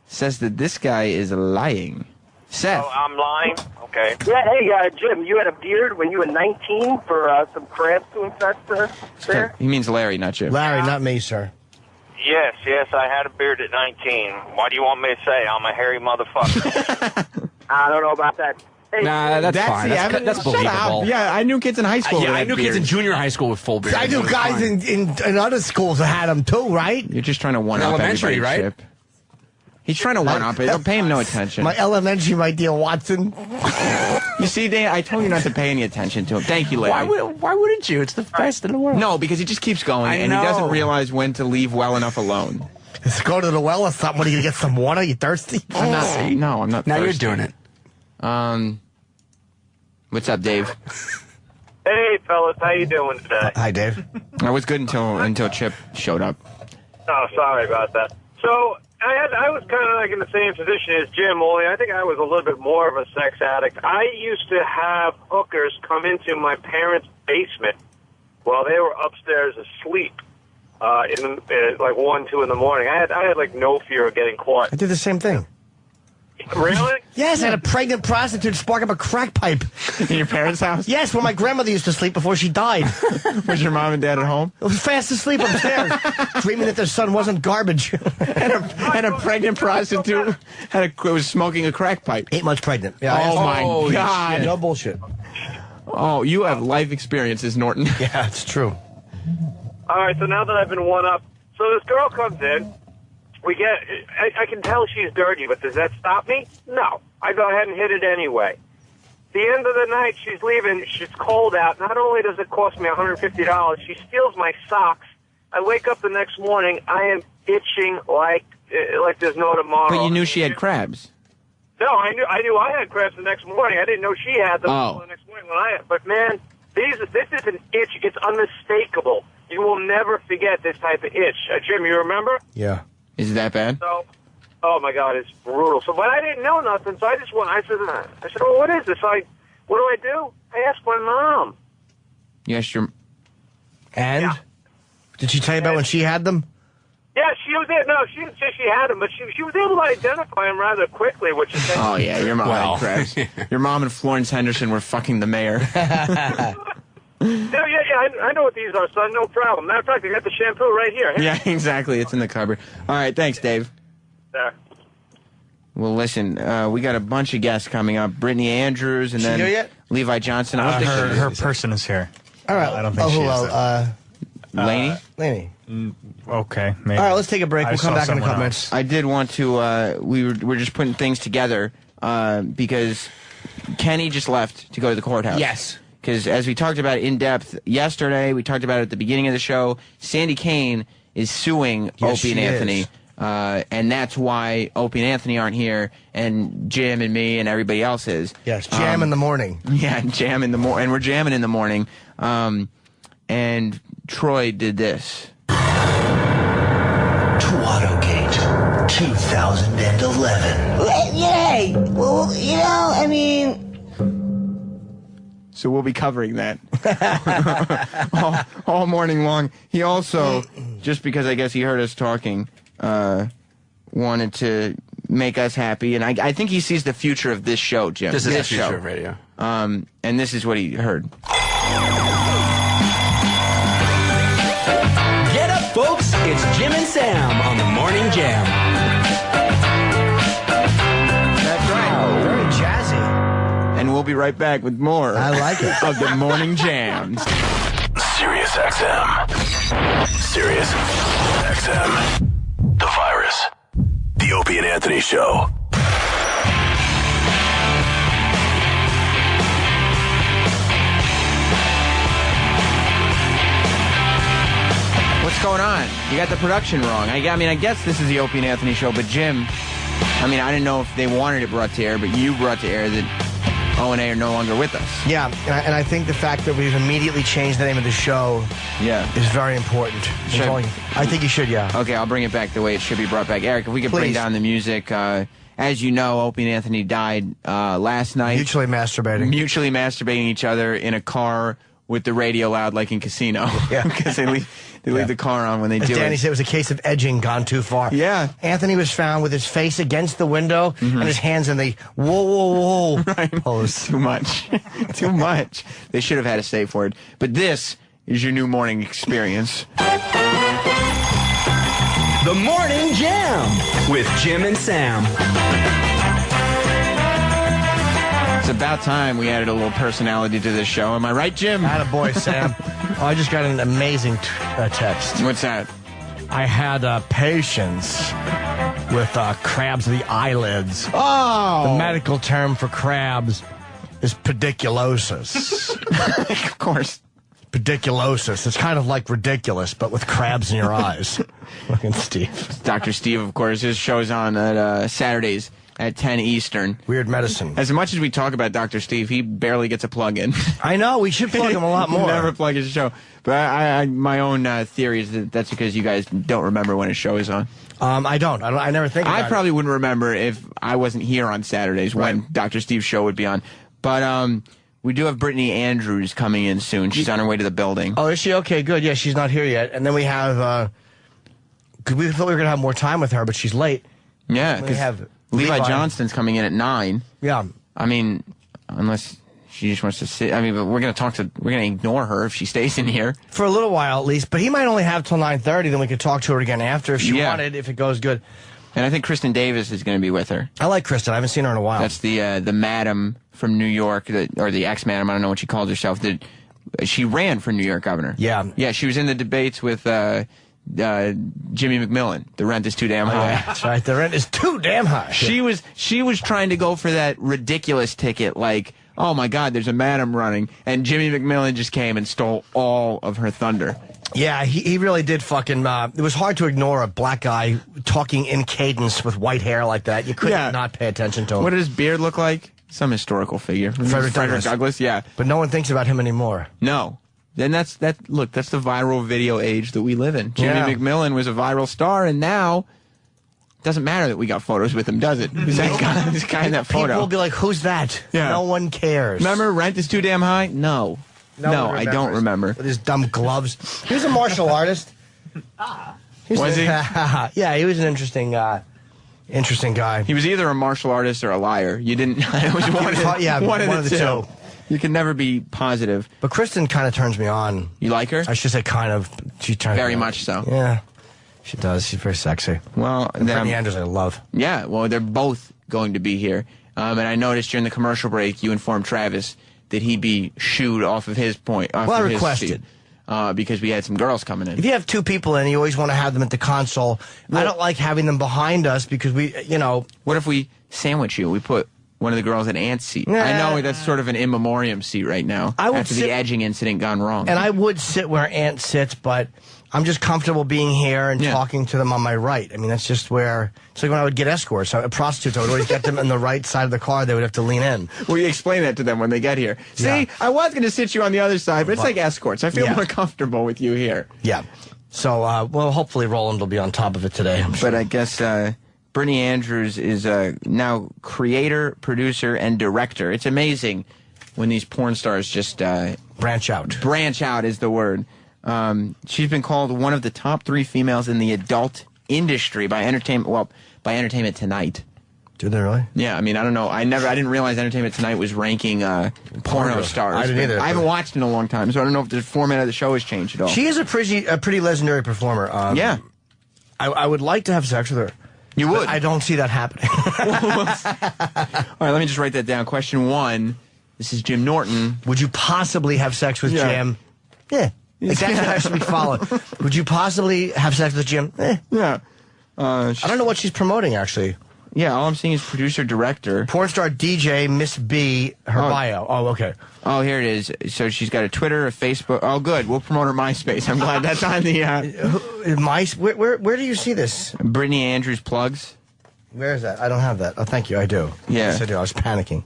says that this guy is lying. Seth. Oh, I'm lying? Okay. Yeah, hey, Jim, you had a beard when you were 19 for some crabs to infest there? He means Larry, not Jim. Larry, not me, sir. Yes, I had a beard at 19. What do you want me to say? I'm a hairy motherfucker. I don't know about that. Hey, nah, that's fine. That's believable. Yeah, I knew kids in high school. Yeah, I knew kids in junior high school with full beards. I knew guys in other schools that had them too, right? You're just trying to one-up everybody, right? Chip. He's trying to one-up it. Don't pay him no attention. My elementary, my dear Watson. You see, Dan, I told you not to pay any attention to him. Thank you, Larry. Why wouldn't you? It's the best in the world. No, because he just keeps going, and he doesn't realize when to leave well enough alone. Let's go to the well or something. What, are you going to get some water? You thirsty? I'm not Now thirsty. you're doing it. What's up, Dave? Hey, fellas, how you doing today? Hi, Dave. I was good until Chip showed up. Oh, sorry about that. So I was kind of like in the same position as Jim, only I think I was a little bit more of a sex addict. I used to have hookers come into my parents' basement while they were upstairs asleep. Like 1, 2 in the morning. I had like no fear of getting caught. I did the same thing. Really? Yes, I had a pregnant prostitute spark up a crack pipe. In your parents' house? Yes, where my grandmother used to sleep before she died. Was your mom and dad at home? I was fast asleep upstairs, dreaming that their son wasn't garbage. and a pregnant prostitute was smoking a crack pipe. 8 months pregnant. Yeah, oh, my God. Shit. No bullshit. Oh, you have life experiences, Norton. Yeah, it's true. All right, so now that I've been one up, so this girl comes in. I can tell she's dirty, but does that stop me? No. I go ahead and hit it anyway. The end of the night, she's leaving. It's cold out. Not only does it cost me $150, she steals my socks. I wake up the next morning. I am itching like there's no tomorrow. But you knew she had crabs. No, I knew I had crabs the next morning. I didn't know she had them the next morning when I had. But man, this is an itch. It's unmistakable. You will never forget this type of itch. Jim, you remember? Yeah. Is it that bad? So, oh my God, it's brutal. So, but I didn't know nothing. So I just went. I said, well, what is this? What do I do? I asked my mom. You asked your. And did she tell you about when she had them? Yeah, she was there. No, she didn't say she had them, but she was able to identify them rather quickly, which is. Oh yeah, your mom had crabs. Your mom and Florence Henderson were fucking the mayor. Yeah, I know what these are, son. No problem. Matter of fact, I got the shampoo right here. Yeah, exactly. It's in the cupboard. All right, thanks, Dave. There. Well, listen, we got a bunch of guests coming up. Brittany Andrews and then here yet? Levi Johnson. Her person is here. All right. I don't think she is. Laney? Laney. Okay, maybe. All right, let's take a break. We'll come back in a couple minutes. I did want to, we're just putting things together because Kenny just left to go to the courthouse. Yes. Because as we talked about in depth yesterday, we talked about it at the beginning of the show, Sandy Kane is suing Opie and Anthony. And that's why Opie and Anthony aren't here, and Jim and me and everybody else is. Yes, jam in the morning. Yeah, jam in the morning. And we're jamming in the morning. And Troy did this. Twatogate 2011. Yay! Well, I mean... So we'll be covering that all morning long. He also, just because I guess he heard us talking, wanted to make us happy. And I think he sees the future of this show, Jim. This is the future of radio. And this is what he heard. It's Jim and Sam on the Morning Jam. That's right. Very jazzy. And we'll be right back with more. I like it. Of the Morning Jams. Sirius XM. Sirius XM. The Virus. The Opie and Anthony Show. What's going on? You got the production wrong. I mean, I guess this is the Opie and Anthony Show, but Jim, I mean, I didn't know if they wanted it brought to air, but you brought to air that O&A are no longer with us. Yeah, and I think the fact that we've immediately changed the name of the show is very important. I think you should, yeah. Okay, I'll bring it back the way it should be brought back. Eric, if we could bring Please. down the music. As you know, Opie and Anthony died last night. Mutually masturbating. Mutually masturbating each other in a car with the radio loud like in Casino. Yeah. Because they leave the car on when they do it. Danny said it was a case of edging gone too far. Yeah. Anthony was found with his face against the window and his hands in the whoa pose. Too much. Too much. They should have had a safe word. But this is your new morning experience. The Morning Jam with Jim and Sam. It's about time we added a little personality to this show. Am I right, Jim? Attaboy, Sam. Oh, I just got an amazing text. What's that? I had patience with crabs of the eyelids. Oh! The medical term for crabs is pediculosis. Of course. Pediculosis. It's kind of like ridiculous, but with crabs in your eyes. Fucking Steve. Dr. Steve, of course. His show's on at Saturdays at 10 Eastern. Weird Medicine. As much as we talk about Dr. Steve, he barely gets a plug in. I know. We should plug him a lot more. Never plug his show. But my own theory is that that's because you guys don't remember when his show is on. I don't. I never think about it. I probably wouldn't remember if I wasn't here on Saturdays when Dr. Steve's show would be on. But we do have Brittany Andrews coming in soon. She's on her way to the building. Oh, is she? Okay, good. Yeah, she's not here yet. And then we have... we thought we were going to have more time with her, but she's late. Yeah, we have Levi Johnston's coming in at 9. Yeah. I mean, unless she just wants to sit. I mean, but we're going to ignore her if she stays in here. For a little while, at least. But he might only have till 9:30, then we could talk to her again after if she wanted, if it goes good. And I think Kristen Davis is going to be with her. I like Kristen. I haven't seen her in a while. That's the madam from New York, or the ex-madam, I don't know what she calls herself. She ran for New York governor. Yeah. Yeah, she was in the debates with Jimmy McMillan. The rent is too damn high. Yeah, that's right. The rent is too damn high. She was trying to go for that ridiculous ticket, like, oh my God, there's a madam running, and Jimmy McMillan just came and stole all of her thunder. Yeah, he really did fucking... it was hard to ignore a black guy talking in cadence with white hair like that. You couldn't not pay attention to him. What did his beard look like? Some historical figure. Frederick Douglass, yeah. But no one thinks about him anymore. No. Then that's the viral video age that we live in. Jimmy McMillan was a viral star, and now it doesn't matter that we got photos with him, does it? This guy in that photo. People will be like, who's that? Yeah. No one cares. Remember, rent is too damn high? No, I don't remember. With his dumb gloves. He was a martial artist. Was he? Yeah, he was an interesting guy. He was either a martial artist or a liar. You didn't... It was one of the two. You can never be positive. But Kristen kind of turns me on. You like her? I should say kind of. She turns very much so. Yeah, she does. She's very sexy. Well, Brittany Andrews I love. Yeah, well, they're both going to be here. And I noticed during the commercial break, you informed Travis that he'd be shooed off of his point. I requested. Because we had some girls coming in. If you have two people in, you always want to have them at the console. Well, I don't like having them behind us because What if we sandwich you? We put one of the girls in Ant's seat. I know that's sort of an in memoriam seat right now. After the edging incident gone wrong. And I would sit where Ant sits, but I'm just comfortable being here and talking to them on my right. I mean, that's just where... It's like when I would get escorts. Prostitutes, I would always get them in the right side of the car. They would have to lean in. Well, you explain that to them when they get here. See, I was going to sit you on the other side, but it's like escorts. I feel more comfortable with you here. Yeah. So, well, hopefully Roland will be on top of it today. But I guess Brittany Andrews is now creator, producer, and director. It's amazing when these porn stars just... branch out. Branch out is the word. She's been called one of the top 3 females in the adult industry by Entertainment Tonight. Do they really? Yeah, I mean, I don't know. I didn't realize Entertainment Tonight was ranking porno stars. I didn't either. I haven't watched in a long time, so I don't know if the format of the show has changed at all. She is a pretty legendary performer. Yeah. I would like to have sex with her. You would? I don't see that happening. All right, let me just write that down. Question 1. This is Jim Norton. Would you possibly have sex with Jim? Yeah. Exactly how it should be followed. Would you possibly have sex with Jim? Yeah. I don't know what she's promoting, actually. Yeah, all I'm seeing is producer-director. Porn star DJ Miss B, her bio. Oh, okay. Oh, here it is. So she's got a Twitter, a Facebook. Oh, good. We'll promote her MySpace. I'm glad that's on the... Where do you see this? Brittany Andrews plugs. Where is that? I don't have that. Oh, thank you. I do. Yeah. Yes, I do. I was panicking.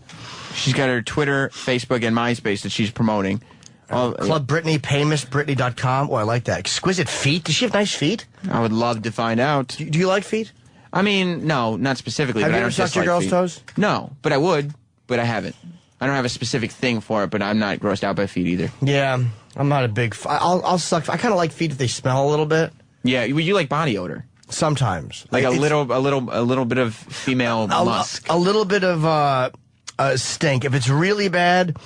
She's got her Twitter, Facebook, and MySpace that she's promoting. Club Brittany, PayMissBrittany.com. Oh, I like that. Exquisite feet. Does she have nice feet? I would love to find out. Do you like feet? I mean, no, not specifically. Have but you I ever don't sucked your dislike girl's feet. toes? No, but I would, but I haven't. I don't have a specific thing for it, but I'm not grossed out by feet either. Yeah, I'm not a big... I'll suck... I kind of like feet if they smell a little bit. Yeah, you like body odor. Sometimes. Like a little bit of female musk. A little bit of stink. If it's really bad,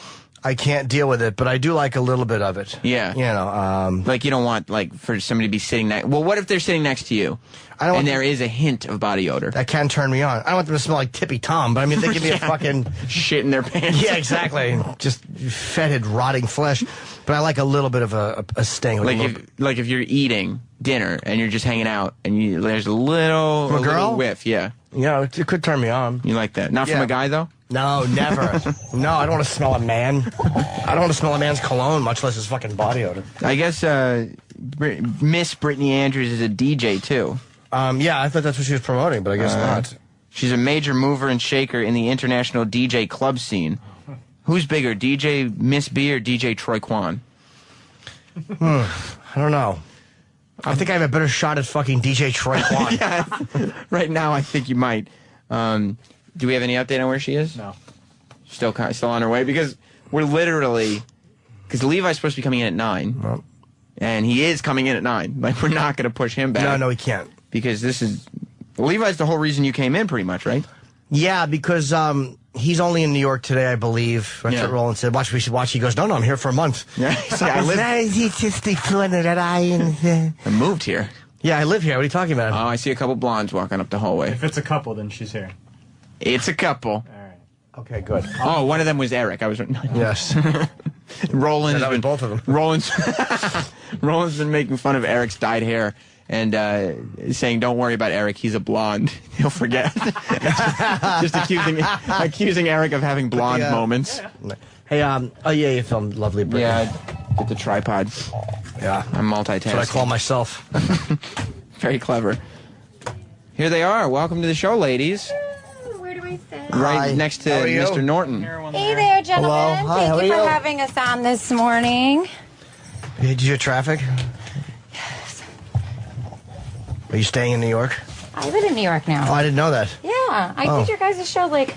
I can't deal with it, but I do like a little bit of it. Yeah. You know, like you don't want for somebody to be sitting next... Well, what if they're sitting next to you and there is a hint of body odor? That can turn me on. I don't want them to smell like Tippy Tom, but I mean, they give me a fucking... Shit in their pants. Yeah, exactly. Just fetid, rotting flesh. But I like a little bit of a stink. Like if you're eating dinner and you're just hanging out and there's a little whiff. Yeah. Yeah, it could turn me on. You like that? Not from a guy, though? No, never. No, I don't want to smell a man. I don't want to smell a man's cologne, much less his fucking body odor. I guess Miss Brittany Andrews is a DJ, too. Yeah, I thought that's what she was promoting, but I guess not. She's a major mover and shaker in the international DJ club scene. Who's bigger, DJ Miss B or DJ Troy Kwan? I don't know. I think I have a better shot at fucking DJ Troy Kwan. Yeah, right now, I think you might. Do we have any update on where she is? No. Still on her way? Because we're literally... Because Levi's supposed to be coming in at 9. Well, and he is coming in at 9. Like, we're not going to push him back. No, he can't. Because this is... Levi's the whole reason you came in, pretty much, right? Yeah, because he's only in New York today, I believe. That's what Roland said. We should watch. He goes, no, I'm here for a month. Yeah, I moved here. Yeah, I live here. What are you talking about? Oh, I see a couple blondes walking up the hallway. If it's a couple, then she's here. It's a couple. All right. Okay, good. Oh, one of them was Eric. I was... Yes. Roland's that was been... both of them. Roland's been making fun of Eric's dyed hair and saying, don't worry about Eric, he's a blonde. He'll forget. Just accusing Eric of having blonde moments. Hey, you filmed Lovely Brittany. Yeah, get the tripod. Yeah. I'm multitasking. That's what I call myself. Very clever. Here they are. Welcome to the show, ladies. Where do I sit? Right next to Mr. Norton. Hey there, gentlemen. Hello. Hi, Thank you for having us on this morning. Did you hear traffic? Yes. Are you staying in New York? I live in New York now. Oh, I didn't know that. Yeah, I did your guys' show like...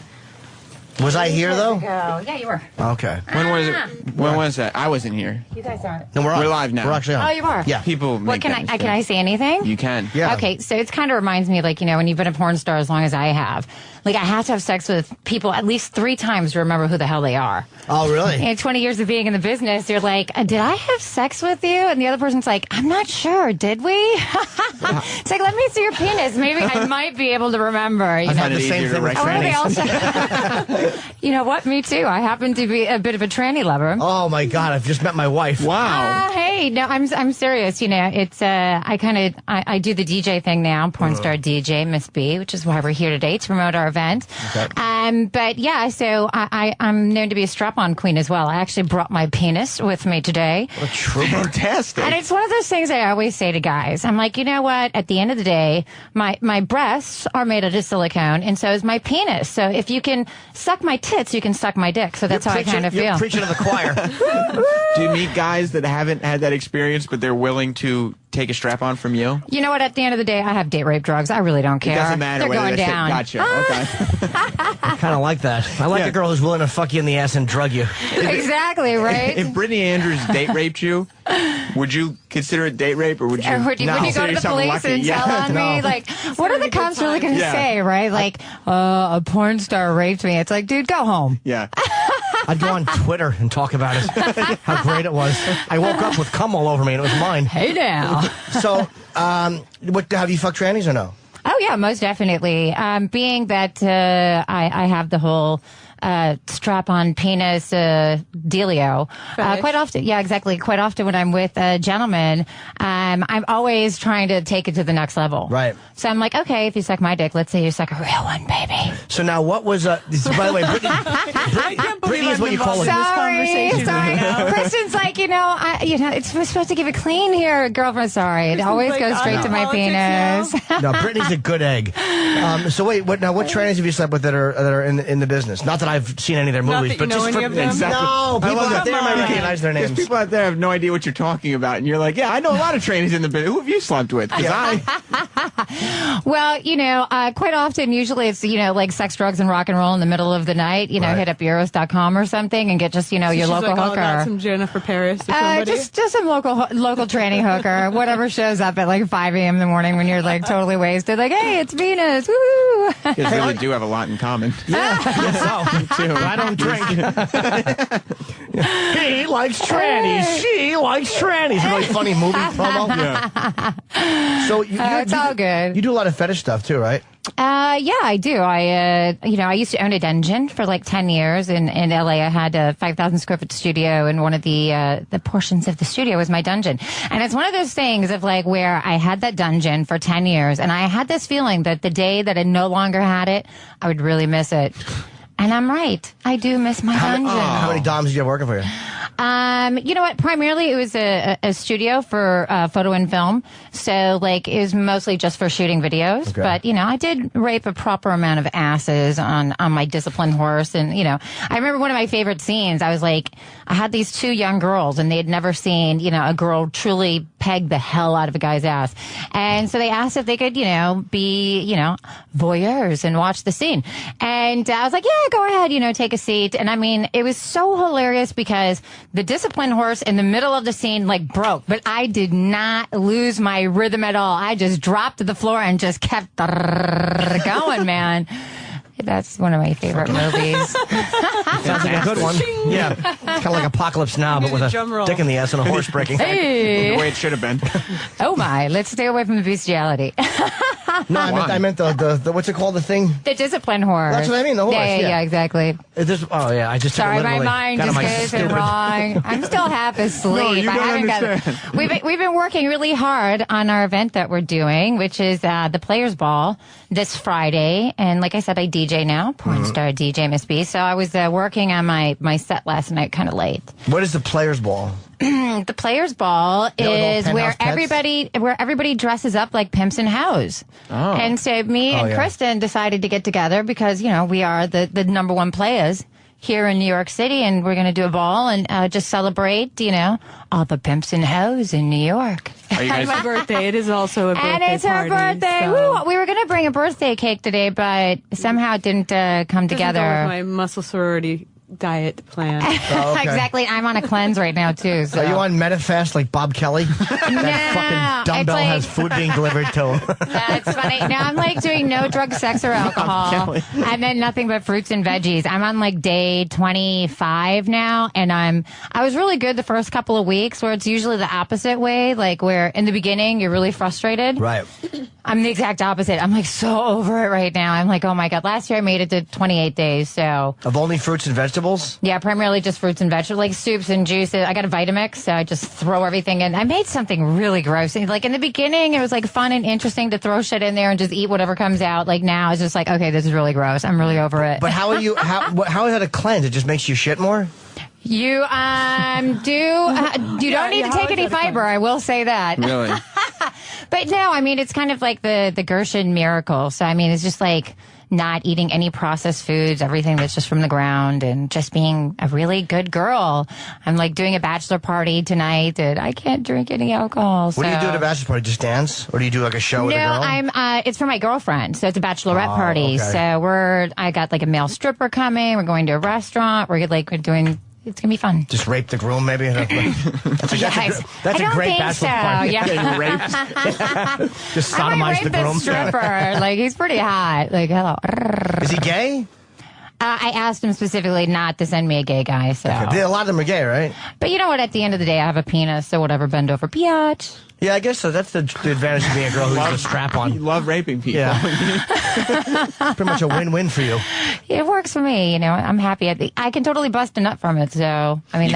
Was I here, though? Yeah, you were. Okay. When was it? When was that? I wasn't here. You guys aren't. No, we're live now. We're actually on. Oh, you are? Yeah. People make Can I say anything? You can. Yeah. Okay, so it kind of reminds me, like, when you've been a porn star as long as I have. Like, I have to have sex with people at least 3 times to remember who the hell they are. Oh, really? In 20 years of being in the business, you're like, did I have sex with you? And the other person's like, I'm not sure. Did we? It's like, let me see your penis. Maybe I might be able to remember. I've had the same thing with trannies. You know what? Me too. I happen to be a bit of a tranny lover. Oh, my God. I've just met my wife. Wow. Hey, no, I'm serious. It's, I do the DJ thing now, porn star DJ, Miss B, which is why we're here today to promote our event. Okay. But yeah, so I'm known to be a strap-on queen as well. I actually brought my penis with me today. What a trooper. Fantastic. And it's one of those things I always say to guys. I'm like, you know what? At the end of the day, my breasts are made out of silicone, and so is my penis. So if you can suck my tits, you can suck my dick. So that's how I kind of feel. You're preaching to the choir. Do you meet guys that haven't had that experience, but they're willing to take a strap-on from you? You know what? At the end of the day, I have date rape drugs. I really don't care. It doesn't matter They're whether going they're down. Gotcha. Okay. I kind of like that. I like a girl who's willing to fuck you in the ass and drug you. Exactly, right? If Brittany Andrews date raped you, would you consider it date rape, or would you? Would you go to the police and tell on me? Like, what are the cops really going to say, right? Like, a porn star raped me. It's like, dude, go home. Yeah. I'd go on Twitter and talk about it. How great it was. I woke up with cum all over me and it was mine. Hey now. So, have you fucked trannies or no? Oh yeah, most definitely. Being that I have the whole strap-on penis dealio. Quite often, yeah, exactly. Quite often when I'm with a gentleman, I'm always trying to take it to the next level. Right. So I'm like, okay, if you suck my dick, let's say you suck a real one, baby. So now what was, by the way, Brittany is what you call it. Sorry. Kristen's like, it's we're supposed to keep it clean here, girlfriend. Sorry. It always goes straight to my penis. No, Brittany's a good egg. So wait, what trannies have you slept with that are in the business? Not that I've seen any of their movies, but just for No, people out there might recognize their names. People out there have no idea what you're talking about, and you're like, yeah, I know a lot of trannies in the business. Who have you slept with? Well, quite often, usually it's, like sex, drugs, and rock and roll in the middle of the night. Hit up Eros.com or something and get just, your local like, hooker. Oh, some Jennifer Paris or somebody. Just some local tranny hooker, whatever shows up at like 5 a.m. in the morning when you're like totally wasted. Like, hey, it's Venus. Woo! You guys really do have a lot in common. Yeah, I guess so. I don't drink. He likes trannies. She likes trannies. A really funny movie promo. Yeah. So it's all good. You do a lot of fetish stuff too, right? Yeah, I do. I used to own a dungeon for like 10 years in LA. I had a 5,000 square foot studio, and one of the portions of the studio was my dungeon. And it's one of those things of like where I had that dungeon for 10 years, and I had this feeling that the day that I no longer had it, I would really miss it. And I'm right. I do miss my dungeon. How many doms do you have working for you? You know what? Primarily, it was a studio for photo and film. So, like, it was mostly just for shooting videos. Okay. But, I did rape a proper amount of asses on my disciplined horse. And, I remember one of my favorite scenes. I was like, I had these two young girls, and they had never seen, a girl truly peg the hell out of a guy's ass. And so they asked if they could, be, voyeurs and watch the scene. And I was like, yeah, go ahead, take a seat. And I mean, it was so hilarious because the disciplined horse in the middle of the scene like broke, but I did not lose my rhythm at all. I just dropped to the floor and just kept going, man. That's one of my favorite movies. Sounds like a good one. Yeah. Kind of like Apocalypse Now, but with a dick in the ass and a horse breaking. Hey. The way it should have been. Oh my, let's stay away from the bestiality. No, I meant the what's it called, the thing? The discipline horse. That's what I mean, the horse. Yeah, exactly. I just Sorry, took it my mind just goes it wrong. I'm still half asleep. No, you I don't haven't understand. We've been working really hard on our event that we're doing, which is the Players Ball this Friday. And like I said, I DJ now, porn star DJ Miss B. So I was working on my set last night kind of late. What is the Players Ball? The Players Ball is where penthouse everybody dresses up like pimps and hoes. Oh. And so me and Kristen decided to get together because, we are the number one players here in New York City, and we're going to do a ball and just celebrate, all the pimps and hoes in New York. Are you guys... It's my birthday. It is also a birthday And it's her party, birthday. so- Woo! We were going to bring a birthday cake today, but somehow it didn't come Doesn't go together. with my muscle sorority diet plan. Oh, okay. Exactly. I'm on a cleanse right now, too. So. Are you on Metafast like Bob Kelly? That fucking dumbbell has food being delivered to him. That's funny. Now I'm like doing no drugs, sex, or alcohol, and then nothing but fruits and veggies. I'm on like day 25 now, and I was really good the first couple of weeks, where it's usually the opposite way, like where in the beginning you're really frustrated. Right. I'm the exact opposite. I'm like so over it right now. I'm like, oh my God. Last year I made it to 28 days, so. Of only fruits and vegetables? Yeah, primarily just fruits and vegetables, like soups and juices. I got a Vitamix, so I just throw everything in. I made something really gross. Like in the beginning, it was like fun and interesting to throw shit in there and just eat whatever comes out. Like now, it's just like, okay, this is really gross. I'm really over it. But how is that a cleanse? It just makes you shit more? You don't need to take any fiber. I will say that. Really? But no, I mean, it's kind of like the Gershon miracle. So, I mean, it's just like not eating any processed foods, everything that's just from the ground, and just being a really good girl. I'm like doing a bachelor party tonight, and I can't drink any alcohol. What do you do at a bachelor party? Just dance? Or do you do like a show with a girl? No, it's for my girlfriend. So it's a bachelorette party. Okay. So I got like a male stripper coming. We're going to a restaurant. We're doing... It's going to be fun. Just rape the groom, maybe? That's a great bachelor party. Yeah. Getting raped. Just sodomize the groom. The stripper. Like, he's pretty hot. Like, hello. Is he gay? I asked him specifically not to send me a gay guy. So Okay. A lot of them are gay, right? But you know what? At the end of the day, I have a penis, so whatever. Bend over, biatch. Yeah, I guess so. That's the advantage of being a girl who's a strap-on. You love raping people. Yeah. Pretty much a win-win for you. It works for me. You know, I'm happy. I can totally bust a nut from it. So I mean,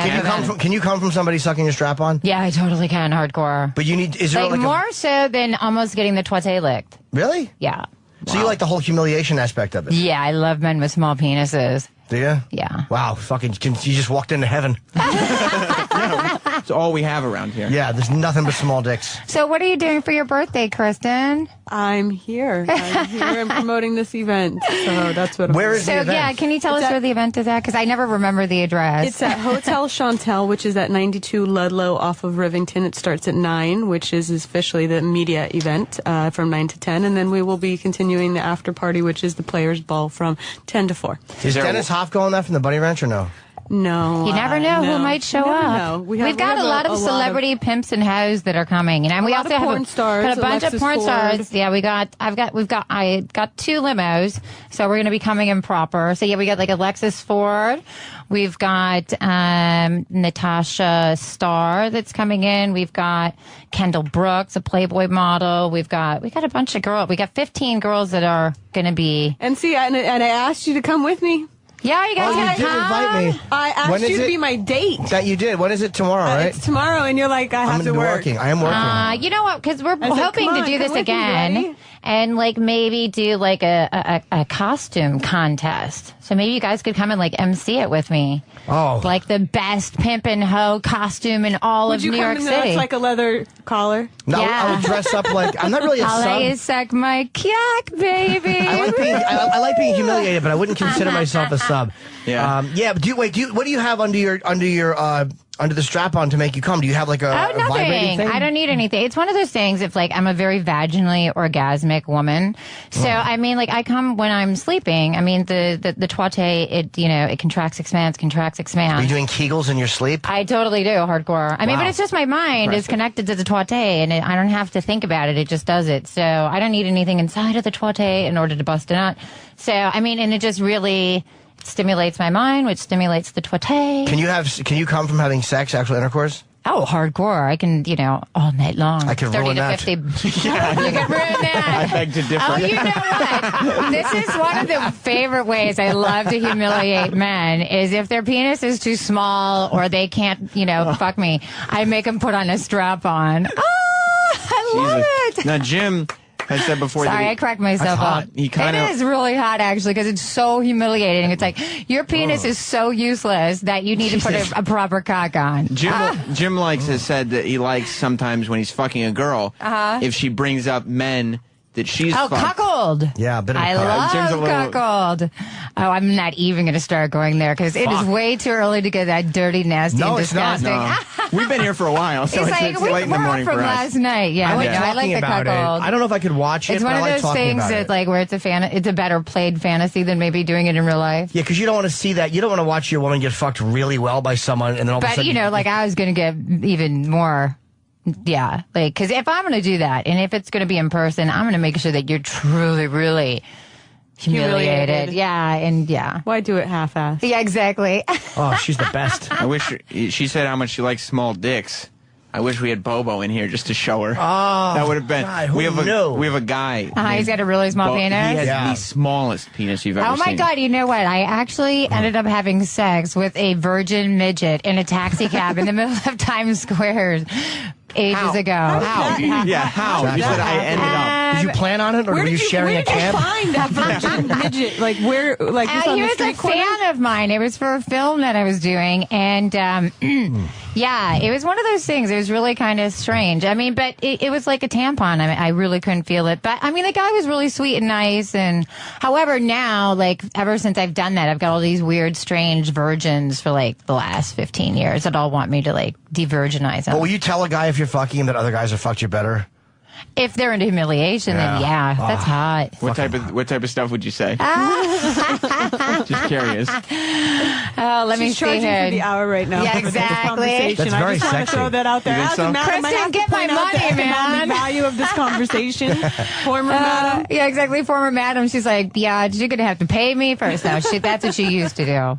Can you come from somebody sucking your strap-on? Yeah, I totally can. Hardcore. But you need. Is there like more so than almost getting the twatay licked? Really? Yeah. So you like the whole humiliation aspect of it? Yeah, I love men with small penises. Do you? Yeah. Wow, fucking, you just walked into heaven. It's all we have around here. Yeah, there's nothing but small dicks. So what are you doing for your birthday, Kristen? I'm here. I'm promoting this event. So that's what Where is the event? Yeah, can you tell us where the event is at? Because I never remember the address. It's at Hotel Chantel, which is at 92 Ludlow off of Rivington. It starts at 9, which is officially the media event from 9 to 10. And then we will be continuing the after party, which is the Players Ball from 10 to 4. Is Dennis Hoff going there from the Bunny Ranch or no? No. You never know who might show up. No. We've got a lot of celebrity pimps and hoes that are coming, and we also have porn stars, a bunch of Alexis porn Ford. stars. Yeah, I got 2 limos, so we're going to be coming in proper. So yeah, we got like Alexis Ford, we've got Natasha Starr that's coming in, we've got Kendall Brooks, a Playboy model, we got a bunch of girls. We got 15 girls that are going to be. And see, and I asked you to come with me. Yeah, you guys you did invite me. I asked you to be my date. That you did. When is it tomorrow, right? It's tomorrow, and you're like, I have to work. Working. I am working. You know what? Because we're I said, hoping "Come to on, do come this with me, again buddy." and like maybe do like a costume contest. So maybe you guys could come and like MC it with me. Oh. Like the best pimp and hoe costume in all of New York Would you come City. in like a leather collar? No, I would dress up like, I'm not really a I'll sub. let you suck my kyak, baby. I like being humiliated, but I wouldn't consider myself a sub. Yeah. But what do you have under the strap on to make you come? Do you have like a vibrating Nothing. thing? I don't need anything. It's one of those things. If like I'm a very vaginally orgasmic woman, so I mean, like I come when I'm sleeping. I mean, the twatay, it contracts, expands, contracts, expands. Are you doing Kegels in your sleep? I totally do, hardcore. I mean, Wow. but it's just my mind is connected to the twatay, and I don't have to think about it. It just does it. So I don't need anything inside of the twatay in order to bust it out. So I mean, and it just really stimulates my mind, which stimulates the twatay. Can you come from having sex, actual intercourse? Oh, hardcore. I can, all night long. I can 30 ruin to that. 50. You can ruin that. I beg to differ. Oh, you know what? This is one of the favorite ways I love to humiliate men is if their penis is too small or they can't, fuck me, I make them put on a strap on. Oh, I love it. Now, Jim has said before Sorry, that I cracked myself up. It is really hot, actually, because it's so humiliating. It's like, your penis is so useless that you need to put a proper cock on. Jim has said that he likes sometimes when he's fucking a girl, if she brings up men that she's fucked. cuckold. Yeah, a bit of I cuckold. love cuckold. Oh, I'm not even going to start going there because it is way too early to get that dirty, nasty, and it's not. disgusting. We've been here for a while, so it's late in the morning from for us. last night. Yeah, I like the cuckold. I don't know if I could watch it, It's but one I of like those talking things about that, it. like, where it's a better played fantasy than maybe doing it in real life. Yeah, because you don't want to see that. You don't want to watch your woman get fucked really well by someone, and then all of a But sudden, I was going to get even more. Yeah, like, because if I'm going to do that, and if it's going to be in person, I'm going to make sure that you're truly, really humiliated. Yeah, and yeah. Why do it half-assed? Yeah, exactly. Oh, she's the best. I wish she said how much she likes small dicks. I wish we had Bobo in here just to show her. Oh, that would have been. God, we have knew? a guy. He's got a really small penis. He has the smallest penis you've ever seen. Oh my God! You know what? I actually ended up having sex with a virgin midget in a taxi cab in the middle of Times Square ages ago. How? Yeah, how? You said I ended up. Did you plan on it, or were you sharing a cab? Where did you find that virgin midget? Like where? Like just on he the was street a corner? fan of mine. It was for a film that I was doing, and yeah, it was one of those things. It was really kind of strange. I mean, but it was like a tampon. I mean, I really couldn't feel it. But I mean, the guy was really sweet and nice. And however, now, like ever since I've done that, I've got all these weird, strange virgins for like the last 15 years that all want me to like de-virginize them. But will you tell a guy if you're fucking him that other guys have fucked you better? If they're into humiliation, then yeah, that's hot. What type of stuff would you say? Just curious. Oh, let me She's see charging here. for the hour right now. Yeah, for this exactly. conversation. That's very I just want sexy. to throw that out there. You think so? Kristen, get my money, man. The value of this conversation. Former madam. Yeah, exactly. Former madam. She's like, yeah, you're going to have to pay me first. Now, that's what she used to do.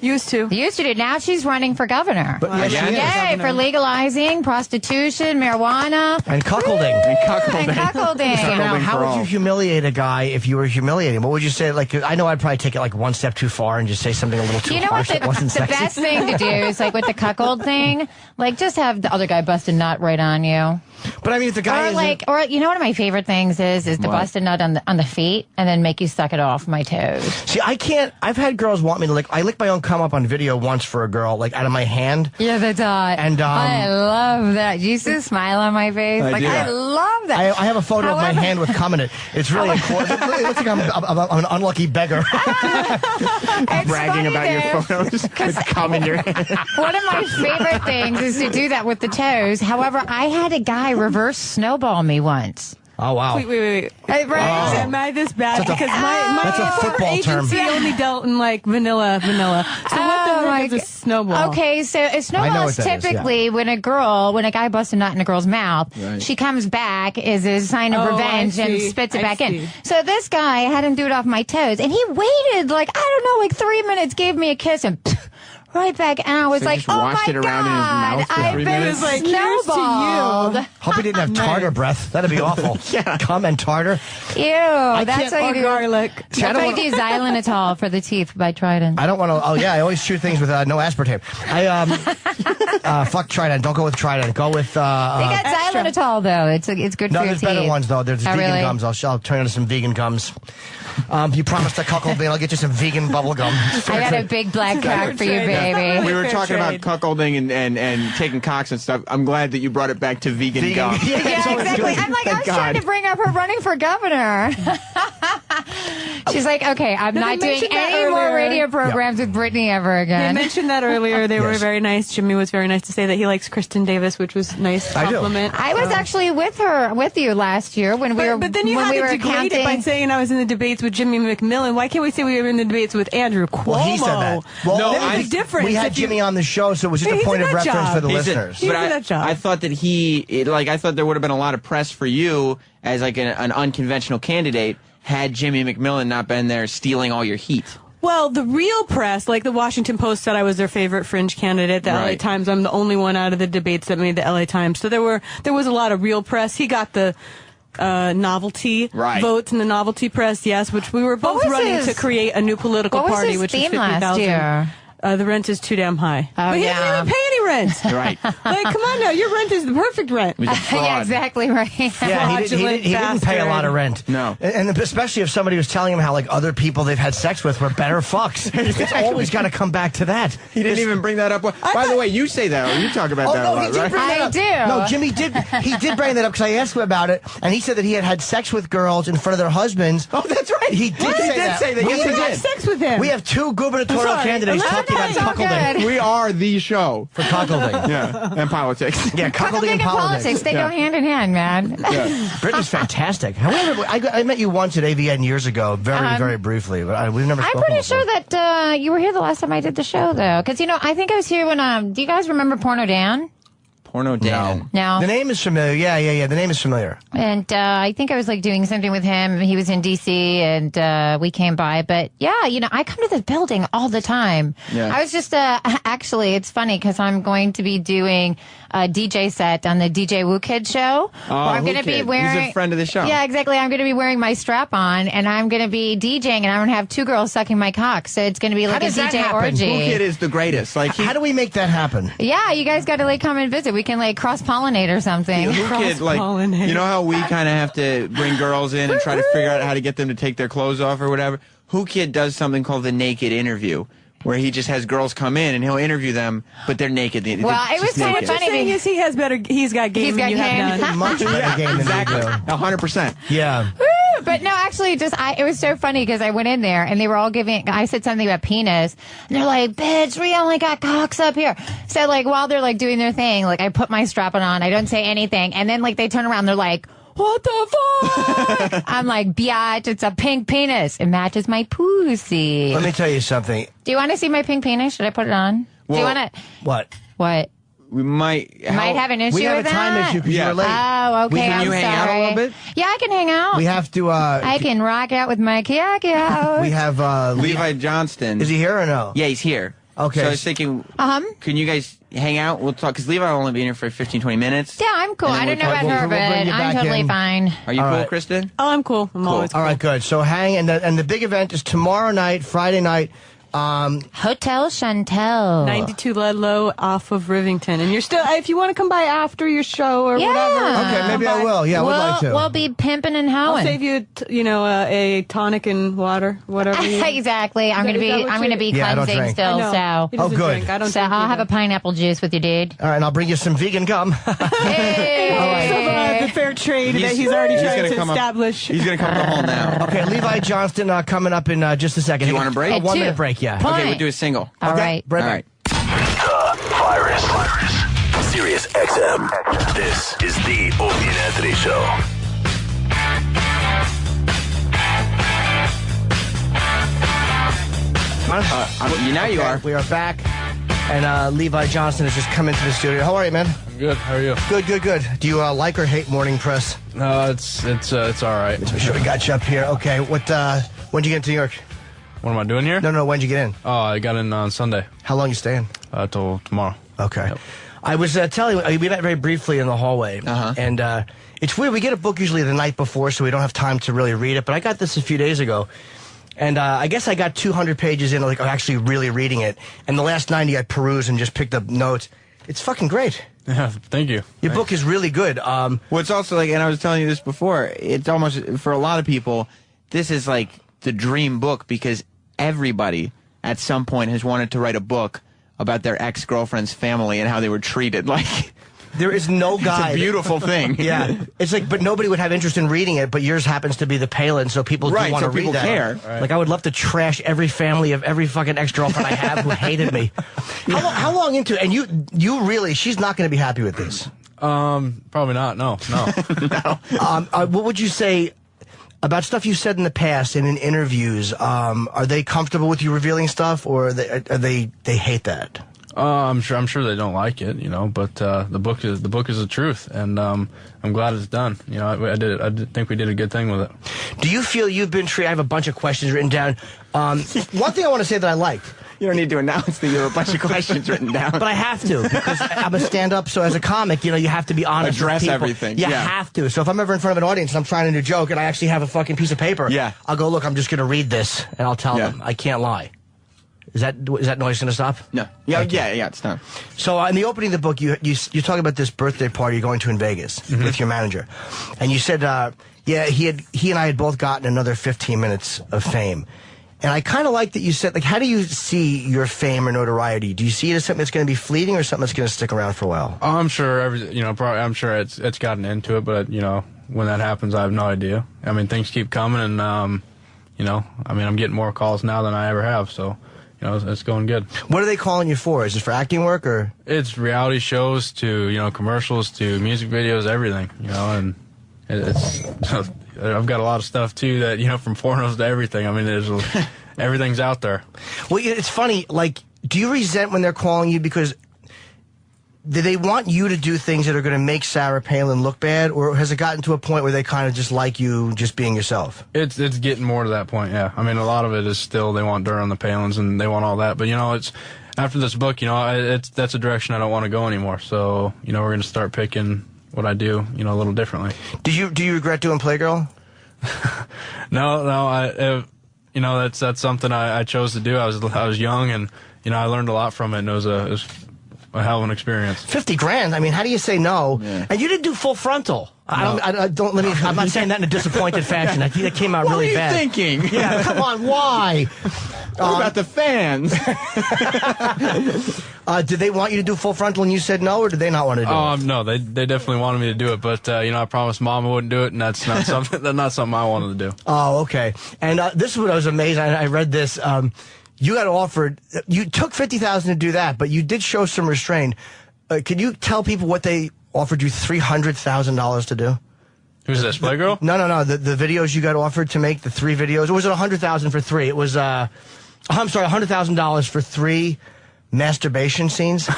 Used to. Now she's running for governor. But yes, she is. Yay, for legalizing prostitution, marijuana. And cuckolding. And cuckolding. So now, how would you humiliate a guy if you were humiliating him? What would you say? Like, I know I'd probably take it like one step too far and just say something a little too harsh that wasn't the sexy. best thing to do is like with the cuckold thing, like just have the other guy bust a nut right on you. But I mean, if the guy or you know, one of my favorite things is to bust a nut on the feet and then make you suck it off my toes. See, I can't. I've had girls want me to lick. I licked my own cum up on video once for a girl, like out of my hand. Yeah, that's hot. And I love that. Do you see the smile on my face? I love that. I have a photo of my hand with cum in it. It's really important. It looks like I'm an unlucky beggar. Bragging about your photos with cum in your hand. One of my favorite things is to do that with the toes. However, I had a guy reverse snowball me once. Oh, wow. Wait. Right? Oh. Am I this bad? Because my that's a football term. agency only dealt in like vanilla. So what the heck is a snowball? Okay, so a snowball is typically when a guy busts a nut in a girl's mouth, she comes back as a sign of revenge and spits it back in. So this guy had him do it off my toes, and he waited like, I don't know, like 3 minutes, gave me a kiss, and right back, and I was like, just washed it around in his mouth for 3 minutes? Like, here's to you. Hope he didn't have tartar breath. That'd be awful. Cum and tartar. Ew, that's how you do garlic. That's how you do xylitol for the teeth by Trident. I don't want to. Oh yeah, I always shoot things with no aspartame. Fuck Trident. Don't go with Trident. Go with. They got xylitol though. It's good for your teeth. No, there's better ones though. There's vegan gums. I'll turn into some vegan gums. You promised to cuckold me, and I'll get you some vegan bubble gum. I got a big black cock for you, baby. We were talking about cuckolding and taking cocks and stuff. I'm glad that you brought it back to vegan gum. Yeah, exactly. I'm like, I was trying to bring up her running for governor. She's like, okay, I'm not doing any more radio programs with Brittany ever again. They mentioned that earlier. They were very nice. Jimmy was very nice to say that he likes Kristen Davis, which was nice compliment. I was actually with you last year when we were. But then you had to degrade it by saying I was in the debates with Jimmy McMillan. Why can't we say we were in the debates with Andrew Cuomo? Well, he said that. Well, no, there was a difference. We had Jimmy on the show, so it was just a point of reference for the listeners. But I thought that I thought there would have been a lot of press for you as like an unconventional candidate had Jimmy McMillan not been there stealing all your heat. Well, the real press, like the Washington Post said I was their favorite fringe candidate, the LA Times, I'm the only one out of the debates that made the LA Times. So there was a lot of real press. He got the novelty votes in the novelty press, yes, which we were both running to create a new political party, which was 50,000. The rent is too damn high. Oh, but he didn't even pay any rent. Right. Like, come on now, your rent is the perfect rent. Yeah, exactly right. Yeah, he didn't pay a lot of rent. No. And especially if somebody was telling him how like other people they've had sex with were better fucks. It's always got to come back to that. He didn't even bring that up. By the way, you say that, or you talk about that a lot, right? I do. No, Jimmy did. He did bring that up because I asked him about it, and he said that he had sex with girls in front of their husbands. Oh, that's right. He did say that. Yes, he did. Sex with him. We have two gubernatorial candidates talking about cuckolding. We are the show for cuckolding. Yeah, and politics. Yeah, cuckolding and politics. They go hand in hand, man. Yeah. Brittany's fantastic. However, I met you once at AVN years ago, very briefly. But we've never spoken I'm pretty before. sure that you were here the last time I did the show, though. Because, I think I was here when, do you guys remember Porno Dan? Porno Dan. No. The name is familiar. Yeah. The name is familiar. And I think I was like doing something with him. He was in DC and we came by. But yeah, I come to the building all the time. Yeah. I was just actually, it's funny because I'm going to be doing a DJ set on the DJ Woo Kid show. Oh, I'm going to be wearing. He's a friend of the show. Yeah, exactly. I'm going to be wearing my strap on and I'm going to be DJing and I'm going to have two girls sucking my cock. So it's going to be like a DJ orgy. Woo Kid is the greatest. Like, how do we make that happen? Yeah, you guys got to like come and visit. We can like cross-pollinate or something. Woo Kid, like, you know how we kind of have to bring girls in and try to figure out how to get them to take their clothes off or whatever? Who Kid does something called the naked interview, where he just has girls come in and he'll interview them, but they're naked. Well, it was kind of funny. He's got game than you have done. Much better game than exactly. you do. 100%. Yeah. But no, actually, it was so funny because I went in there and they were all I said something about penis and they're like, bitch, we only got cocks up here. So like while they're like doing their thing, like I put my strap on, I don't say anything. And then like they turn around, they're like, what the fuck? I'm like, biatch, it's a pink penis. It matches my pussy. Let me tell you something. Do you want to see my pink penis? Should I put it on? Well, do you want to? What? What? We might have an issue with that. We have a time issue because you're late. Oh, okay. Can you hang out a little bit? Yeah, I can hang out. We have to. I can rock out with my kyak out. We have Levi Johnston. Is he here or no? Yeah, he's here. Okay. So I was thinking, can you guys hang out? We'll talk, because Levi will only be in here for 15, 20 minutes. Yeah, I'm cool. I don't know about her, but I'm totally fine. Are you cool, Kristen? Oh, I'm cool. I'm always cool. All right, good. So hang, and the big event is tomorrow night, Friday night. Hotel Chantel, 92 Ludlow off of Rivington, and you're still. If you want to come by after your show or whatever, okay, maybe I will. Yeah, I would like to. We'll be pimping and hoeing. I'll save you, a tonic and water, whatever. Exactly. I'm gonna be cleansing still. So good. Drink. I don't. So I'll have a pineapple juice with you, dude. All right, and I'll bring you some vegan gum. Hey. All right. The fair trade that he's already trying to establish. He's gonna come up the hole now. Okay, Levi Johnston coming up in just a second. Do you want a break? A 1 minute break. Yeah. Okay, we'll do a single. All right. All right. The Virus. Sirius XM. This is the Opie and Anthony Show. Now you are. We are back, and Levi Johnston has just come into the studio. How are you, man? I'm good. How are you? Good. Do you like or hate morning press? No, it's all right. Let's make sure we got you up here. Okay, when'd you get to New York? What am I doing here? No, when'd you get in? Oh, I got in on Sunday. How long you staying? Till tomorrow. Okay. Yep. I was telling you, we met very briefly in the hallway, and it's weird. We get a book usually the night before, so we don't have time to really read it, but I got this a few days ago, and I guess I got 200 pages in, like actually really reading it, and the last 90 I perused and just picked up notes. It's fucking great. Yeah, thank you. Your book is really good. Well, it's also like, and I was telling you this before, it's almost, for a lot of people, this is like the dream book, because everybody at some point has wanted to write a book about their ex-girlfriend's family and how they were treated. Like, there is no guy. It's a beautiful thing. Yeah. It's like, but nobody would have interest in reading it, but yours happens to be the Palin, so people do want to read that. Care. Right. Like, I would love to trash every family of every fucking ex-girlfriend I have who hated me. How long into it? And you really, she's not going to be happy with this. Probably not. No. What would you say about stuff you said in the past and in interviews? Are they comfortable with you revealing stuff, or they hate that? I'm sure they don't like it, but the book is the truth, and I'm glad it's done. I think we did a good thing with it. Do you feel you've been treated? I have a bunch of questions written down. One thing I want to say that I liked. You don't need to announce that you have a bunch of questions written down. But I have to, because I'm a stand-up, so as a comic, you have to be honest. Address with people. everything. You have to. So if I'm ever in front of an audience and I'm trying to do a joke and I actually have a fucking piece of paper, I'll go, look, I'm just going to read this, and I'll tell them. I can't lie. Is that noise going to stop? No. Yeah, it's not. So in the opening of the book, you talk about this birthday party you're going to in Vegas with your manager. And you said, he and I had both gotten another 15 minutes of fame. And I kind of like that you said, like, how do you see your fame or notoriety? Do you see it as something that's going to be fleeting or something that's going to stick around for a while? I'm sure I'm sure it's gotten into it, but when that happens, I have no idea. I mean, things keep coming, and I'm getting more calls now than I ever have, so it's going good. What are they calling you for? Is it for acting work, or? It's reality shows to commercials to music videos, everything, and it's. I've got a lot of stuff too that from pornos to everything. I mean, everything's out there. Well, it's funny. Like, do you resent when they're calling you because do they want you to do things that are going to make Sarah Palin look bad, or has it gotten to a point where they kind of just like you just being yourself? It's getting more to that point. Yeah, I mean, a lot of it is still they want dirt on the Palins and they want all that, but it's after this book, that's a direction I don't want to go anymore. So we're going to start picking what I do, a little differently. Do you regret doing Playgirl? No, that's something I chose to do. I was young, and I learned a lot from it, and it was a hell of an experience. $50,000. I mean, how do you say no? Yeah. And you didn't do Full Frontal. No. I'm not saying that in a disappointed fashion. I think that came out really bad. What are you thinking? Yeah, come on, why? What about the fans? Did they want you to do Full Frontal and you said no, or did they not want to do it? No, they definitely wanted me to do it, but I promised Mom I wouldn't do it, and that's not something I wanted to do. Oh, okay. And this is what I was amazed. I read this. You got offered. You took $50,000 to do that, but you did show some restraint. Can you tell people what they offered you $300,000 to do? Who's this, Playgirl? No. The videos you got offered to make, the 3 videos. Or was it $100,000 for 3? It was, I'm sorry, $100,000 for 3 masturbation scenes.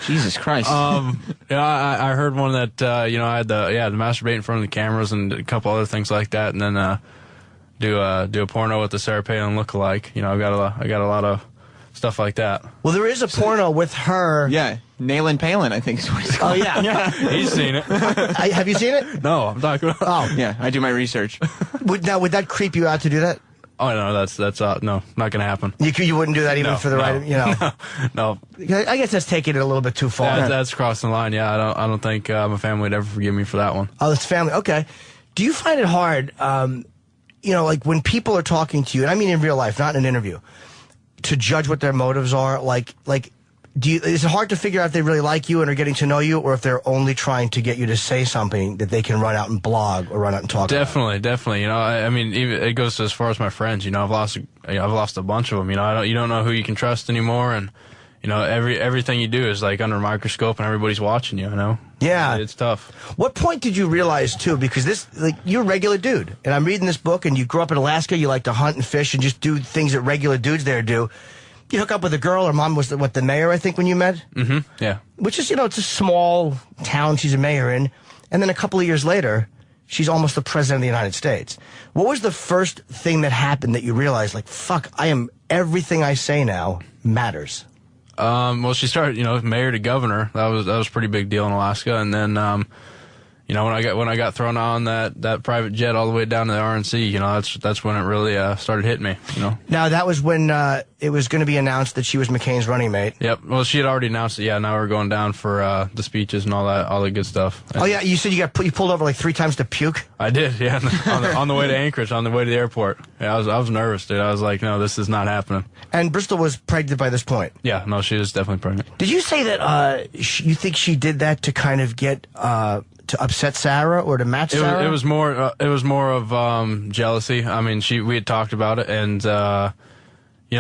Jesus Christ. I heard one that, I had the masturbate in front of the cameras and a couple other things like that, and then do a porno with the Sarah Palin lookalike. I got a lot of stuff like that. Well, there is a porno with her. Yeah, Nailin' Palin, I think is what it's called. Oh, yeah. He's seen it. Have you seen it? No, I'm talking about. Oh. Yeah, I do my research. Would that creep you out to do that? Oh, no, that's no, not going to happen. You wouldn't do that even for the right, No. I guess that's taking it a little bit too far. That's crossing the line, yeah. I don't think my family would ever forgive me for that one. Oh, it's family. Okay. Do you find it hard, like when people are talking to you, and I mean in real life, not in an interview, to judge what their motives are? Is it hard to figure out if they really like you and are getting to know you, or if they're only trying to get you to say something that they can run out and blog or run out and talk about? Definitely. I mean, even it goes as far as my friends. I've lost a bunch of them. You don't know who you can trust anymore, and everything you do is like under a microscope, and everybody's watching you. Yeah, it's tough. What point did you realize too? Because you're a regular dude, and I'm reading this book, and you grew up in Alaska. You like to hunt and fish and just do things that regular dudes there do. You hook up with a girl. Her mom was the mayor, I think, when you met? Mm-hmm, yeah. Which is, it's a small town she's a mayor in. And then a couple of years later, she's almost the president of the United States. What was the first thing that happened that you realized, fuck, everything I say now matters? Well, she started, mayor to governor. That was a pretty big deal in Alaska. And then, when I got thrown on that private jet all the way down to the RNC, that's when it really started hitting me. Now that was when it was going to be announced that she was McCain's running mate. Yep. Well, she had already announced it. Yeah. Now we're going down for the speeches and all the good stuff. Oh yeah, you said you pulled over 3 times to puke. I did. Yeah. on the way to Anchorage, on the way to the airport. Yeah, I was nervous, dude. I was like, no, this is not happening. And Bristol was pregnant by this point. Yeah. No, she was definitely pregnant. Did you say that you think she did that to kind of get to upset Sarah or to match Sarah? It was more of jealousy. I mean, we had talked about it, and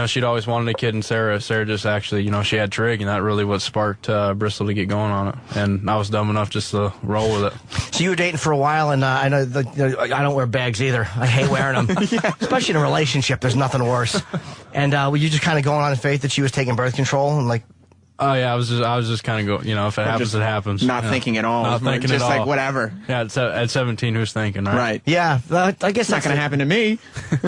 she'd always wanted a kid, and Sarah just actually, she had trig, and that really what sparked Bristol to get going on it. And I was dumb enough just to roll with it. So you were dating for a while, and I know I don't wear bags either. I hate wearing them, especially in a relationship. There's nothing worse. And were you just kind of going on in faith that she was taking birth control and Oh yeah, I was just kind of going. If it happens, it happens. Not thinking at all. Not thinking just at all. Like whatever. Yeah, at 17, who's thinking, right? Right. Yeah, I guess it's not going to happen to me.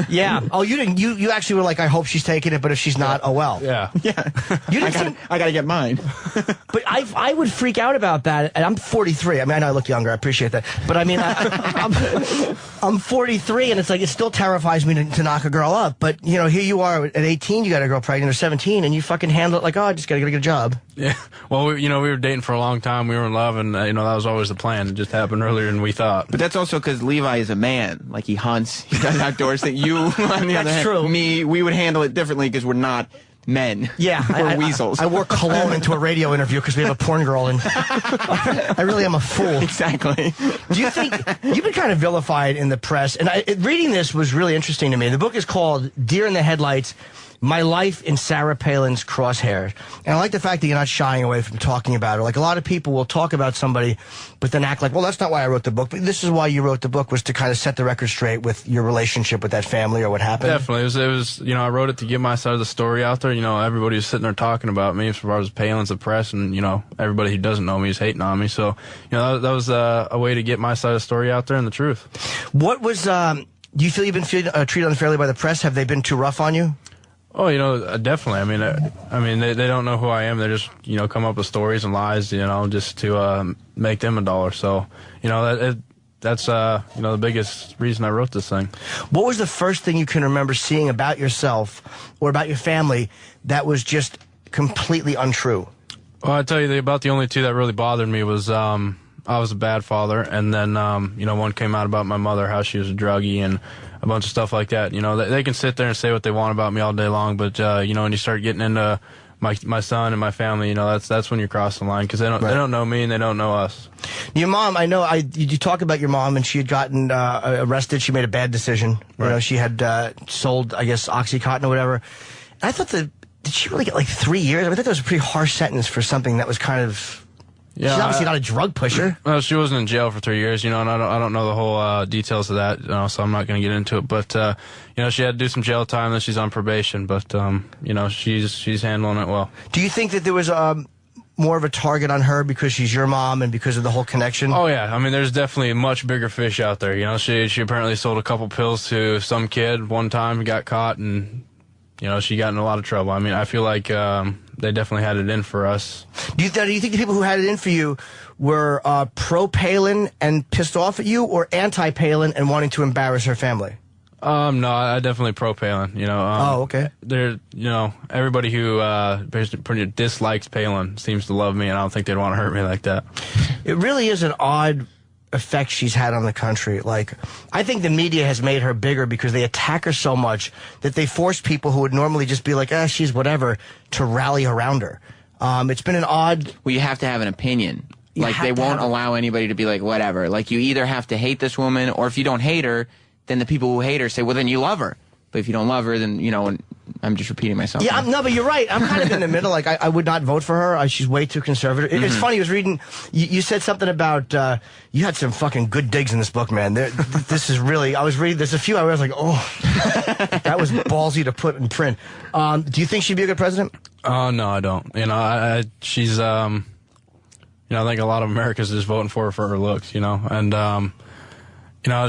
Yeah. Oh, you didn't. You actually were like, I hope she's taking it, but if she's not, oh well. Yeah. Yeah. I got to get mine. But I would freak out about that. And I'm 43. I mean, I know I look younger. I appreciate that. But I mean, I'm 43, and it's like it still terrifies me to knock a girl up. But here you are at 18, you got a girl pregnant, or 17, and you fucking handle it like, I just got to get a job. Yeah. Well, we were dating for a long time. We were in love, and that was always the plan. It just happened earlier than we thought. But that's also because Levi is a man. Like, he hunts, he does outdoors things. You, on the other hand, true. Me, we would handle it differently because we're not men. Yeah, we're weasels. I wore cologne into a radio interview because we have a porn girl, and I really am a fool. Exactly. Do you think you've been kind of vilified in the press? And reading this was really interesting to me. The book is called Deer in the Headlights: My Life in Sarah Palin's Crosshairs. And I like the fact that you're not shying away from talking about her. Like, a lot of people will talk about somebody, but then act like, well, that's not why I wrote the book. But this is why you wrote the book, was to kind of set the record straight with your relationship with that family or what happened. Definitely. It was I wrote it to get my side of the story out there. Everybody was sitting there talking about me as far as Palin's the press, and, everybody who doesn't know me is hating on me. So, that was a way to get my side of the story out there and the truth. What was, do you feel you've been treated unfairly by the press? Have they been too rough on you? Oh, definitely. I mean, they don't know who I am. They just, come up with stories and lies, just to make them $1. So, that's the biggest reason I wrote this thing. What was the first thing you can remember seeing about yourself or about your family that was just completely untrue? Well, I tell you, about the only two that really bothered me was I was a bad father, and then one came out about my mother, how she was a druggie, and a bunch of stuff like that. They can sit there and say what they want about me all day long, but when you start getting into my son and my family, that's when you cross the line, because they don't know me and they don't know us. Your mom, I know, you talk about your mom, and she had gotten arrested. She made a bad decision. Right. She had sold, I guess, OxyContin or whatever. And I thought did she really get 3 years? I thought that was a pretty harsh sentence for something that was kind of She's obviously not a drug pusher. Well, she wasn't in jail for 3 years, and I don't know the whole details of that, so I'm not going to get into it. But she had to do some jail time, then she's on probation. But she's handling it well. Do you think that there was more of a target on her because she's your mom and because of the whole connection? Oh yeah, I mean, there's definitely much bigger fish out there. She apparently sold a couple pills to some kid one time, got caught, and she got in a lot of trouble. I mean, I feel like they definitely had it in for us. Do you think the people who had it in for you were pro-Palin and pissed off at you, or anti-Palin and wanting to embarrass her family? No, I definitely pro-Palin. Okay. Everybody who pretty dislikes Palin seems to love me, and I don't think they'd want to hurt me like that. It really is an odd effect she's had on the country. Like, I think the media has made her bigger because they attack her so much that they force people who would normally just be like, she's whatever, to rally around her. It's been an odd... Well, you have to have an opinion. Like, they won't allow anybody to be like, whatever. Like, you either have to hate this woman, or if you don't hate her, then the people who hate her say, well, then you love her. But if you don't love her, then, and I'm just repeating myself. Yeah, no, but you're right. I'm kind of in the middle. Like, I would not vote for her. She's way too conservative. It's funny, I was reading, you said something about, you had some fucking good digs in this book, man. This is really, I was reading, there's a few I was like, that was ballsy to put in print. Do you think she'd be a good president? Oh, no, I don't. She's, I think a lot of Americans are just voting for her looks, and,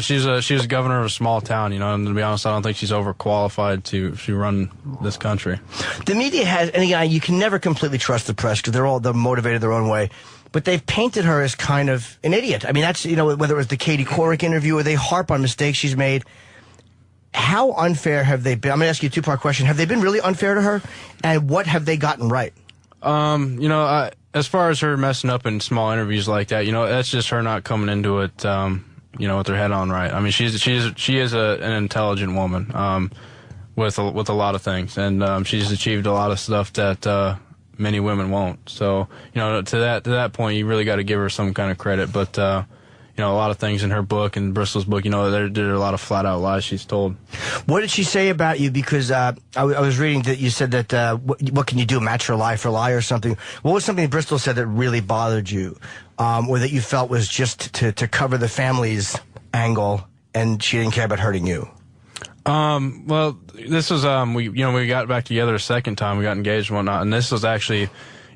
she was governor of a small town, and to be honest, I don't think she's overqualified to run this country. The media has, and again, you can never completely trust the press because they're motivated their own way, but they've painted her as kind of an idiot. I mean, that's, whether it was the Katie Couric interview or they harp on mistakes she's made. How unfair have they been? I'm going to ask you a two-part question. Have they been really unfair to her, and what have they gotten right? As far as her messing up in small interviews like that, that's just her not coming into it, with her head on right. I mean, she is an intelligent woman, with a lot of things, and she's achieved a lot of stuff that many women won't. So, to that point, you really got to give her some kind of credit. But a lot of things in her book and Bristol's book, there are a lot of flat out lies she's told. What did she say about you? Because I was reading that you said that what can you do, match her lie for lie or something? What was something Bristol said that really bothered you? Or that you felt was just to cover the family's angle, and she didn't care about hurting you? Well, this was, we got back together a second time, we got engaged and whatnot, and this was actually,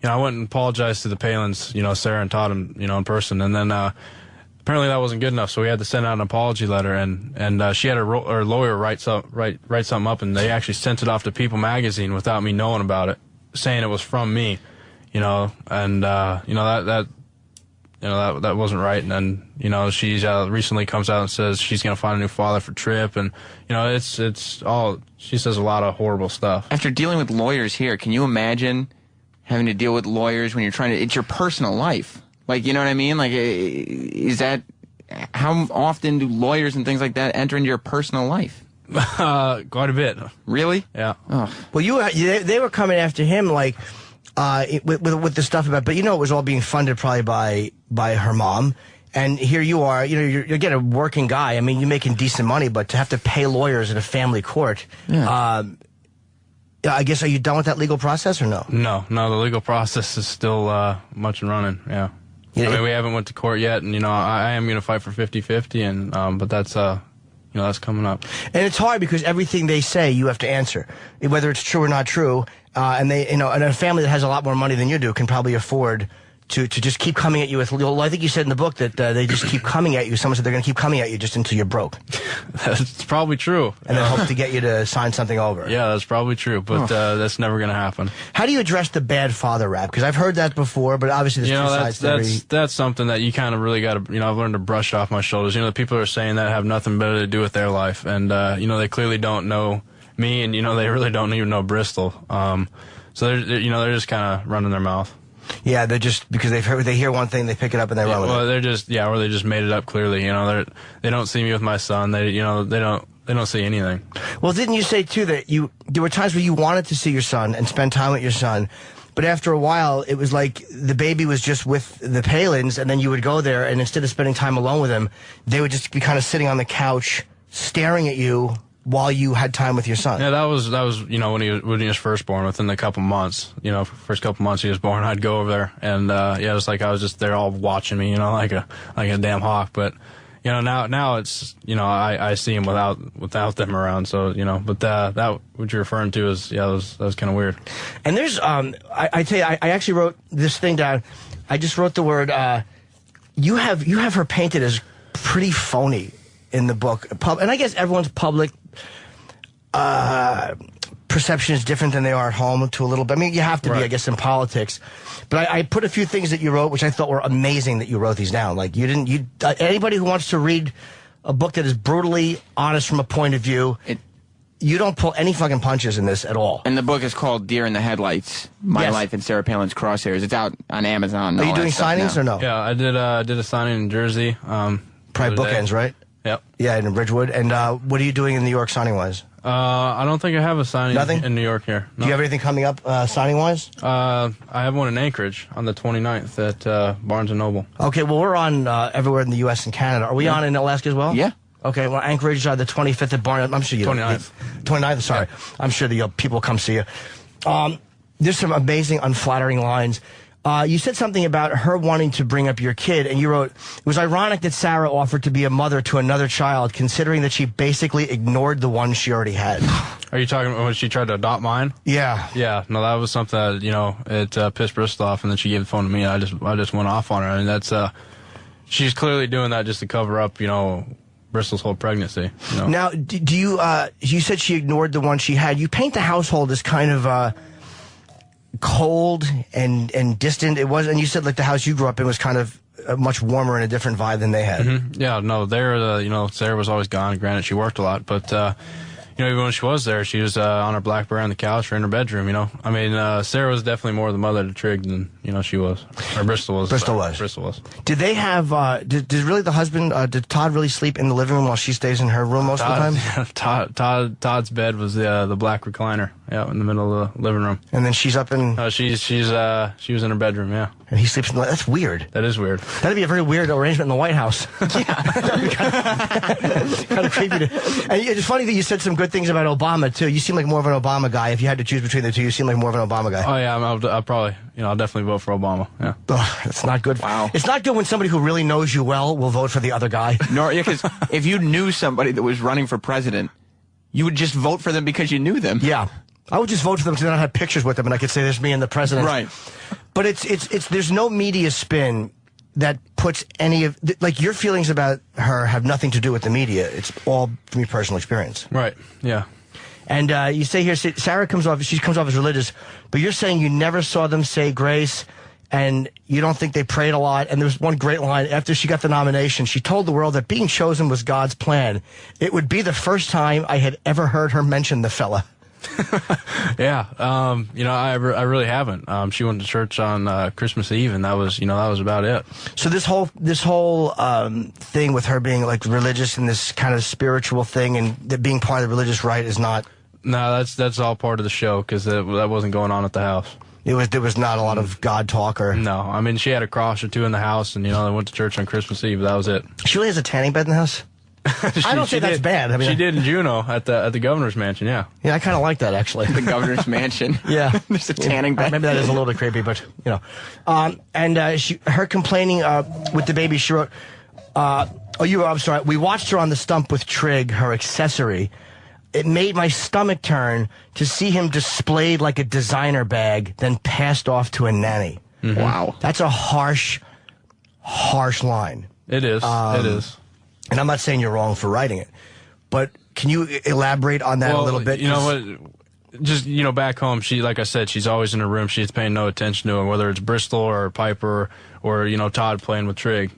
I went and apologized to the Palins, Sarah and Todd, in person, and then, apparently that wasn't good enough, so we had to send out an apology letter, and she had her lawyer write something up, and they actually sent it off to People magazine without me knowing about it, saying it was from me, and, that wasn't right. And then, she's recently comes out and says she's going to find a new father for Tripp. And, it's all, she says a lot of horrible stuff. After dealing with lawyers here, can you imagine having to deal with lawyers when you're trying to, it's your personal life. Like, you know what I mean? Like, is that, how often do lawyers and things like that enter into your personal life? Quite a bit. Really? Yeah. Oh. Well, they were coming after him, like, with the stuff about, but it was all being funded probably by her mom. And here you are, you're getting a working guy. I mean, you're making decent money, but to have to pay lawyers in a family court, I guess, are you done with that legal process or no? No, the legal process is still much and running, yeah. I mean, we haven't went to court yet, and, I am going to fight for 50-50, and but that's, that's coming up. And it's hard because everything they say, you have to answer, whether it's true or not true. And they, and a family that has a lot more money than you do can probably afford to just keep coming at you with, I think you said in the book that they just keep coming at you. Someone said they're going to keep coming at you just until you're broke. That's probably true. And then hope to get you to sign something over. Yeah, that's probably true, but that's never going to happen. How do you address the bad father rap? Because I've heard that before, but obviously there's two sides to every... That's something that you kind of really got to, I've learned to brush off my shoulders. The people who are saying that have nothing better to do with their life, and, they clearly don't know me, and, they really don't even know Bristol. So they're just kind of running their mouth. Yeah, they're just, because they hear one thing, they pick it up and they run with it. Well, they're just, or they just made it up clearly. They don't see me with my son. They don't see anything. Well, didn't you say too that there were times where you wanted to see your son and spend time with your son, but after a while it was like the baby was just with the Palins, and then you would go there, and instead of spending time alone with him, they would just be kind of sitting on the couch staring at you while you had time with your son. Yeah, that was when he was first born. Within the couple months, first couple months he was born, I'd go over there, and it was like I was just there all watching me, like a damn hawk. But now it's I see him without them around. So but that what you're referring to is that was kind of weird. And there's I tell you, I actually wrote this thing down. I just wrote the word. You have her painted as pretty phony in the book, and I guess everyone's public perception is different than they are at home to a little bit. I mean, you have to be, I guess, in politics. But I put a few things that you wrote, which I thought were amazing that you wrote these down. Like anybody who wants to read a book that is brutally honest from a point of view, you don't pull any fucking punches in this at all. And the book is called Deer in the Headlights: My Life in Sarah Palin's Crosshairs. It's out on Amazon. Are you doing signings or no? Yeah, I did a signing in Jersey. Probably bookends, right? Yep. Yeah, in Ridgewood. And what are you doing in New York signing-wise? I don't think I have a signing in New York here. No. Do you have anything coming up signing-wise? I have one in Anchorage on the 29th at Barnes & Noble. Okay, well, we're on everywhere in the U.S. and Canada. Are we on in Alaska as well? Yeah. Okay, well, Anchorage, the 25th at Barnes. I'm sure you 29th. 29th, sorry. Yeah. I'm sure the people come see you. There's some amazing, unflattering lines. You said something about her wanting to bring up your kid, and you wrote, it was ironic that Sarah offered to be a mother to another child, considering that she basically ignored the one she already had. Are you talking about when she tried to adopt mine? Yeah. Yeah, no, that was something that, it pissed Bristol off, and then she gave the phone to me, and I just went off on her, and that's, she's clearly doing that just to cover up, Bristol's whole pregnancy. Now, do you, you said she ignored the one she had. You paint the household as kind of, cold and distant. It was, and you said like the house you grew up in was kind of much warmer and a different vibe than they had. Mm-hmm. Yeah, no, Sarah was always gone. Granted, she worked a lot, but even when she was there, she was on her BlackBerry on the couch or in her bedroom. I mean, Sarah was definitely more the mother to Trig than she was, or Bristol was. Bristol was. Did they have? Did really the husband? Did Todd really sleep in the living room while she stays in her room most of the time? Todd's bed was the black recliner. Yeah, in the middle of the living room. And then she's up in... she was in her bedroom, yeah. And he sleeps in the... That's weird. That is weird. That'd be a very weird arrangement in the White House. Yeah. kind of creepy. And it's funny that you said some good things about Obama, too. You seem like more of an Obama guy. If you had to choose between the two, you seem like more of an Obama guy. Oh, yeah, I'll probably... I'll definitely vote for Obama, yeah. Oh, it's not good. Wow. It's not good when somebody who really knows you well will vote for the other guy. Because if you knew somebody that was running for president, you would just vote for them because you knew them. Yeah. I would just vote for them because then I have pictures with them and I could say there's me and the president. Right. But it's there's no media spin that puts any of like your feelings about her have nothing to do with the media. It's all from your personal experience. Right. Yeah. And you say here, Sarah comes off as religious, but you're saying you never saw them say grace, and you don't think they prayed a lot. And there was one great line after she got the nomination. She told the world that being chosen was God's plan. It would be the first time I had ever heard her mention the fella. Yeah, I really haven't. She went to church on Christmas Eve, and that was about it. So this whole thing with her being like religious and this kind of spiritual thing, and that being part of the religious rite is not. No, that's all part of the show because that wasn't going on at the house. There was not a lot of God talk or. No, I mean she had a cross or two in the house, and they went to church on Christmas Eve. That was it. She really has a tanning bed in the house. I don't think that's bad. I mean, she did in Juneau at the governor's mansion. Yeah. Yeah, I kind of like that actually. The governor's mansion. Yeah, there's a tanning bed. Maybe that is a little bit creepy, but her complaining with the baby. She wrote, I'm sorry. We watched her on the stump with Trig, her accessory. It made my stomach turn to see him displayed like a designer bag, then passed off to a nanny. Mm-hmm. Wow, that's a harsh line. It is. It is. And I'm not saying you're wrong for writing it, but can you elaborate on that a little bit? You know what? Just, back home, she, like I said, she's always in her room. She's paying no attention to him, whether it's Bristol or Piper or Todd playing with Trig.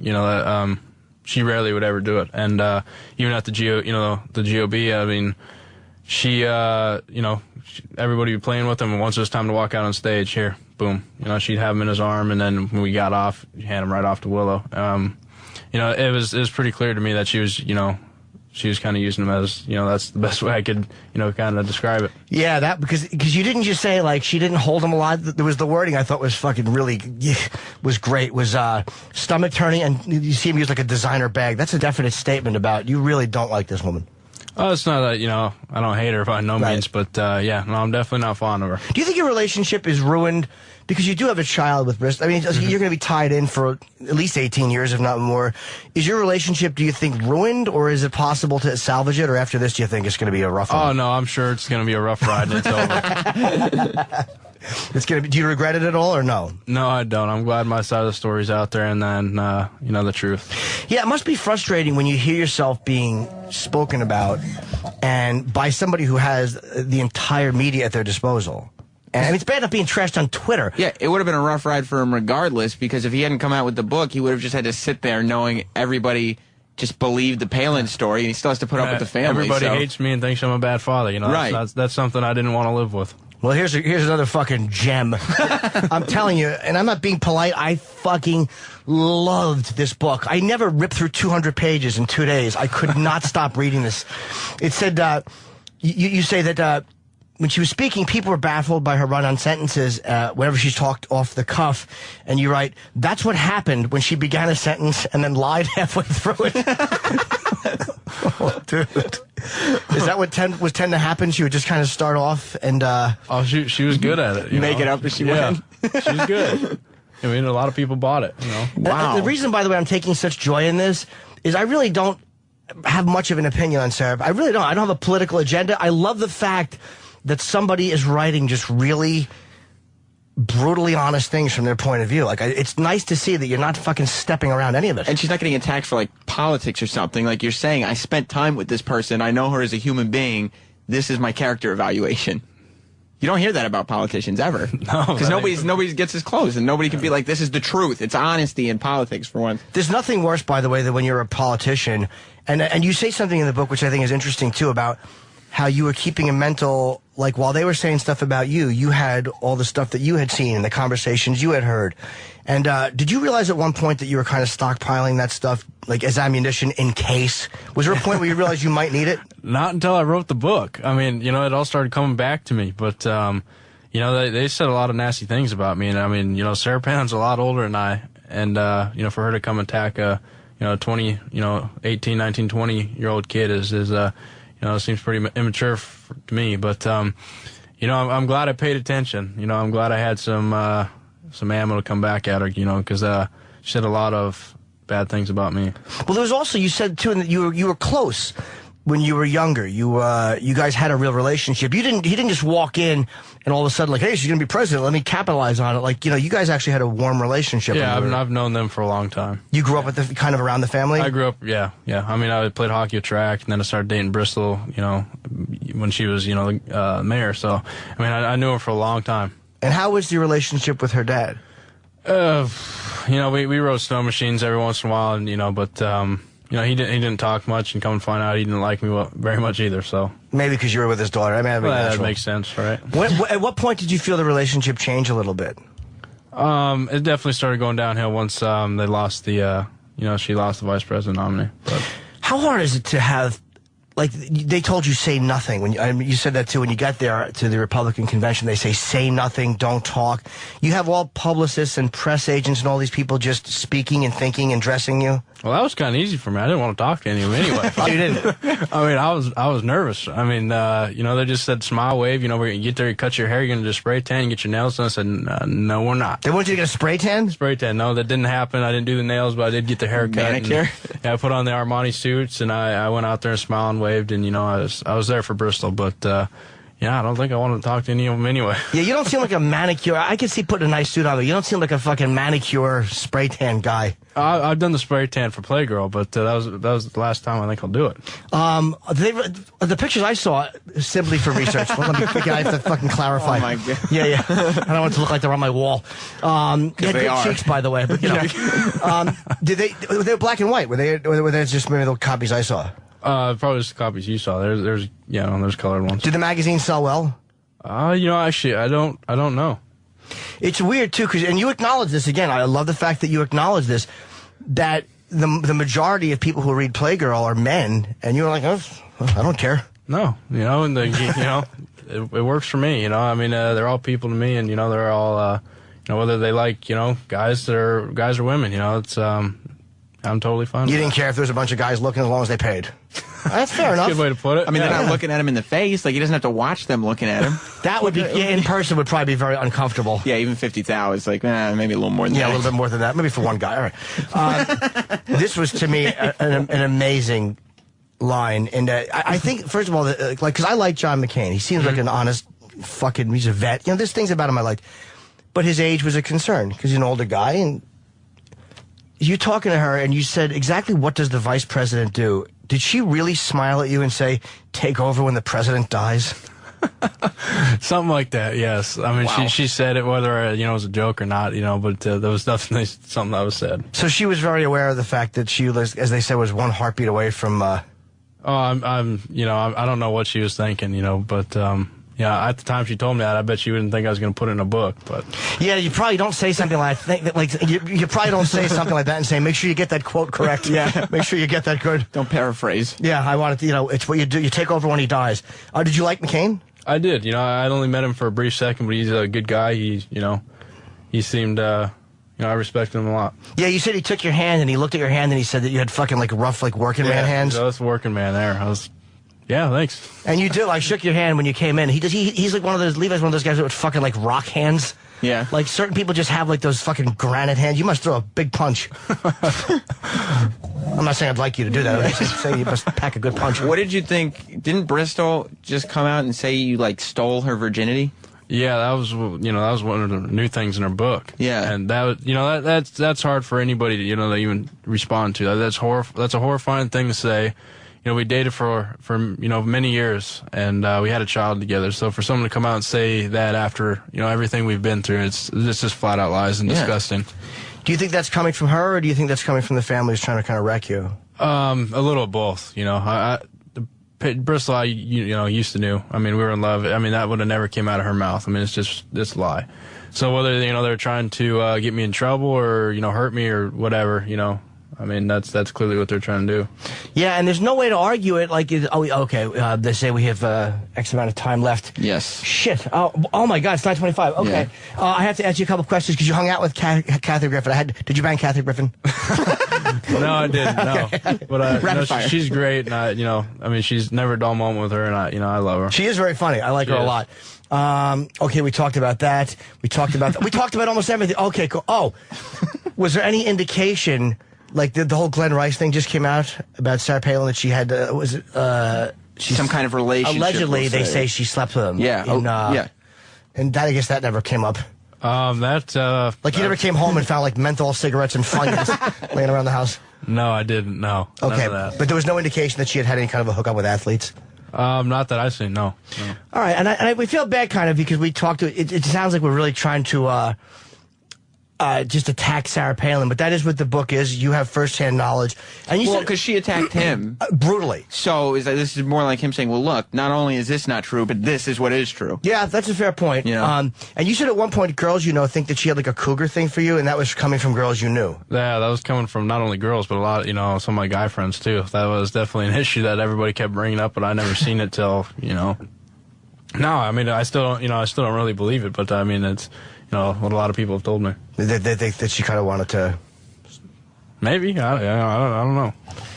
She rarely would ever do it. And even at the GOB, I mean, she, everybody would be playing with him, and once it was time to walk out on stage, here, boom, she'd have him in his arm, and then when we got off, hand him right off to Willow. It was pretty clear to me that she was kind of using him as, that's the best way I could, kind of describe it. Yeah, because you didn't just say, like, she didn't hold him a lot. There was the wording I thought was fucking really, was great, was stomach turning, and you see him use like a designer bag. That's a definite statement about you really don't like this woman. Oh, it's not that, I don't hate her by no means, but yeah, no, I'm definitely not fond of her. Do you think your relationship is ruined because you do have a child with Bristol? I mean, you're going to be tied in for at least 18 years, if not more. Is your relationship, do you think, ruined, or is it possible to salvage it, or after this, do you think it's going to be a rough one? Oh, no, I'm sure it's going to be a rough ride and it's over. It's gonna be. Do you regret it at all, or no? No, I don't. I'm glad my side of the story's out there, and then the truth. Yeah, it must be frustrating when you hear yourself being spoken about, and by somebody who has the entire media at their disposal. And I mean, it's bad enough being trashed on Twitter. Yeah, it would have been a rough ride for him regardless, because if he hadn't come out with the book, he would have just had to sit there knowing everybody just believed the Palin story, and he still has to put up with the family. Everybody hates me and thinks I'm a bad father. Right. That's something I didn't want to live with. Well, here's another fucking gem. I'm telling you, and I'm not being polite, I fucking loved this book. I never ripped through 200 pages in 2 days. I could not stop reading this. It said, you say that when she was speaking, people were baffled by her run-on sentences whenever she talked off the cuff. And you write, that's what happened when she began a sentence and then lied halfway through it. Oh, dude. Is that what tend to happen? She would just kind of start off and... she was good at it. Make it up as she went. She's good. I mean, a lot of people bought it. Wow. The reason, by the way, I'm taking such joy in this is I really don't have much of an opinion on Sarah. I really don't. I don't have a political agenda. I love the fact that somebody is writing just really brutally honest things from their point of view. Like, it's nice to see that you're not fucking stepping around any of it. And she's not getting attacked for, politics or something. Like you're saying, I spent time with this person. I know her as a human being. This is my character evaluation. You don't hear that about politicians ever. No. Because nobody gets as close, and nobody can be like, this is the truth. It's honesty in politics, for once. There's nothing worse, by the way, than when you're a politician. And you say something in the book, which I think is interesting, too, about how you were keeping a mental, while they were saying stuff about you, you had all the stuff that you had seen and the conversations you had heard. And did you realize at one point that you were kind of stockpiling that stuff, as ammunition in case? Was there a point where you realized you might need it? Not until I wrote the book. I mean, it all started coming back to me. But, they said a lot of nasty things about me. And, I mean, Sarah Palin's a lot older than I. And, for her to come attack a, 18, 19, 20-year-old kid is it seems pretty immature to me, but I'm glad I paid attention. I'm glad I had some ammo to come back at her. Because she said a lot of bad things about me. Well, there was also, you said too that you were close when you were younger. You guys had a real relationship. He didn't just walk in and all of a sudden hey, she's gonna be president, let me capitalize on it. You guys actually had a warm relationship. Yeah, I've known them for a long time. You grew up with kind of around the family? I grew up, yeah. I mean, I played hockey at track, and then I started dating Bristol, when she was, mayor. So, I mean, I knew her for a long time. And how was your relationship with her dad? We rode snow machines every once in a while, and but he didn't talk much, and come and find out he didn't like me very much either. So maybe because you were with his daughter. I mean, that makes sense, right? At what point did you feel the relationship change a little bit? It definitely started going downhill once they lost the she lost the vice president nominee. But how hard is it to have? They told you say nothing when you said that too. When you got there to the Republican convention, they say nothing, don't talk. You have all publicists and press agents and all these people just speaking and thinking and dressing you. Well, that was kind of easy for me. I didn't want to talk to any of them anyway. Oh, you didn't? I mean, I was nervous. I mean, they just said smile, wave. When you get there, you cut your hair, you're gonna just spray tan, get your nails done. I said, no, we're not. They want you to get a spray tan? Spray tan. No, that didn't happen. I didn't do the nails, but I did get the haircut. Manicure. I put on the Armani suits, and I went out there and smiled and waved, and I was there for Bristol, but. I don't think I wanted to talk to any of them anyway. Yeah, you don't seem like a manicure. I can see putting a nice suit on, but you don't seem like a fucking manicure spray tan guy. I've done the spray tan for Playgirl, but that was the last time I think I'll do it. The pictures I saw, simply for research. Well, I have to fucking clarify. Oh my God. Yeah. I don't want it to look like they're on my wall. They had good cheeks, by the way. But, were they black and white? Were they just maybe the copies I saw? Probably just the copies you saw. There's colored ones. Did the magazine sell well? Actually, I don't know. It's weird too, and you acknowledge this again. I love the fact that you acknowledge this, that the majority of people who read Playgirl are men, and you're like, oh, I don't care. No, and it works for me. I mean, they're all people to me, and they're all, whether they like, guys or women. It's I'm totally fine. You didn't care if there was a bunch of guys looking as long as they paid. That's fair enough. Good way to put it. I mean, they're not looking at him in the face. Like, he doesn't have to watch them looking at him. That would be, in person, would probably be very uncomfortable. Yeah, even 50,000 is like, maybe a little more than that. Yeah, a little bit more than that. Maybe for one guy. All right. This was, to me, an amazing line. And I think, first of all, because I like John McCain. He seems like an honest he's a vet. There's things about him I like. But his age was a concern because he's an older guy. And you talking to her and you said, exactly what does the vice president do? Did she really smile at you and say, take over when the president dies? Something like that, yes. I mean, she said it, whether it was a joke or not, but there was definitely something that was said. So she was very aware of the fact that she, as they said, was one heartbeat away from... I don't know what she was thinking, but... Yeah, at the time she told me that, I bet she wouldn't think I was going to put it in a book. But yeah, you probably don't say something like you probably don't say something like that and say, make sure you get that quote correct. Yeah, make sure you get that good. Don't paraphrase. Yeah, I wanted to. It's what you do. You take over when he dies. Did you like McCain? I did. I'd only met him for a brief second, but he's a good guy. He seemed. I respected him a lot. Yeah, you said he took your hand and he looked at your hand and he said that you had fucking rough working man hands. Yeah, I was working man there. Yeah, thanks. And you do. I shook your hand when you came in. He's like Levi's one of those guys with fucking rock hands. Yeah. Like certain people just have those fucking granite hands. You must throw a big punch. I'm not saying I'd like you to do that. I'm just saying you must pack a good punch. What did you think? Didn't Bristol just come out and say you stole her virginity? Yeah, that was one of the new things in her book. Yeah, and that's hard for anybody to to even respond to. That's a horrifying thing to say. We dated for many years, and we had a child together. So for someone to come out and say that after everything we've been through, it's just flat out lies and disgusting. Do you think that's coming from her, or do you think that's coming from the family who's trying to kind of wreck you? A little of both. Bristol, I used to know. I mean, we were in love. I mean, that would have never came out of her mouth. I mean, it's just this lie. So whether they're trying to get me in trouble or hurt me or whatever, I mean, that's clearly what they're trying to do. Yeah, and there's no way to argue it. They say we have X amount of time left. Yes. Shit. Oh my God, it's 9:25. Okay. Yeah. I have to ask you a couple questions because you hung out with Kathy Griffin. Did you bang Kathy Griffin? No, I didn't. No, okay. But she's great, and I mean, she's never a dull moment with her, and I love her. She is very funny. I like her a lot. Okay, we talked about that. We talked about almost everything. Okay, cool. Oh, was there any indication? The whole Glenn Rice thing just came out about Sarah Palin that she had, some kind of relationship. Allegedly, they say she slept with him. Yeah. And that, I guess that never came up. You never came home and found menthol cigarettes and Funyuns laying around the house? No, I didn't. No. Okay, but there was no indication that she had any kind of a hookup with athletes? Not that I've seen, no. All right, and we feel bad kind of because we talked to, it sounds like we're really trying to, just attack Sarah Palin, but that is what the book is. You have firsthand knowledge, and because she attacked him brutally. So this is more like him saying, "Well, look, not only is this not true, but this is what is true." Yeah, that's a fair point. And you said at one point, girls think that she had a cougar thing for you, and that was coming from girls you knew. Yeah, that was coming from not only girls, but a lot, some of my guy friends too. That was definitely an issue that everybody kept bringing up, but I never seen it till No, I mean, I still don't really believe it, but I mean, it's. What a lot of people have told me. That she kind of wanted to... Maybe. I don't know.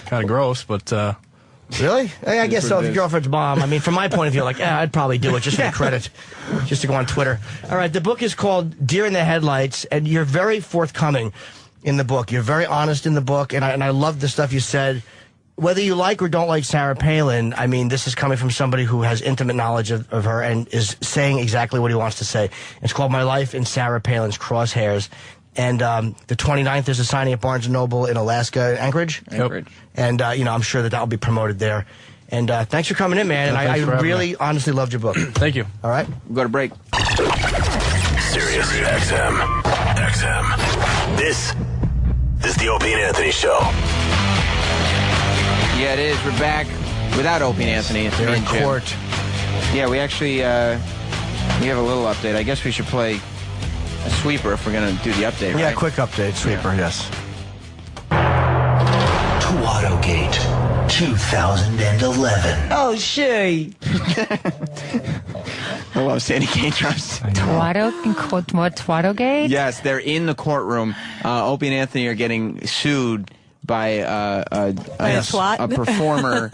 Kind of gross, but... Really? I guess so. If your girlfriend's mom. I mean, from my point of view, I'd probably do it just for the credit. Just to go on Twitter. All right, the book is called Deer in the Headlights, and you're very forthcoming in the book. You're very honest in the book, and I love the stuff you said. Whether you like or don't like Sarah Palin, I mean, this is coming from somebody who has intimate knowledge of her and is saying exactly what he wants to say. It's called My Life in Sarah Palin's Crosshairs. And the 29th, there's a signing at Barnes & Noble in Alaska, Anchorage. Anchorage. And, I'm sure that will be promoted there. And thanks for coming in, man. And I really, honestly loved your book. Thank you. All right? We'll go to break. Sirius XM. This is the Opie and Anthony Show. Yeah, it is. We're back without Opie and Anthony. They're in court. Yeah, we actually we have a little update. I guess we should play a sweeper if we're going to do the update, right? Yeah, quick update. Sweeper, yes. Twattogate 2011. Oh, shit. I love Sandy Kane Trust. Twattogate? Yes, they're in the courtroom. Opie and Anthony are getting sued by a performer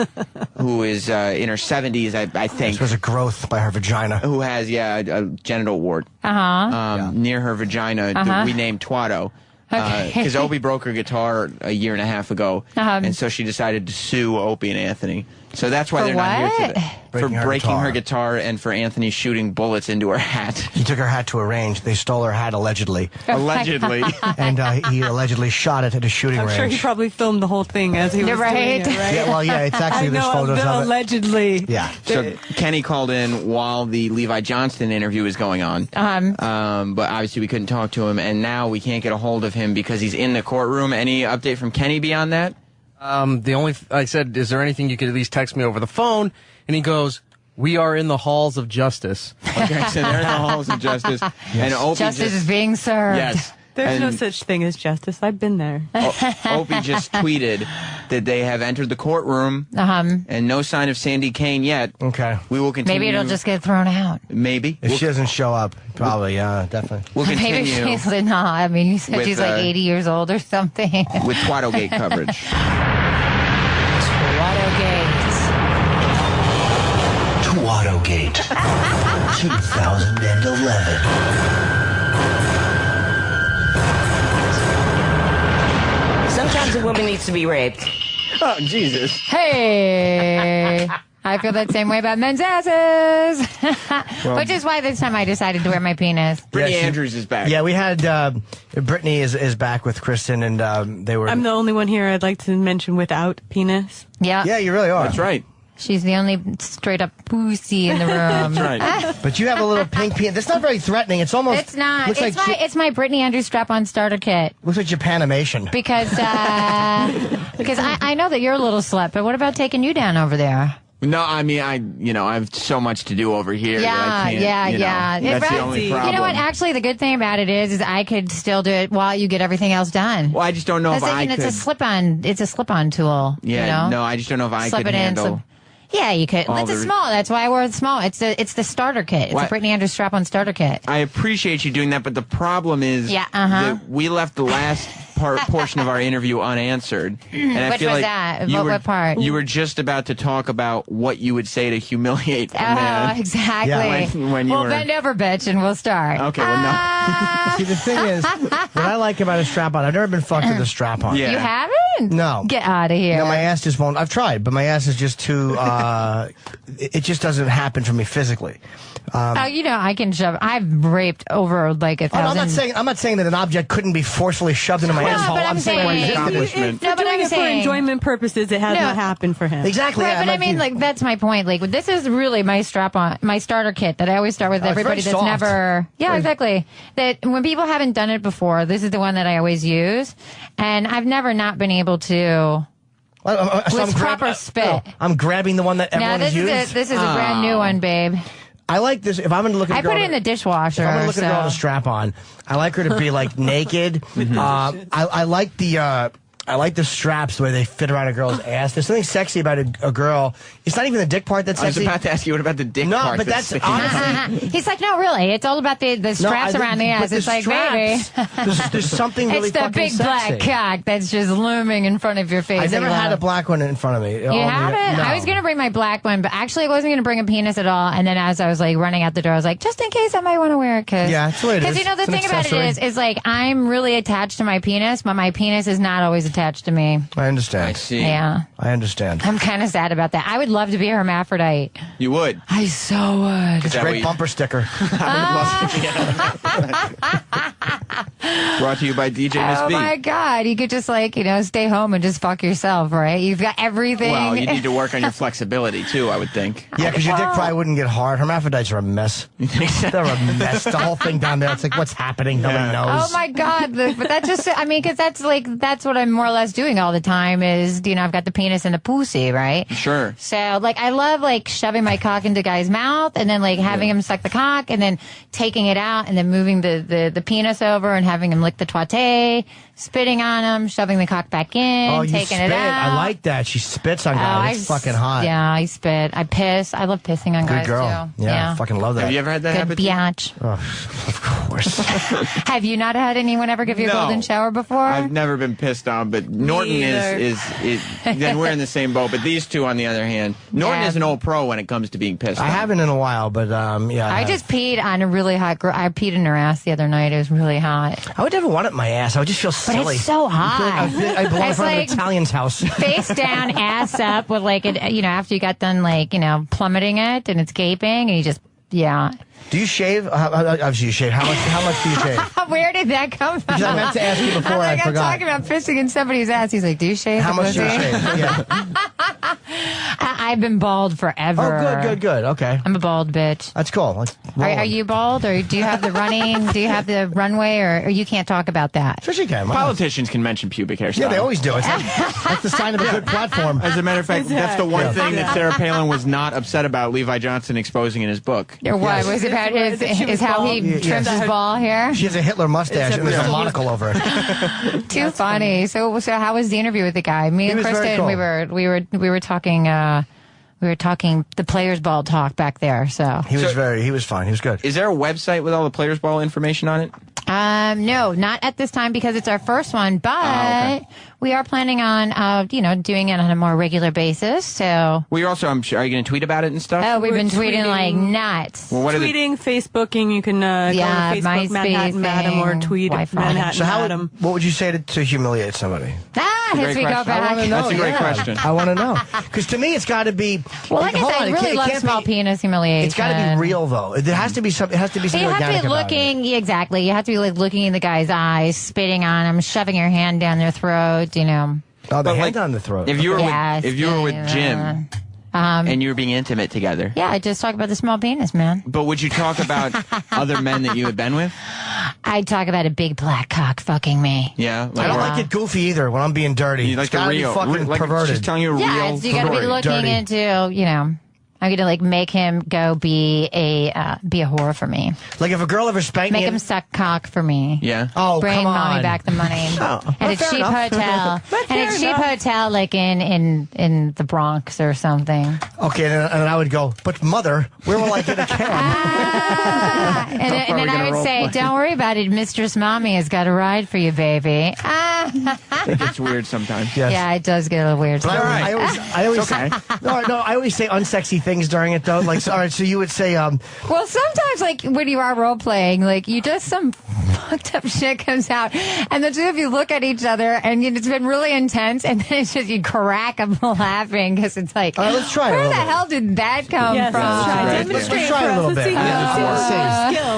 who is in her 70s, I think. This was a growth by her vagina. Who has, a genital wart near her vagina. We named Twato. Because Opie broke her guitar a year and a half ago, and so she decided to sue Opie and Anthony. So that's why they're not here today. For breaking her guitar and for Anthony shooting bullets into her hat. He took her hat to a range. They stole her hat allegedly. Allegedly. And he allegedly shot it at a shooting range. I'm sure he probably filmed the whole thing as he was doing it, right? Yeah, well, it's actually there's photos of it. Allegedly. Yeah. So Kenny called in while the Levi Johnston interview was going on. But obviously we couldn't talk to him, and now we can't get a hold of him because he's in the courtroom. Any update from Kenny beyond that? I said, is there anything you could at least text me over the phone? And he goes, we are in the halls of justice. Okay, so they're in the halls of justice. And Opie justice is being served. Yes. There's no such thing as justice. I've been there. Opie just tweeted that they have entered the courtroom and no sign of Sandy Kane yet. Okay. We will continue. Maybe it'll just get thrown out. Maybe. If she doesn't show up, probably, definitely. We'll continue. Maybe she's not. I mean, you said she's like 80 years old or something. With Twattogate coverage. Twattogate 2011. Sometimes a woman needs to be raped. Oh, Jesus. Hey. I feel that same way about men's asses. Which is why this time I decided to wear my penis. Brittany Andrews is back. Yeah, we had Brittany is back with Kristen, and they were. I'm the only one here I'd like to mention without penis. Yeah. Yeah, you really are. That's right. She's the only straight up pussy in the room. That's right. But you have a little pink penis. That's not very threatening. It's almost. It's not. Looks It's my Brittany Andrews strap-on starter kit. Looks like Japanimation. Because I know that you're a little slut, but what about taking you down over there? No, I mean, I have so much to do over here. Yeah, that I can't, That's the only problem. You know what? Actually, the good thing about it is I could still do it while you get everything else done. Well, I just don't know if I could. It's a slip-on. It's a slip-on tool. Yeah, you know? no, I just don't know if I could handle. Yeah, you could. It's a small. That's why I wore the small. It's the starter kit. It's a Brittany Andrews strap-on starter kit. I appreciate you doing that, but the problem is that we left the last portion of our interview unanswered. And I Which feel was like that? What part? You were just about to talk about what you would say to humiliate a man. Exactly. Yeah. When you were... bend over, bitch, and we'll start. Okay, well, no. See, the thing is, what I like about a strap-on, I've never been fucked with a strap-on. Yeah. You haven't? No. Get out of here. No, my ass just won't. I've tried, but my ass is just too, it just doesn't happen for me physically. I can shove. I've raped over like 1,000. I'm not saying that an object couldn't be forcefully shoved into my asshole. But I'm saying accomplishment. No, but I'm saying for enjoyment purposes, it has not happened for him. Exactly. Right, but I mean, like that's my point. Like this is really my strap-on, my starter kit that I always start with everybody that's never. Yeah, exactly. That when people haven't done it before, this is the one that I always use, and I've never not been able to. With proper spit. I'm grabbing the one that everyone has used. This is a brand new one, babe. I like this. If I'm going to look at a girl, I put it in the dishwasher. If I'm going to look at a girl with a strap on, I like her to be like naked. I like the straps the way they fit around a girl's ass. There's something sexy about a girl. It's not even the dick part that's sexy. I was about to ask you, what about the dick part? No, but that's honestly. He's like, no, really. It's all about the straps around the ass. It's like, baby. There's something really fucking sexy. It's the big black cock that's just looming in front of your face. I've never had a black one in front of me. You haven't? No. I was going to bring my black one, but actually I wasn't going to bring a penis at all. And then as I was like running out the door, I was like, just in case I might want to wear it. Yeah, that's what it is. Because you know, the thing about it is like, I'm really attached to my penis, but my penis is not always attached to me. I understand. I see. Yeah. I understand. I'm kind of sad about that. I would love to be a hermaphrodite. You would? I so would. It's a great bumper sticker. Brought to you by DJ Miss B. Oh my God. You could just stay home and just fuck yourself, right? You've got everything. Well, you need to work on your flexibility too, I would think. Yeah, because your dick probably wouldn't get hard. Hermaphrodites are a mess. They're a mess. The whole thing down there, it's like, what's happening? Nobody knows. Oh my God. But that just, because that's what I'm more or less doing all the time is, I've got the penis and the pussy, right? Sure. So, I love, shoving my cock into guys' mouth and then, having him suck the cock and then taking it out and then moving the penis over and having him lick the twatay, spitting on him, shoving the cock back in, taking it out. I like that. She spits on guys. It's fucking hot. Yeah, I spit. I piss. I love pissing on guys, too. Yeah, I fucking love that. Have you ever had that happen? Good biatch. Of course. Have you not had anyone ever give you a golden shower before? I've never been pissed on, but Norton is then we're in the same boat. But these two, on the other hand, Norton is an old pro when it comes to being pissed on. I haven't in a while, but yeah. I just peed on a really hot girl. I peed in her ass the other night. It was really hot. I would never want it in my ass. I would just feel silly. But it's so hot. I belong in front of an Italian's house. Face down, ass up, with like, after you got done, like, plummeting it and it's gaping and you just, Do you shave? Obviously, you shave. How much do you shave? Where did that come from? Because I meant to ask you before. I forgot. I'm talking about pissing in somebody's ass. He's like, "Do you shave?" How much do you shave? Yeah. I've been bald forever. Oh, good. Okay. I'm a bald bitch. That's cool. Are you bald, or do you have the running? Do you have the runway, or you can't talk about that? Sure, you can. Politicians can mention pubic hair. Yeah, they always do. That's the sign of a good platform. As a matter of fact, that's the one thing that Sarah Palin was not upset about Levi Johnson exposing in his book. Or what was it about his how he trims his ball hair? She has a Hitler mustache and there's a monocle over it. Too funny. So how was the interview with the guy? Me and Kristen, cool. we were talking. We were talking the Players Ball talk back there. So he was fine. He was good. Is there a website with all the Players Ball information on it? No, not at this time because it's our first one, but we are planning on, doing it on a more regular basis. So are you going to tweet about it and stuff? Oh, we've been tweeting like nuts. Well, tweeting, Facebooking. You can go to Facebook, MySpace, Manhattan Madam, or tweet Manhattan Madam. What would you say to humiliate somebody? As we go back. That's a great question. I want to know because to me it's got to be. Well, like I said, I really love small penis humiliation. It's got to be real though. There has to be something. It has to be something organic about it. You have to be looking exactly. You have to be like looking in the guy's eyes, spitting on him, shoving your hand down their throat. Oh, the hand down the throat. If you were with Jim. And you were being intimate together. Yeah, I just talk about the small penis, man. But would you talk about other men that you had been with? I'd talk about a big black cock fucking me. Yeah. I don't like it goofy either when I'm being dirty. You like the real. Fucking perverted. She's telling you real. You got to be looking into, I'm going to like make him go be a whore for me. Like if a girl ever spanked me. Make him suck cock for me. Yeah. Oh, bring come on. mommy back the money. At a cheap hotel. And a cheap hotel like in the Bronx or something. Okay, and I would go, but mother, where will I get a cab? And then I would say, don't worry about it. Mistress Mommy has got a ride for you, baby. It gets weird sometimes. Yes. Yeah, it does get a little weird. But I always say, I always say unsexy things during it though. Like, all right, so you would say, well, sometimes like when you are role playing, like you just some fucked up shit comes out, and the two of you look at each other, and it's been really intense, and then it's just you crack up laughing because it's like, all right, let's try where the hell did that come from? Let's try a little bit.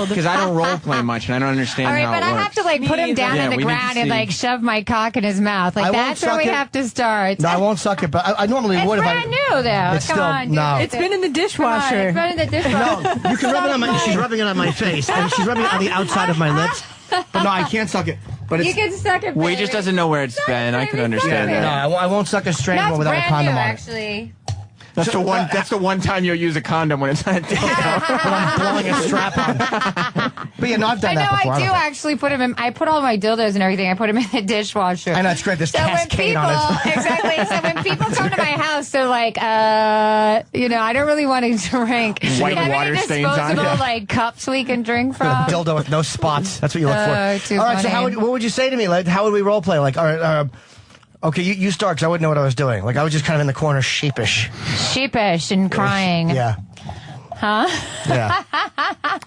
Because I don't role play much, and I don't understand how it works. I have to like put him down on the ground and like shove my cock in his mouth. Like that's where we have to start. No, I won't suck it, but I normally would. It's brand new though. Come on, no. It's been in the dishwasher. It's been in the dishwasher. No, you can rub it on my. She's rubbing it on my face, and she's rubbing it on the outside of my lips. But no, I can't suck it. But you can suck it. Well, he just doesn't know where it's been. I can understand that. No, I won't suck a strange one without a condom on it. Actually. That's the one time you'll use a condom when it's not a dildo. When I'm blowing a strap on. But yeah, no, I've done that before. I do actually put him in. I put all my dildos and everything. I put them in the dishwasher. I know, it's great. There's cascade on it. Exactly. So when people come to my house, they're like, I don't really want to drink. White water stains on it. Disposable like cups we can drink from. A dildo with no spots. That's what you look for. All right. Funny. So what would you say to me? Like, how would we role play? Like, okay, you start because I wouldn't know what I was doing. Like I was just kind of in the corner, sheepish and crying. Yeah. Huh? Yeah.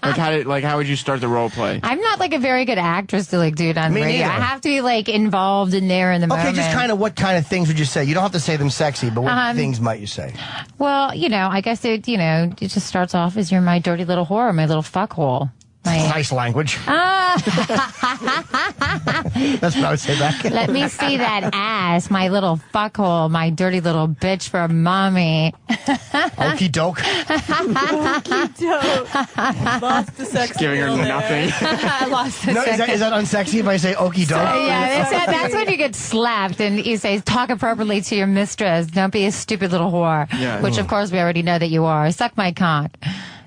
How would you start the role play? I'm not like a very good actress to like do it on radio. I have to be like involved in there in the moment. Okay, just kind of what kind of things would you say? You don't have to say them sexy, but what things might you say? Well, I guess it just starts off as you're my dirty little whore, my little fuckhole. Nice language. That's what I would say back. Let me see that ass, my little fuckhole, my dirty little bitch for mommy. Okie doke. Okie doke. Lost the sex. Giving her nothing. I lost the sex. Is that unsexy if I say okie doke? Yeah, that's when you get slapped and you say, talk appropriately to your mistress. Don't be a stupid little whore. Yeah. Which, of course, we already know that you are. Suck my cock.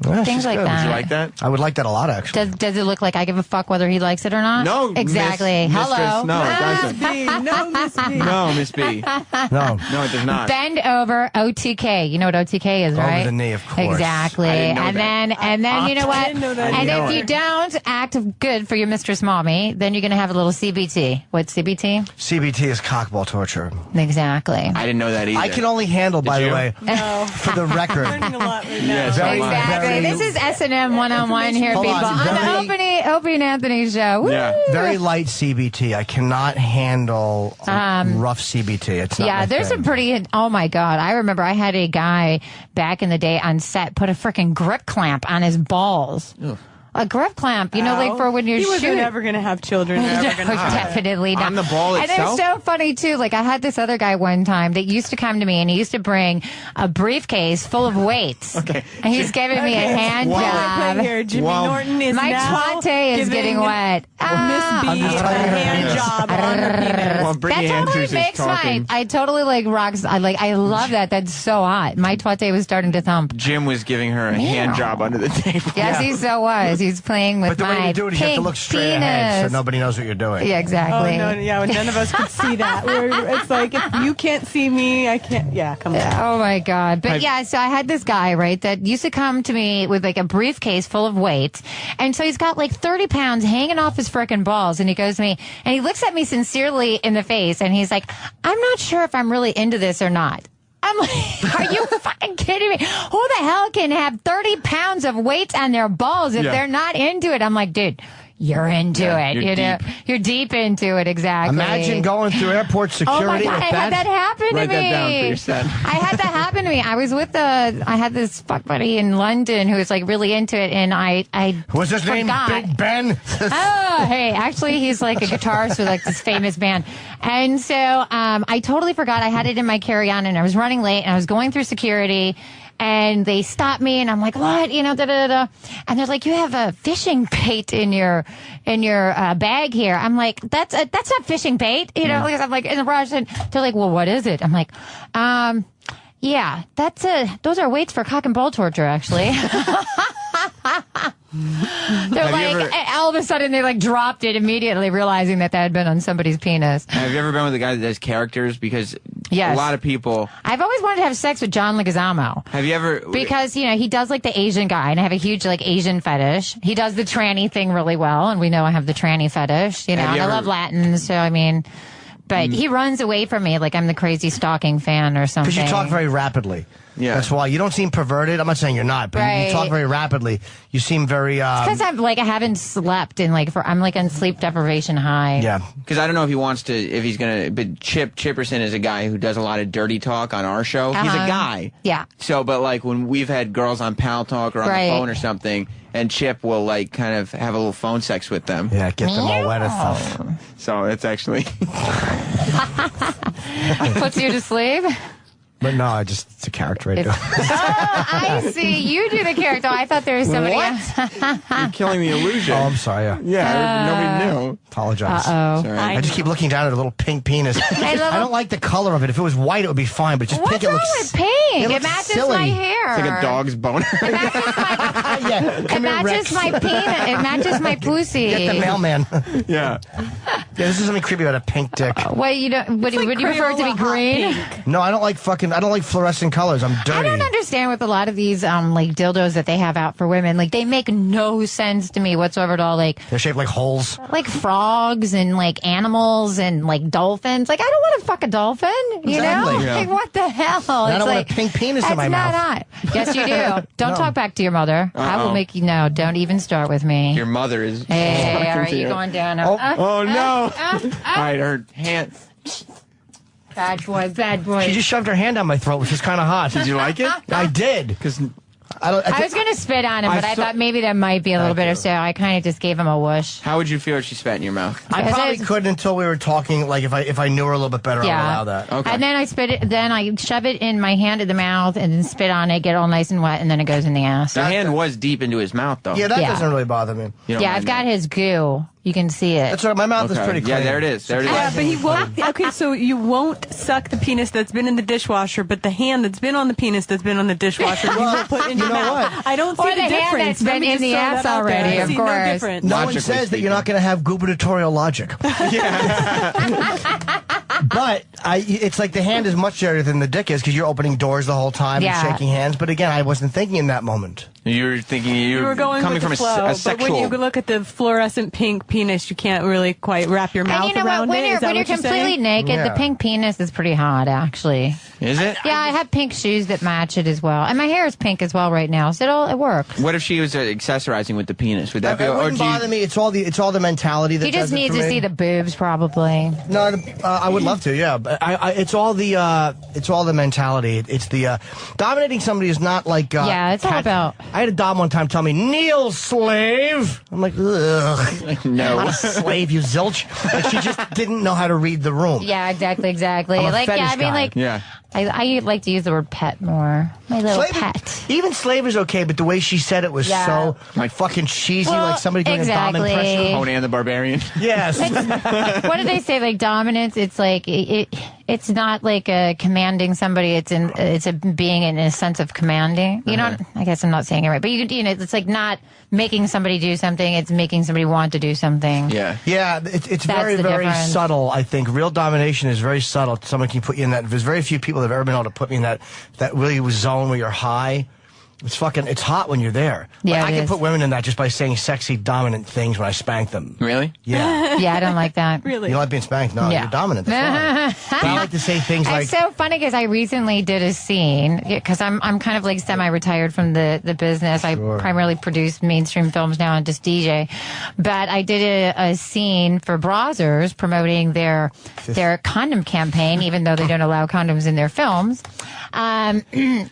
Things like good. that. Would you like that? I would like that a lot, actually. Does it look like I give a fuck whether he likes it or not? No, exactly. Mistress, Hello. no, it doesn't. No, Miss B. No, Miss B. No. No, it does not. Bend over OTK. You know what OTK is, right? Over the knee, of course. Exactly. I didn't know And then you know what? didn't know that And either. if you don't act good for your mistress mommy, then you're gonna have a little CBT. What's CBT? CBT is cockball torture. Exactly. I didn't know that either. I can only handle, by the you? way, No. for the record. Learning a lot right now. Yes, so am I. Exactly. This is S&M 101 here, Hold people. on. On the Opie and Anthony show. Woo! Yeah. Very light CBT. I cannot handle rough CBT. It's not my there's thing. some pretty. Oh my God! I remember I had a guy back in the day on set put a freaking grip clamp on his balls. Ugh. A grip clamp, you know, like for when you're He wasn't shooting. ever going to have children. No, definitely not. On the ball and itself? it's so funny too. Like I had this other guy one time that used to come to me and he used to bring a briefcase full of weights. Okay. And he's giving me a hand job. Here. Jimmy Wow. Norton is My now twante is giving getting wet. Miss B a hand job on her penis. Well, Brittany That totally Andrews is makes talking. I totally like rocks. I love that. That's so hot. My twate was starting to thump. Jim was giving her a hand job under the table. Yes, he so was. He's playing with But the way my you do it is you have to pink look straight penis. ahead so nobody knows what you're doing. Yeah, exactly. Oh, no, yeah, none of us could see that. It's like, if you can't see me, I can't. Yeah, come on. Oh my God. But yeah, so I had this guy, right, that used to come to me with like a briefcase full of weights. And so he's got like 30 pounds hanging off his frickin' balls. And he goes to me and he looks at me sincerely in the face and he's like, I'm not sure if I'm really into this or not. I'm like, are you fucking kidding me? Who the hell can have 30 pounds of weights on their balls if they're not into it? I'm like, dude, you're into it. You're You know, deep. you're deep into it. Exactly. Imagine going through airport security Oh my God, with I had that happen to Write me. that down for your son. I had that happen to me. I was with I had this fuck buddy in London who was like really into it, and I What's his name? forgot. Big Ben? Oh, hey, actually, he's like a guitarist with like this famous band. And so I totally forgot I had it in my carry-on, and I was running late, and I was going through security, and they stopped me, and I'm like, what? You know, da-da-da-da. And they're like, you have a fishing bait in your bag here. I'm like, that's not fishing bait. You know, because I'm like in the rush, and they're like, well, what is it? I'm like, yeah, those are weights for cock and ball torture, actually. They're like, all of a sudden they like dropped it immediately, realizing that had been on somebody's penis. Have you ever been with a guy that does characters? Because Yes. a lot of people. I've always wanted to have sex with John Leguizamo. Have you ever? Because, you know, he does like the Asian guy, and I have a huge like Asian fetish. He does the tranny thing really well, and we know I have the tranny fetish, you know, Have and you I ever- love Latins, so I mean, but he runs away from me like I'm the crazy stalking fan or something. Because you talk very rapidly. Yeah. That's why you don't seem perverted. I'm not saying you're not, but Right. you talk very rapidly. You seem very. Because I haven't slept in I'm like on sleep deprivation high. Yeah. Because I don't know if he wants to, if he's gonna. But Chip Chipperson is a guy who does a lot of dirty talk on our show. He's a Uh-huh. guy. Yeah. So, but like when we've had girls on Pal Talk or on Right. the phone or something, and Chip will like kind of have a little phone sex with them. Yeah, get them all wet and stuff. So it's actually. Puts you to sleep. But no, it's a character I do. Oh, I see. You do the character. I thought there was somebody What? else. You're killing the illusion. Oh, I'm sorry. Yeah, nobody knew. Apologize. Uh-oh. Sorry. I just keep looking down at a little pink penis. I don't like the color of it. If it was white, it would be fine. But just What's pink, it wrong looks. with pink? It looks matches silly. my hair. It's like a dog's boner. Yeah, It come here, matches Rex. my penis. It matches my pussy. Get the mailman. Yeah. Yeah, this is something creepy about a pink dick. What you don't? Would you prefer it to be green? No, I don't like fluorescent colors. I'm dirty. I don't understand with a lot of these like dildos that they have out for women. Like they make no sense to me whatsoever at all. Like They're shaped like holes. like frogs and like animals and like dolphins. Like I don't want to fuck a dolphin. You Exactly. know? Yeah. Like what the hell? I don't want like, a pink penis in my that's mouth. not hot. Yes, you do. Don't No. talk back to your mother. I will Uh-oh. make you know. Don't even start with me. Your mother is. Hey, talking all right, to you you. going down? Oh no! All right, her hand. Bad boy, bad boy. She just shoved her hand down my throat, which is kind of hot. Did you like it? I did. Because I was going to spit on him, but I thought maybe that might be a little bit or so. I kind of just gave him a whoosh. how would you feel if she spat in your mouth? I probably couldn't until we were talking. Like if I knew her a little bit better, I would allow that. Okay. And then I spit it. Then I shove it in my hand in the mouth, and then spit on it, get it all nice and wet, and then it goes in the ass. The hand was deep into his mouth, though. Yeah, that Yeah. doesn't really bother me. You don't Yeah, mind I've got that. his goo You can see it. That's right. My mouth is pretty clean. Yeah, there it is. There it is. Yeah, but he won't. Okay, so you won't suck the penis that's been in the dishwasher, but the hand that's been on the penis that's been on the dishwasher, you will put in your mouth. I don't see Or the hand difference. that's been in the ass already, of course. No difference. No one says that you're not going to have gubernatorial logic. But it's like the hand is much dirtier than the dick is because you're opening doors the whole time and shaking hands. But again, I wasn't thinking in that moment. You're thinking you were going coming with from the flow, a sexual. but when you look at the fluorescent pink penis, you can't really quite wrap your mouth And you know around what? it. When you're completely naked, the pink penis is pretty hot, actually. Is it? Yeah, I have pink shoes that match it as well, and my hair is pink as well right now, so it works. What if she was accessorizing with the penis? Would that be? It wouldn't bother me. It's all the mentality that He just does it needs for to me. see the boobs, probably. No, I would love to. Yeah, but it's all the mentality. It's the dominating somebody is not like Yeah, it's all about. I had a dom one time tell me, "Kneel, slave." I'm like, ugh. No. Not a slave, you zilch. Like she just didn't know how to read the room. Yeah, exactly. I'm a Like, fetish yeah, I mean, guy. like, Yeah. I like to use the word pet more. My little pet. Even slave is okay, but the way she said it was so like fucking cheesy, Well, like somebody doing a dom exactly. impression. Conan the Barbarian. Yes. What do they say? Like dominance, it's like it's not like commanding somebody. It's a being in a sense of commanding. You know, I guess I'm not saying it right, but you know, it's like not making somebody do something. It's making somebody want to do something. Yeah. Yeah, it's very, the very difference. subtle, I think. Real domination is very subtle. Someone can put you in that. There's very few people that have ever been able to put me in that really zone where you're high. It's hot when you're there. Yeah, Like, I it can is. put women in that just by saying sexy, dominant things when I spank them. Really? Yeah. Yeah, I don't like that. Really? You don't like being spanked? No, Yeah. you're dominant. That's fine. But I like to say things like, It's so funny because I recently did a scene because I'm kind of like semi-retired from the business. I primarily produce mainstream films now and just DJ, but I did a scene for Brazzers promoting their condom campaign, even though they don't allow condoms in their films.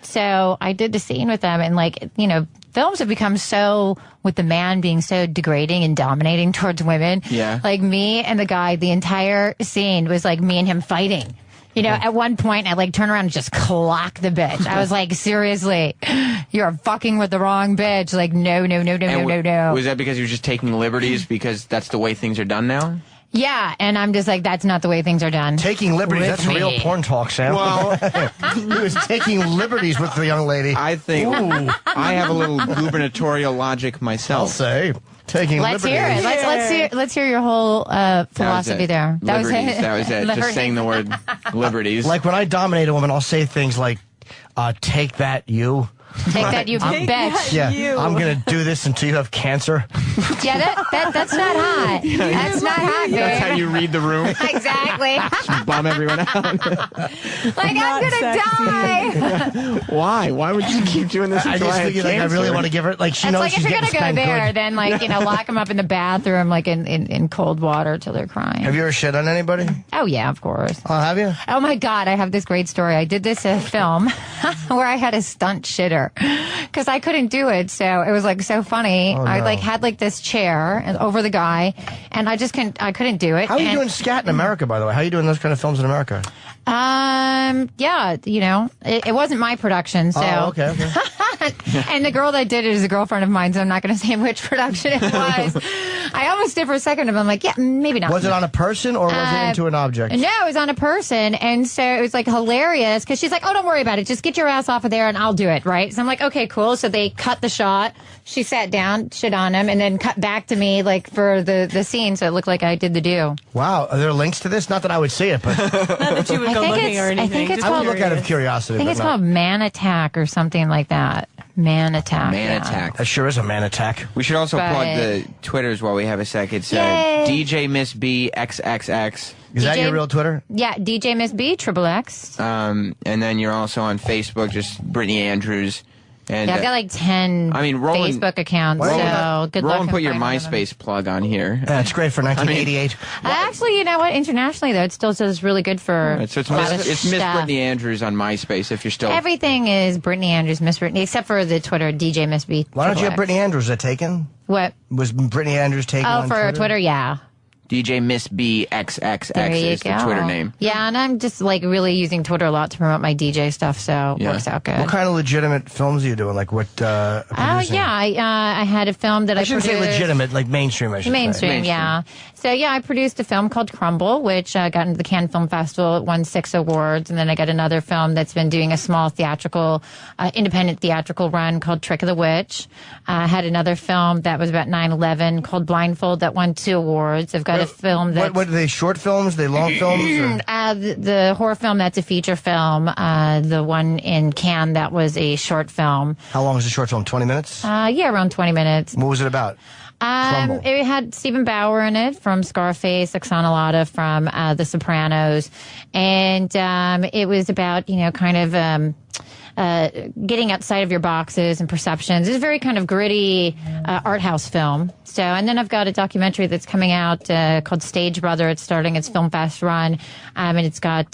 So I did the scene with them, and like, you know, films have become so, with the man being so degrading and dominating towards women. Yeah. Like me and the guy, the entire scene was like me and him fighting. You know, at one point, I like turn around and just clock the bitch. I was like, seriously, you're fucking with the wrong bitch. Like, no. Was that because you were just taking liberties because that's the way things are done now? Yeah, and I'm just like, that's not the way things are done. taking liberties. With That's me. real porn talk, Sam. Well, he was taking liberties with the young lady. I think I have a little gubernatorial logic myself. I'll say. Taking Let's liberties. hear it. Let's hear your whole philosophy there. That was it. Just saying the word liberties. Like when I dominate a woman, I'll say things like, take that, you. Take that, you bitch. Yeah, I'm going to do this until you have cancer. Yeah, that's not hot. That's not hot, babe. That's how you read the room. Exactly. Just bum everyone out. Like, I'm going to die. Why? Why would you keep doing this I until just I have think like I really cancer? want to give her, like she It's knows like she's if you're getting going to go spanked there, good. then like, you know, lock them up in the bathroom, like in cold water till they're crying. Have you ever shit on anybody? Oh, yeah, of course. Oh, have you? Oh my God, I have this great story. I did this film where I had a stunt shitter because I couldn't do it. So it was like so funny. Oh, I no. like had like this chair and over the guy, and I couldn't do it. How are you And, doing scat in America, by the way? How are you doing those kind of films in America? Yeah, you know, it wasn't my production. So Oh, okay. and the girl that did it is a girlfriend of mine, so I'm not going to say which production it was. I almost did for a second, but I'm like, yeah, maybe not. Was it on a person or was it into an object? No, it was on a person, and so it was like hilarious because she's like, "Oh, don't worry about it. Just get your ass off of there, and I'll do it." Right? So I'm like, "Okay, cool." So they cut the shot. She sat down, shit on him, and then cut back to me like for the scene, so it looked like I did the do. Wow. Are there links to this? Not that I would see it, but Not that you would go looking or anything. I think it's just I would called. look out of curious. curiosity. I think but it's not- called Man Attack or something like that. Man Attack. Man yeah. attack. That sure is a man attack. We should also But- plug the Twitters while we have a sec. It's Yay. DJ Miss B XXX. Is that DJ your real Twitter? Yeah, DJ Miss B XXX. And then you're also on Facebook, just Brittany Andrews. And Yeah, I've got like 10 I mean, Roland- Facebook accounts, so good luck. Roland in put your finding them. MySpace plug on here. That's great for 1988. Actually, you know what? Internationally, though, it still says really good for So it's a lot Miss, of it's Miss stuff. Brittany Andrews on MySpace if you're still... Everything is Brittany Andrews, Miss Brittany, except for the Twitter, DJ Miss B. Why don't you have XXX. Brittany Andrews taken? What? Was Brittany Andrews taken Oh, on for Twitter, yeah. DJ Miss B XXX is the Twitter name. Yeah, and I'm just like really using Twitter a lot to promote my DJ stuff, so it works out good. What kind of legitimate films are you doing? Like what? Oh yeah, I had a film that I shouldn't produced. say legitimate, like mainstream. I should Mainstream, say. yeah. So yeah, I produced a film called Crumble, which got into the Cannes Film Festival. It won 6 awards, and then I got another film that's been doing a small theatrical, independent theatrical run called Trick of the Witch. I had another film that was about 9/11 called Blindfold that won 2 awards. I've got a film that. What are they? Short films? Are they long films? The horror film that's a feature film. The one in Cannes that was a short film. How long was the short film? 20 minutes? Yeah, around 20 minutes. What was it about? It had Stephen Bauer in it from Scarface, Oksana Lada from The Sopranos, and it was about kind of getting outside of your boxes and perceptions. It's a very kind of gritty art house film. So, and then I've got a documentary that's coming out called Stage Brother. It's starting its Film Fest run, and it's got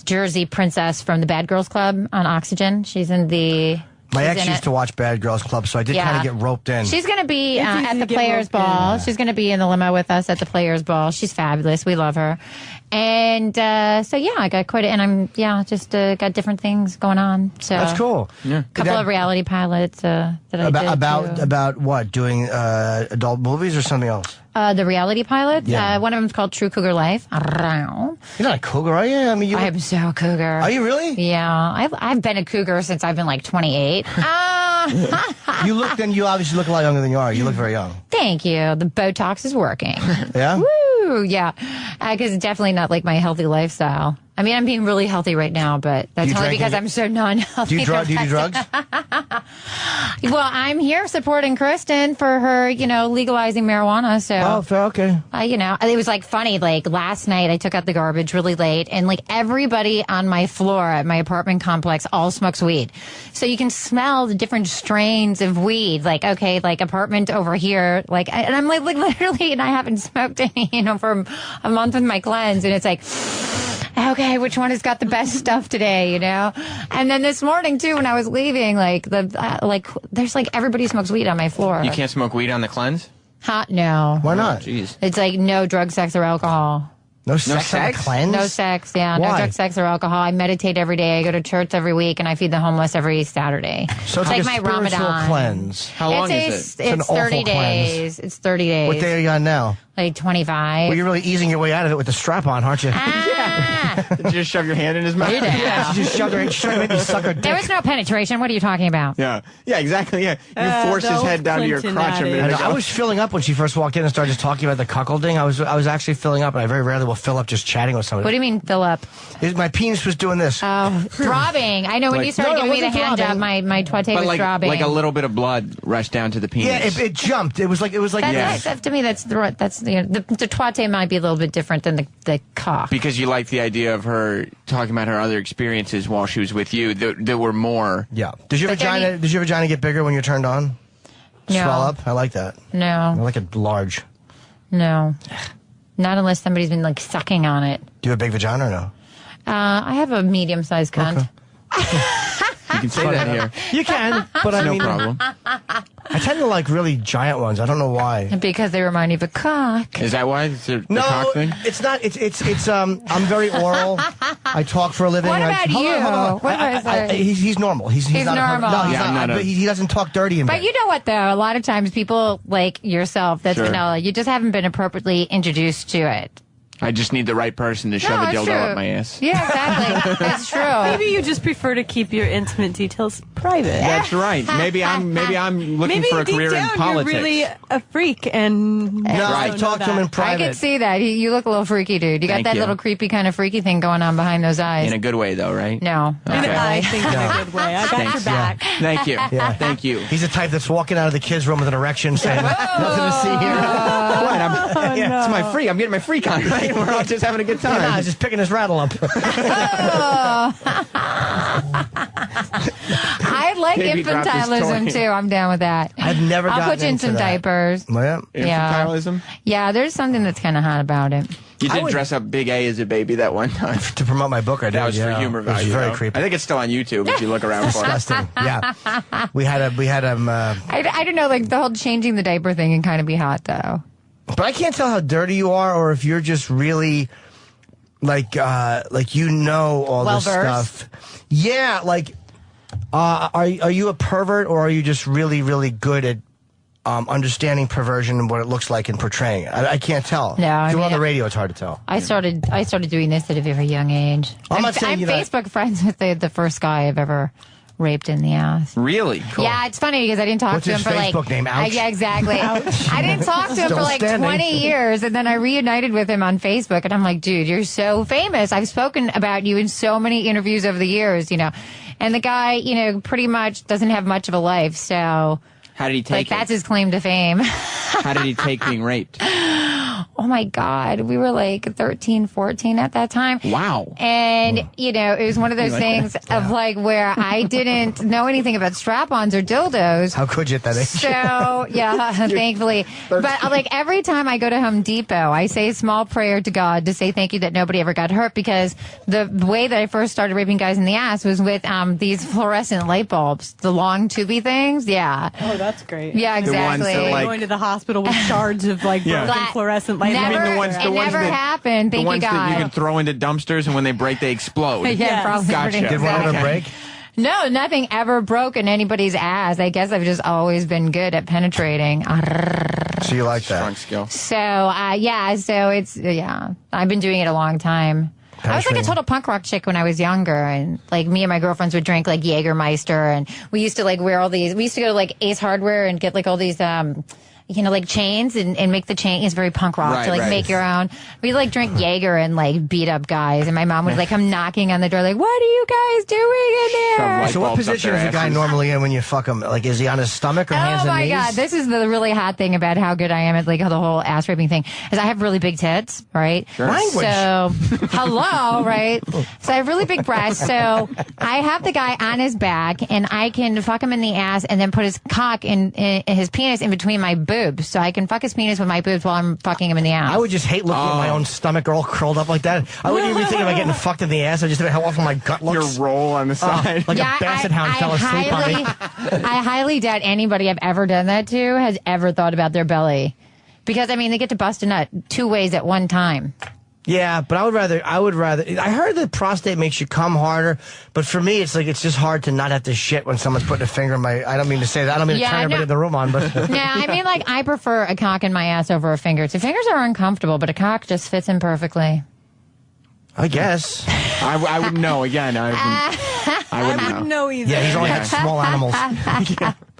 Jersey Princess from the Bad Girls Club on Oxygen. She's in the. My ex used to watch Bad Girls Club, so I did kind of get roped in. She's going to be at the Players Ball. She's going to be in the limo with us at the Players Ball. She's fabulous. We love her. And so, yeah, I got quite and I'm, just got different things going on. So that's cool. Yeah. A couple of reality pilots that I did. About what? Doing adult movies or something else? The reality pilots. Yeah. One of them's called True Cougar Life. You're not a cougar, are you? I mean, I'm so a cougar. Are you really? Yeah, I've been a cougar since I've been like 28. You obviously look a lot younger than you are. You look very young. Thank you. The Botox is working. Yeah? Woo! Yeah. Because it's definitely not like my healthy lifestyle. I mean, I'm being really healthy right now, but that's only because I'm so non-healthy. Do you do drugs? Well, I'm here supporting Kristen for her, legalizing marijuana. So, okay. It was like funny. Like last night, I took out the garbage really late, and like everybody on my floor at my apartment complex all smokes weed. So you can smell the different strains of weed. Like, okay, like apartment over here, like, and I'm like literally, and I haven't smoked any, for a month with my cleanse, and it's like. Okay, which one has got the best stuff today, And then this morning, too, when I was leaving, there's everybody smokes weed on my floor. You can't smoke weed on the cleanse? No. Why not? Jeez. It's like no drug, sex, or alcohol. No sex on the cleanse? No sex, yeah. Why? No drug, sex, or alcohol. I meditate every day. I go to church every week, and I feed the homeless every Saturday. So it's like my Ramadan cleanse. How long is it? It's 30 days. It's 30 days. What day are you on now? Like 25. Well, you're really easing your way out of it with the strap on, aren't you? Did you just shove your hand in his mouth? Yeah, she just shoved her. She's trying to make me suck her dick. There was no penetration. What are you talking about? Yeah, exactly. Yeah, you forced his head down to your crotch a minute ago. I was filling up when she first walked in and started just talking about the cuckolding. I was actually filling up, and I very rarely will fill up just chatting with somebody. What do you mean fill up? My penis was doing this. Oh, throbbing. I know when you started giving me the hand job, my twate was throbbing. Like a little bit of blood rushed down to the penis. Yeah, it jumped. It was like that's to me. That's the twate might be a little bit different than the cock. Because you like the idea of her talking about her other experiences while she was with you that were more. Yeah. Does your vagina get bigger when you're turned on? No. Swell up? I like that. No. I like it large. No. Not unless somebody's been like sucking on it. Do you have a big vagina or no? I have a medium-sized cunt. You can say that here. You can, but I mean, no problem. I tend to like really giant ones. I don't know why. Because they remind you of a cock. Is that why? Is it the No, cock thing? it's not. It's I'm very oral. I talk for a living. What about you? Hold on. What was it? He's normal. He's not normal. No, he's Yeah, not. no. But he doesn't talk dirty in But bed. you know what, though? A lot of times people like yourself, that's Sure. vanilla. You just haven't been appropriately introduced to it. I just need the right person to shove a it's dildo true. up my ass. Yeah, exactly. That's true. Maybe you just prefer to keep your intimate details private. That's right. Maybe I'm looking for a deep career down, in politics. You're really a freak, and I talk to him in I private. can see that. You look a little freaky, dude. You got Thank that you. little creepy kind of freaky thing going on behind those eyes. In a good way, though, right? No. And Okay. I think in a good way. I got Thanks. your back. Thank you. Yeah. Thank you. He's the type that's walking out of the kids' room with an erection, saying, "Nothing to see here." What? It's my freak. I'm getting my freak on, right? We're all just having a good time. Yeah, he's just picking his rattle up. I like Baby dropped his infantilism toy. too. I'm down with that. I've never I'll gotten put you in into some that. diapers. Well, Yeah. Infantilism? Yeah, there's something that's kind of hot about it. You I did would- dress up Big A as a baby that one time. to promote my book, I did. That was yeah. for humor It was value. very though. creepy. I think it's still on YouTube if you look around for it. Disgusting. Yeah, we had I don't know, like the whole changing the diaper thing can kind of be hot though. But I can't tell how dirty you are, or if you're just really like you know all this stuff. Yeah, like are you a pervert, or are you just really, really good at understanding perversion and what it looks like and portraying it? I can't tell. No, if you're on the radio, it's hard to tell. I started doing this at a very young age. I'm Facebook friends with the first guy I've ever raped in the ass. Really? Cool. Yeah, it's funny because I didn't talk What's to him his for Facebook name? Ouch. yeah, exactly. I didn't talk to him for like 20 years, and then I reunited with him on Facebook, and I'm like, dude, you're so famous. I've spoken about you in so many interviews over the years, you know. And the guy, you know, pretty much doesn't have much of a life, so how did he take it? That's his claim to fame. How did he take being raped? Oh my God. We were like 13, 14 at that time. Wow. And, you know, it was one of those things of like where I didn't know anything about strap-ons or dildos. How could you at that age? So, yeah, thankfully. But like every time I go to Home Depot, I say a small prayer to God to say thank you that nobody ever got hurt, because the way that I first started raping guys in the ass was with these fluorescent light bulbs, the long tubey things. Yeah. Oh, that's great. Yeah, exactly. The ones that, like, going to the hospital with shards of like broken fluorescent light bulbs. It never happened. Thank you, God. The ones that you can throw into dumpsters, and when they break, they explode. Yeah, probably. Gotcha. Did one ever break? No, nothing ever broke in anybody's ass. I guess I've just always been good at penetrating. So you like that? Strong skill. So, so it's, I've been doing it a long time. I was like a total punk rock chick when I was younger, and like me and my girlfriends would drink like Jägermeister, and we used to like wear all these, we used to go to like Ace Hardware and get like all these, you know, like chains and make the chains very punk rock to like make your own. We like drink Jaeger and like beat up guys, and my mom would like come knocking on the door like, "What are you guys doing in there?" So what position is a guy normally in when you fuck him? Like, is he on his stomach or hands and knees? Oh my God, this is the really hot thing about how good I am at like the whole ass raping thing, is I have really big tits, right? Sure. Language. So, hello, right? So I have really big breasts. So I have the guy on his back, and I can fuck him in the ass and then put his cock in his penis in between my boobs, so I can fuck his penis with my boobs while I'm fucking him in the ass. I would just hate looking at my own stomach all curled up like that. I wouldn't even think about getting fucked in the ass. I just think how awful my gut looks. Your roll on the side. Like a basset hound fell asleep on me. I highly doubt anybody I've ever done that to has ever thought about their belly. Because, I mean, they get to bust a nut 2 ways at one time. Yeah, but I would rather, I heard that prostate makes you come harder, but for me, it's like, it's just hard to not have to shit when someone's putting a finger in my, I don't mean to say that, I don't mean to turn everybody in the room on, but. Yeah, I mean, like, I prefer a cock in my ass over a finger. So fingers are uncomfortable, but a cock just fits in perfectly. I guess. I wouldn't know, again. I wouldn't know either. Yeah, he's only had small animals.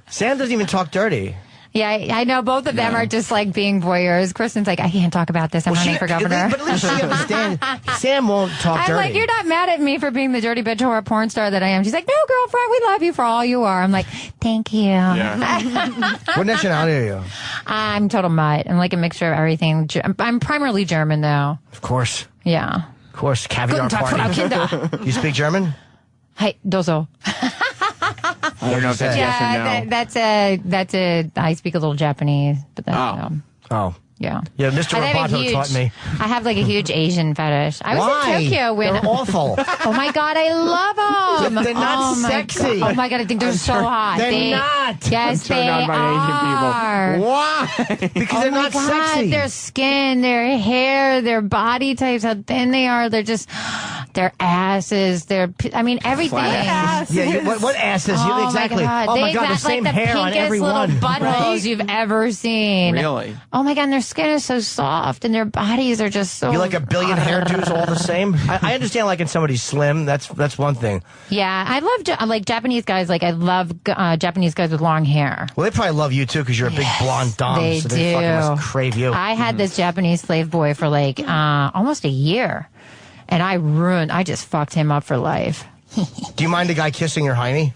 Sam doesn't even talk dirty. Yeah, I know both of them are just like being voyeurs. Kristen's like, I can't talk about this. I'm running for governor. But at least she understands. Sam won't talk dirty. I'm like, you're not mad at me for being the dirty bitch whore porn star that I am. She's like, no, girlfriend, we love you for all you are. I'm like, thank you. Yeah. What nationality are you? I'm total mutt. I'm like a mixture of everything. I'm primarily German, though. Of course. Yeah. Of course. Caviar party. You speak German? Hi, dozo. I don't know if that's yes or no. That's a. I speak a little Japanese, but that's Oh. Yeah. Yeah, Mr. Roboto taught me. I have like a huge Asian fetish. I was in Tokyo when. They're awful. Oh my God, I love them. They're not sexy. Oh my God, I think they're so hot. They're not. Yes, they on by are. Asian people. Why? Because they're not sexy. Their skin, their hair, their body types, how thin they are. They're just. Their asses, I mean, everything. Yeah, what asses? Oh exactly. My God. Oh my God, the same like hair on every one. The pinkest little buttholes you've ever seen. Really? Oh my God, and their skin is so soft, and their bodies are just so. You like a billion hairdos all the same? I understand liking somebody slim. That's one thing. Yeah, I love like Japanese guys. Like I love Japanese guys with long hair. Well, they probably love you too because you're a big blonde dom. They so do. They fucking must crave you. I had this Japanese slave boy for like almost a year. And I just fucked him up for life. Do you mind a guy kissing your hiney?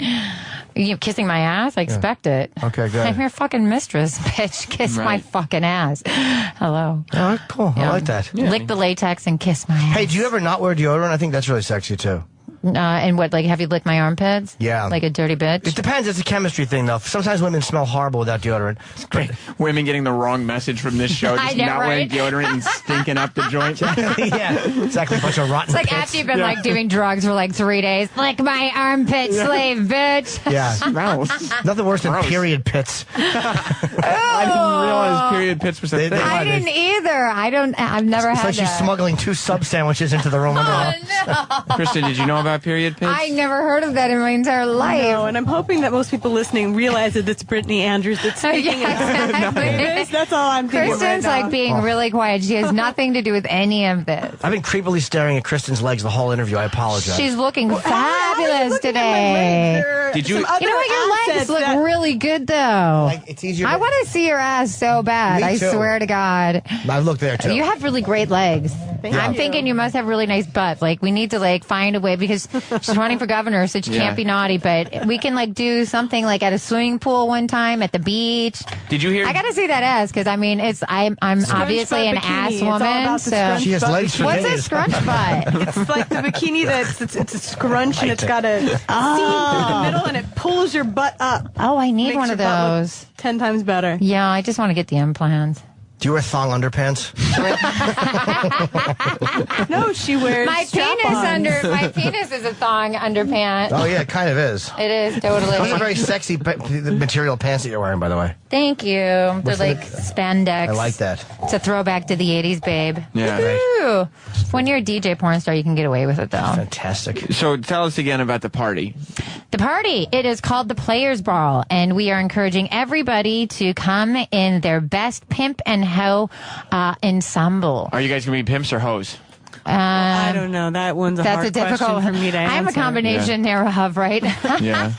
You kissing my ass? I expect it. Okay, good. I'm your fucking mistress, bitch. Kiss my fucking ass. Hello. All right, cool. I like that. Lick the latex and kiss my ass. Hey, do you ever not wear deodorant? I think that's really sexy too. And what, like, have you licked my armpits? Yeah. Like a dirty bitch? It depends. It's a chemistry thing, though. Sometimes women smell horrible without deodorant. It's great. Women getting the wrong message from this show, just not wearing deodorant and stinking up the joint. Yeah, exactly. A bunch of rotten It's like pits. after you've been like doing drugs for like 3 days. Lick my armpit, slave bitch. Yeah. Smells. Nothing worse than period pits. I didn't realize period pits was a thing. I didn't either. I've never It's had like she's that. smuggling 2 sub sandwiches into the room. Kristen, did you know about period pits? I never heard of that in my entire life. No, and I'm hoping that most people listening realize that it's Brittany Andrews that's speaking. That's all I'm thinking. Kristen's right now. like being really quiet. She has nothing to do with any of this. I've been creepily staring at Kristen's legs the whole interview. I apologize. She's looking fabulous today. Did you? You know what? Your legs look really good, though. Like, it's easier. I want to see your ass so bad. Me I too. swear to God. I've looked there too. You have really great legs. I'm thinking you must have really nice butt. Like, we need to like find a way because she's running for governor, so she can't be naughty. But we can like do something like at a swimming pool one time at the beach. Did you hear? I got to see that ass because I mean, I'm obviously an butt ass bikini. It's all woman. about the So scrunch She has butt legs for what's a days. scrunch butt? It's like the bikini it's a scrunch and it's got a seam through the middle and it pulls your butt up. Oh, I need Makes one your of butt look those. 10 times better. Yeah, I just want to get the implants. Do you wear thong underpants? No, she wears My strap-ons. my penis is a thong underpant. Oh yeah, it kind of is. It is totally. Those are very sexy material pants that you're wearing, by the way. Thank you. They're like spandex. I like that. It's a throwback to the 80s, babe. Yeah. Woo. When you're a DJ porn star, you can get away with it, though. Fantastic. So tell us again about the party. The party, it is called the Players Ball, and we are encouraging everybody to come in their best pimp and hoe ensemble. Are you guys gonna be pimps or hoes? I don't know. That one's a That's hard a difficult question for me to answer. I'm a combination thereof, right? Yeah.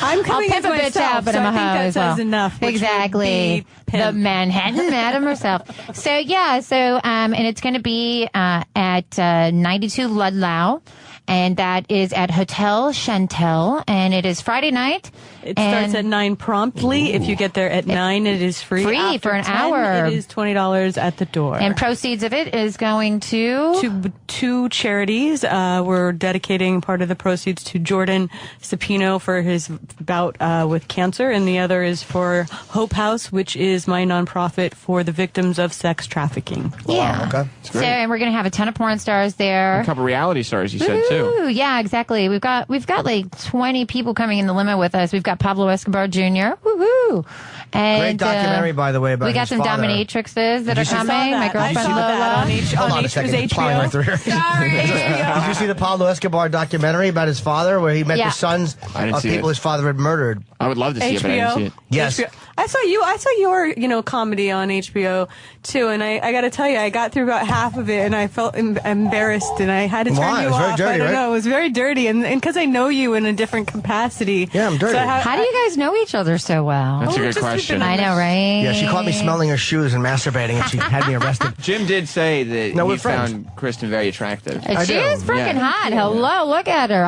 I'm coming I'll as pimp a bitch myself, out, but so I'm a I think hoe that as well. says enough. which would Exactly. be pimp. The Manhattan Madam herself. So yeah, and it's going to be at 92 Ludlow. And that is at Hotel Chantel, and it is Friday night. It starts at 9 promptly. If you get there at 9, it is free. Free After for an 10, hour. It is $20 at the door. And proceeds of it is going to two charities. We're dedicating part of the proceeds to Jordan Cepino for his bout with cancer, and the other is for Hope House, which is my nonprofit for the victims of sex trafficking. Yeah. Okay. So, and we're going to have a ton of porn stars there. A couple reality stars, you said too. Ooh, yeah, exactly. We've got like 20 people coming in the limo with us. We've got Pablo Escobar Jr. Woohoo! And Great documentary, by the way, about we got his some father. dominatrixes that are coming. My I girlfriend saw that Lola. on Hold on a second. Plowing right through here. Sorry, HBO. Did you see the Pablo Escobar documentary about his father, where he met Yeah. the sons I didn't of see people it. his father had murdered? I would love to see it, but I didn't see it. Yes. HBO. I saw your comedy on HBO too, and I got to tell you, I got through about half of it, and I felt embarrassed, and I had to turn Why? you It was very off. dirty, I don't right? know, it was very dirty, and because I know you in a different capacity. Yeah, I'm dirty. So How do you guys know each other so well? That's a good just we've question. been I know, right? Yeah, she caught me smelling her shoes and masturbating, and she had me arrested. Jim did say that No, he we're friends. found Kristen very attractive. She do. is freaking Yeah. hot. Hello, look at her.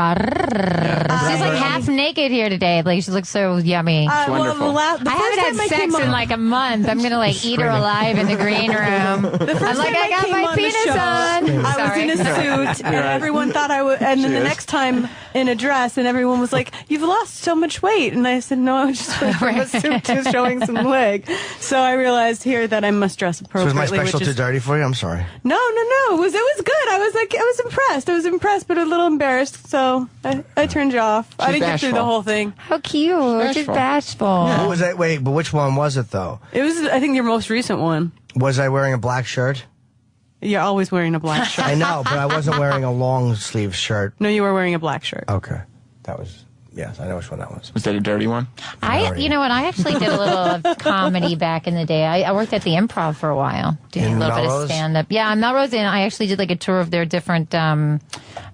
She's like half naked here today. Like she looks so yummy. It's wonderful. The I first haven't time had sex came in on- like a month. I'm gonna like eat her alive in the green room. I'm like, time I got came my on the penis show, on. I was in a suit, and everyone thought I was. And then the next time in a dress, and everyone was like, "You've lost so much weight." And I said, "No, I was just wearing a suit, just showing some leg." So I realized here that I must dress So was appropriately. my special which too is, dirty for you? I'm sorry. no. It was good. I was impressed. I was impressed, but a little embarrassed. So I turned you off. I didn't get through the bashful. whole thing. How cute. She's bashful. What was that? Wait, but which one was it though? It was, I think, your most recent one. Was I wearing a black shirt? You're always wearing a black shirt. I know, but I wasn't wearing a long sleeve shirt. No, you were wearing a black shirt. Okay, that was. Yes, I know which one that was. Was that a dirty one? You know what? I actually did a little of comedy back in the day. I worked at the Improv for a while, doing In a little bit of Melrose? stand up. Yeah, in Melrose, and I actually did like a tour of their different, of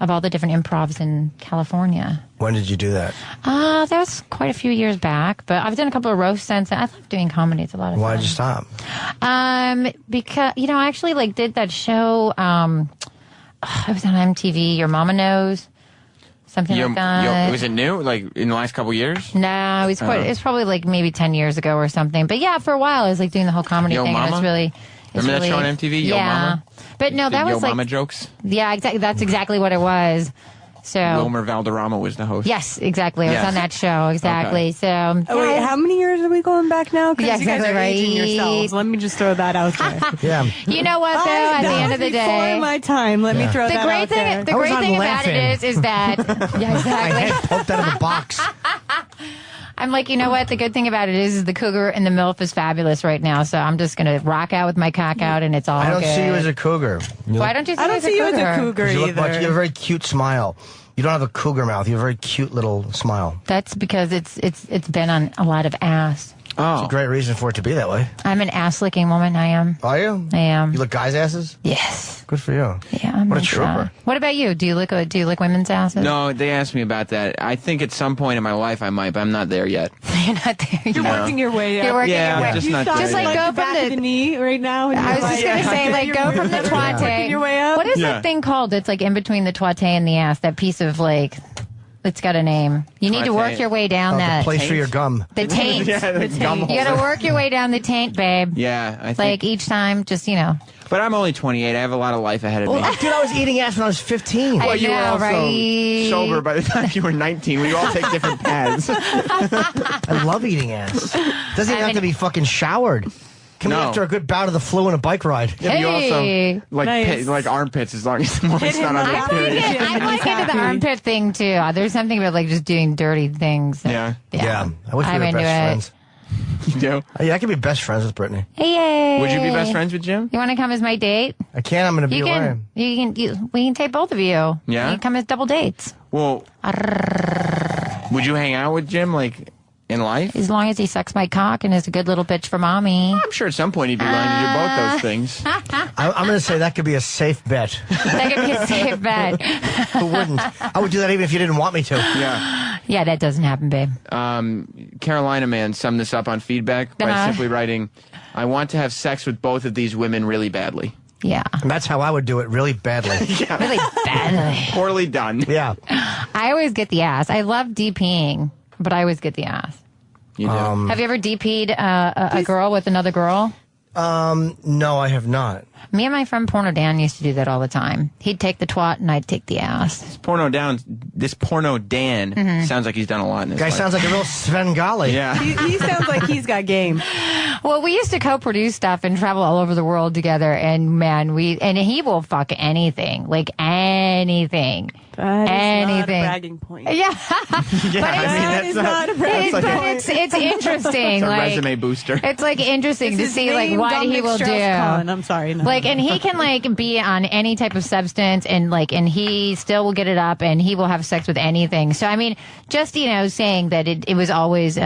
all the different improvs in California. When did you do that? That was quite a few years back, but I've done a couple of roast sets. I love doing comedy. It's a lot of Why fun. did you stop? Because I actually like did that show. It was on MTV. Your Mama Knows. Something like that. Was it new? Like in the last couple years? No, it was probably like maybe 10 years ago or something. But yeah, for a while I was like doing the whole comedy Yo thing. And Mama? it's really. Remember that show on MTV? Yo yeah. Mama? But no, that Yo was like. Mama jokes? Yeah, exactly. That's exactly what it was. So Wilmer Valderrama was the host. Yes, exactly. I was Yes. on that show. Exactly. Okay. So wait, how many years are we going back now? Because Yeah, you guys exactly are aging right. yourselves. Let me just throw that out there. Yeah. You know what, though? At the end of the day, before my time. Let me throw the that great out thing, there. the great thing about it is that yeah, My exactly. head poked out of the box. I'm like, you know what? The good thing about it is the cougar and the MILF is fabulous right now. So I'm just gonna rock out with my cock out, and it's all. I don't good. see you as a cougar. Why don't you see I me don't as see you as a cougar? cougar You look either. much. You have a very cute smile. You don't have a cougar mouth. You have a very cute little smile. That's because it's been on a lot of ass. It's a great reason for it to be that way. I'm an ass licking woman. I am. Are you? I am. You lick guys' asses? Yes. Good for you. Yeah. I'm What a into trooper. that. What about you? Do you lick women's asses? No, they asked me about that. I think at some point in my life I might, but I'm not there yet. You're not there. You're No. working your way up. You're working Yeah, your way. I'm just not there Just like yet. go the back from of the knee right now. And I was you're just like- gonna say, like, go from the Working twate. your way up. What is Yeah. that thing called? It's like in between the twate and the ass. That piece of like, it's got a name. You need to work Twate. your way down The that. place for your gum. The taint. Yeah, the gum You got to holder. work your way down the taint, babe. Yeah, I think. Like each time, just But I'm only 28. I have a lot of life ahead of me. Well, dude, I was eating ass when I was 15. Well, you were know, also right? sober by the time you were 19. We all take different paths. I love eating ass. Doesn't even have to be fucking showered. Can be No. after a good bout of the flu and a bike ride. Yeah, but you Hey. also like Nice. like armpits as long as the moment's him not on up. the I'm period. like into the armpit thing too. There's something about like just doing dirty things. Yeah. Yeah. I wish we I'm were into best it. friends. You do? Yeah, I could be best friends with Brittany. Yay. Would you be best friends with Jim? You want to come as my date? I can't. I'm going to be You away. can. We can take both of you. Yeah? You can come as double dates. Well, would you hang out with Jim like in life? As long as he sucks my cock and is a good little bitch for mommy. I'm sure at some point he'd be willing to do both those things. I'm going to say that could be a safe bet. That could be a safe bet. Who wouldn't? I would do that even if you didn't want me to. Yeah. Yeah, that doesn't happen, babe. Carolina man summed this up on feedback by simply writing, "I want to have sex with both of these women really badly." Yeah. And that's how I would do it, really badly. Yeah. Really badly. Poorly done. Yeah. I always get the ass. I love DPing, but I always get the ass. You do. Have you ever DP'd a girl with another girl? No, I have not. Me and my friend Porno Dan used to do that all the time. He'd take the twat and I'd take the ass. This porno Dan sounds like he's done a lot in this Guy life. sounds like a real Svengali. Yeah. He sounds like he's got game. Well, we used to co-produce stuff and travel all over the world together, and man, he will fuck anything, like anything. That is anything. not a bragging point. Yeah. Yeah, That is not a bragging like point. It's interesting. It's a like, resume booster. It's like interesting It's to his see like name, what Dominic he will do. Strauss-Kahn. I'm sorry. No. Like, and he can like be on any type of substance, and he still will get it up, and he will have sex with anything. So I mean, just saying that it was always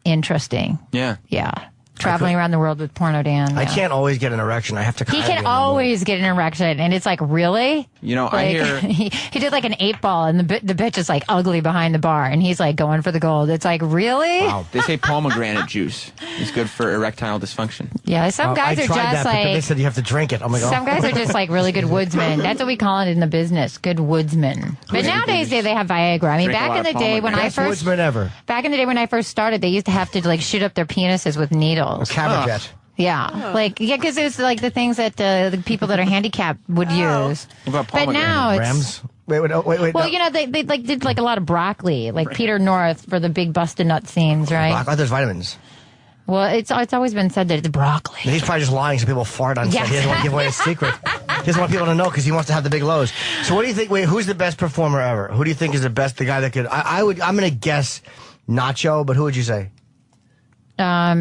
interesting. Yeah. Yeah. Traveling around the world with Porno Dan. I yeah. can't always get an erection. I have to He kinda can get always get an erection, and it's like, really? I Like, hear he did like an 8-ball, and the bitch is like ugly behind the bar, and he's like going for the gold. It's like, really? Wow. They say pomegranate juice is good for erectile dysfunction. Yeah, some guys I are tried just that, but they like said you have to drink it. I'm like, some guys are just like really good woodsmen. That's what we call it in the business, good woodsmen. But nowadays they have Viagra. I mean, Drink a back lot in of the day when I best first woodsman ever. back in the day when I first started, they used to have to like shoot up their penises with needles. Cabaret. Yeah, because it's like the things that the people that are handicapped would use. What about But now it's Rams. Wait. well, no. they like did like a lot of broccoli, like Peter North for the big busted nut scenes, right? Oh, there's vitamins. Well, it's always been said that it's broccoli. He's probably just lying so people fart on set. Yes. He doesn't want to give away his secret. He doesn't want people to know because he wants to have the big lows. So what do you think? Wait, who's the best performer ever? Who do you think is the best? The guy that could? I'm going to guess Nacho, but who would you say? I'm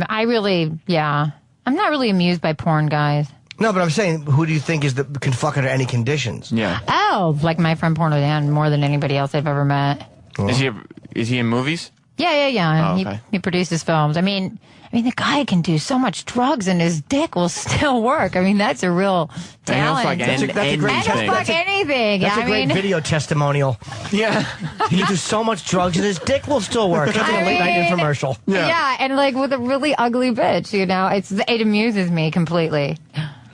not really amused by porn guys. No, but I'm saying, who do you think can fuck under any conditions? Yeah. Oh, like my friend Porno Dan more than anybody else I've ever met. Is he in movies? Yeah. Oh, okay. He produces films. I mean, the guy can do so much drugs and his dick will still work. I mean, that's a real talent. And he'll fuck That's a great anything. Fuck anything. That's a great video testimonial. Yeah. He can do so much drugs and his dick will still work. That's like a late night infomercial. Yeah, and like with a really ugly bitch, it amuses me completely.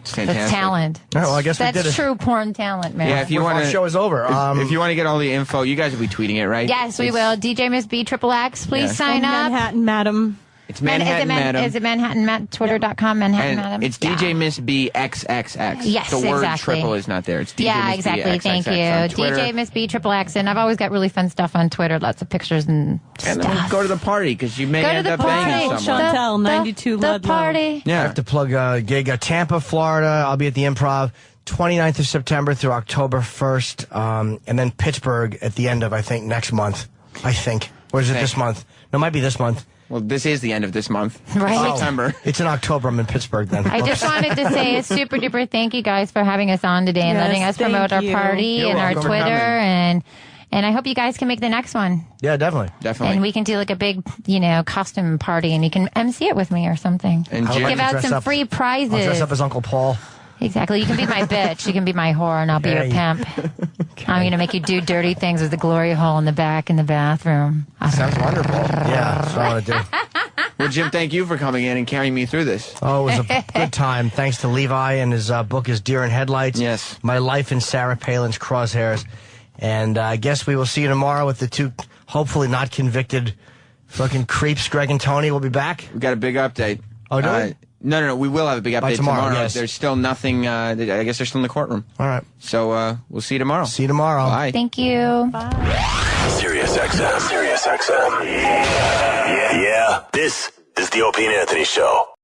It's fantastic. That's talent. All right, well, I guess we That's did it. true porn talent, man. Yeah, if you want Our to, show is over. If you want to get all the info, you guys will be tweeting it, right? Yes, we will. DJ Miss B XXX, please Yes. sign up. Manhattan, madam. It's Manhattan Madam. Is it Manhattan Madam? Twitter.com, Manhattan And Madam. it's DJ Miss B XXX. Yes, the word exactly. triple is not there. It's DJ Yeah, Miss exactly. B XXX Thank you. on Twitter. DJ Miss B XXX. And I've always got really fun stuff on Twitter. Lots of pictures and And stuff. then go to the party because you may Go to end the up party. banging someone. Chantel, 92 the Ludlow. party. Yeah. I have to plug a gig at Tampa, Florida. I'll be at the Improv 29th of September through October 1st. And then Pittsburgh at the end of, I think, next month. I think. Or is it this month? No, it might be this month. Well, this is the end of this month. Right. It's September. It's in October. I'm in Pittsburgh then. I just wanted to say a super duper thank you guys for having us on today and Yes, letting us thank promote our you. party You're and our welcome for Twitter coming. and I hope you guys can make the next one. Yeah, definitely. Definitely. And we can do like a big, costume party and you can MC it with me or something. And I would like Give to out dress some up- free prizes. I'll dress up as Uncle Paul. Exactly. You can be my bitch. You can be my whore, and I'll be your pimp. I'm going to make you do dirty things with the glory hole in the back in the bathroom. Sounds wonderful. Yeah, that's what I want to do. Well, Jim, thank you for coming in and carrying me through this. Oh, it was a good time. Thanks to Levi and his book is Deer in Headlights. Yes. My Life in Sarah Palin's Crosshairs. And I guess we will see you tomorrow with the two hopefully not convicted fucking creeps, Greg and Tony. Will be back. We got a big update. Oh, do we? No. We will have a big update tomorrow, yes. There's still nothing. I guess they're still in the courtrum. All right. So we'll see you tomorrow. See you tomorrow. Bye. Thank you. Sirius XM. Yeah. This is the Opie Anthony Show.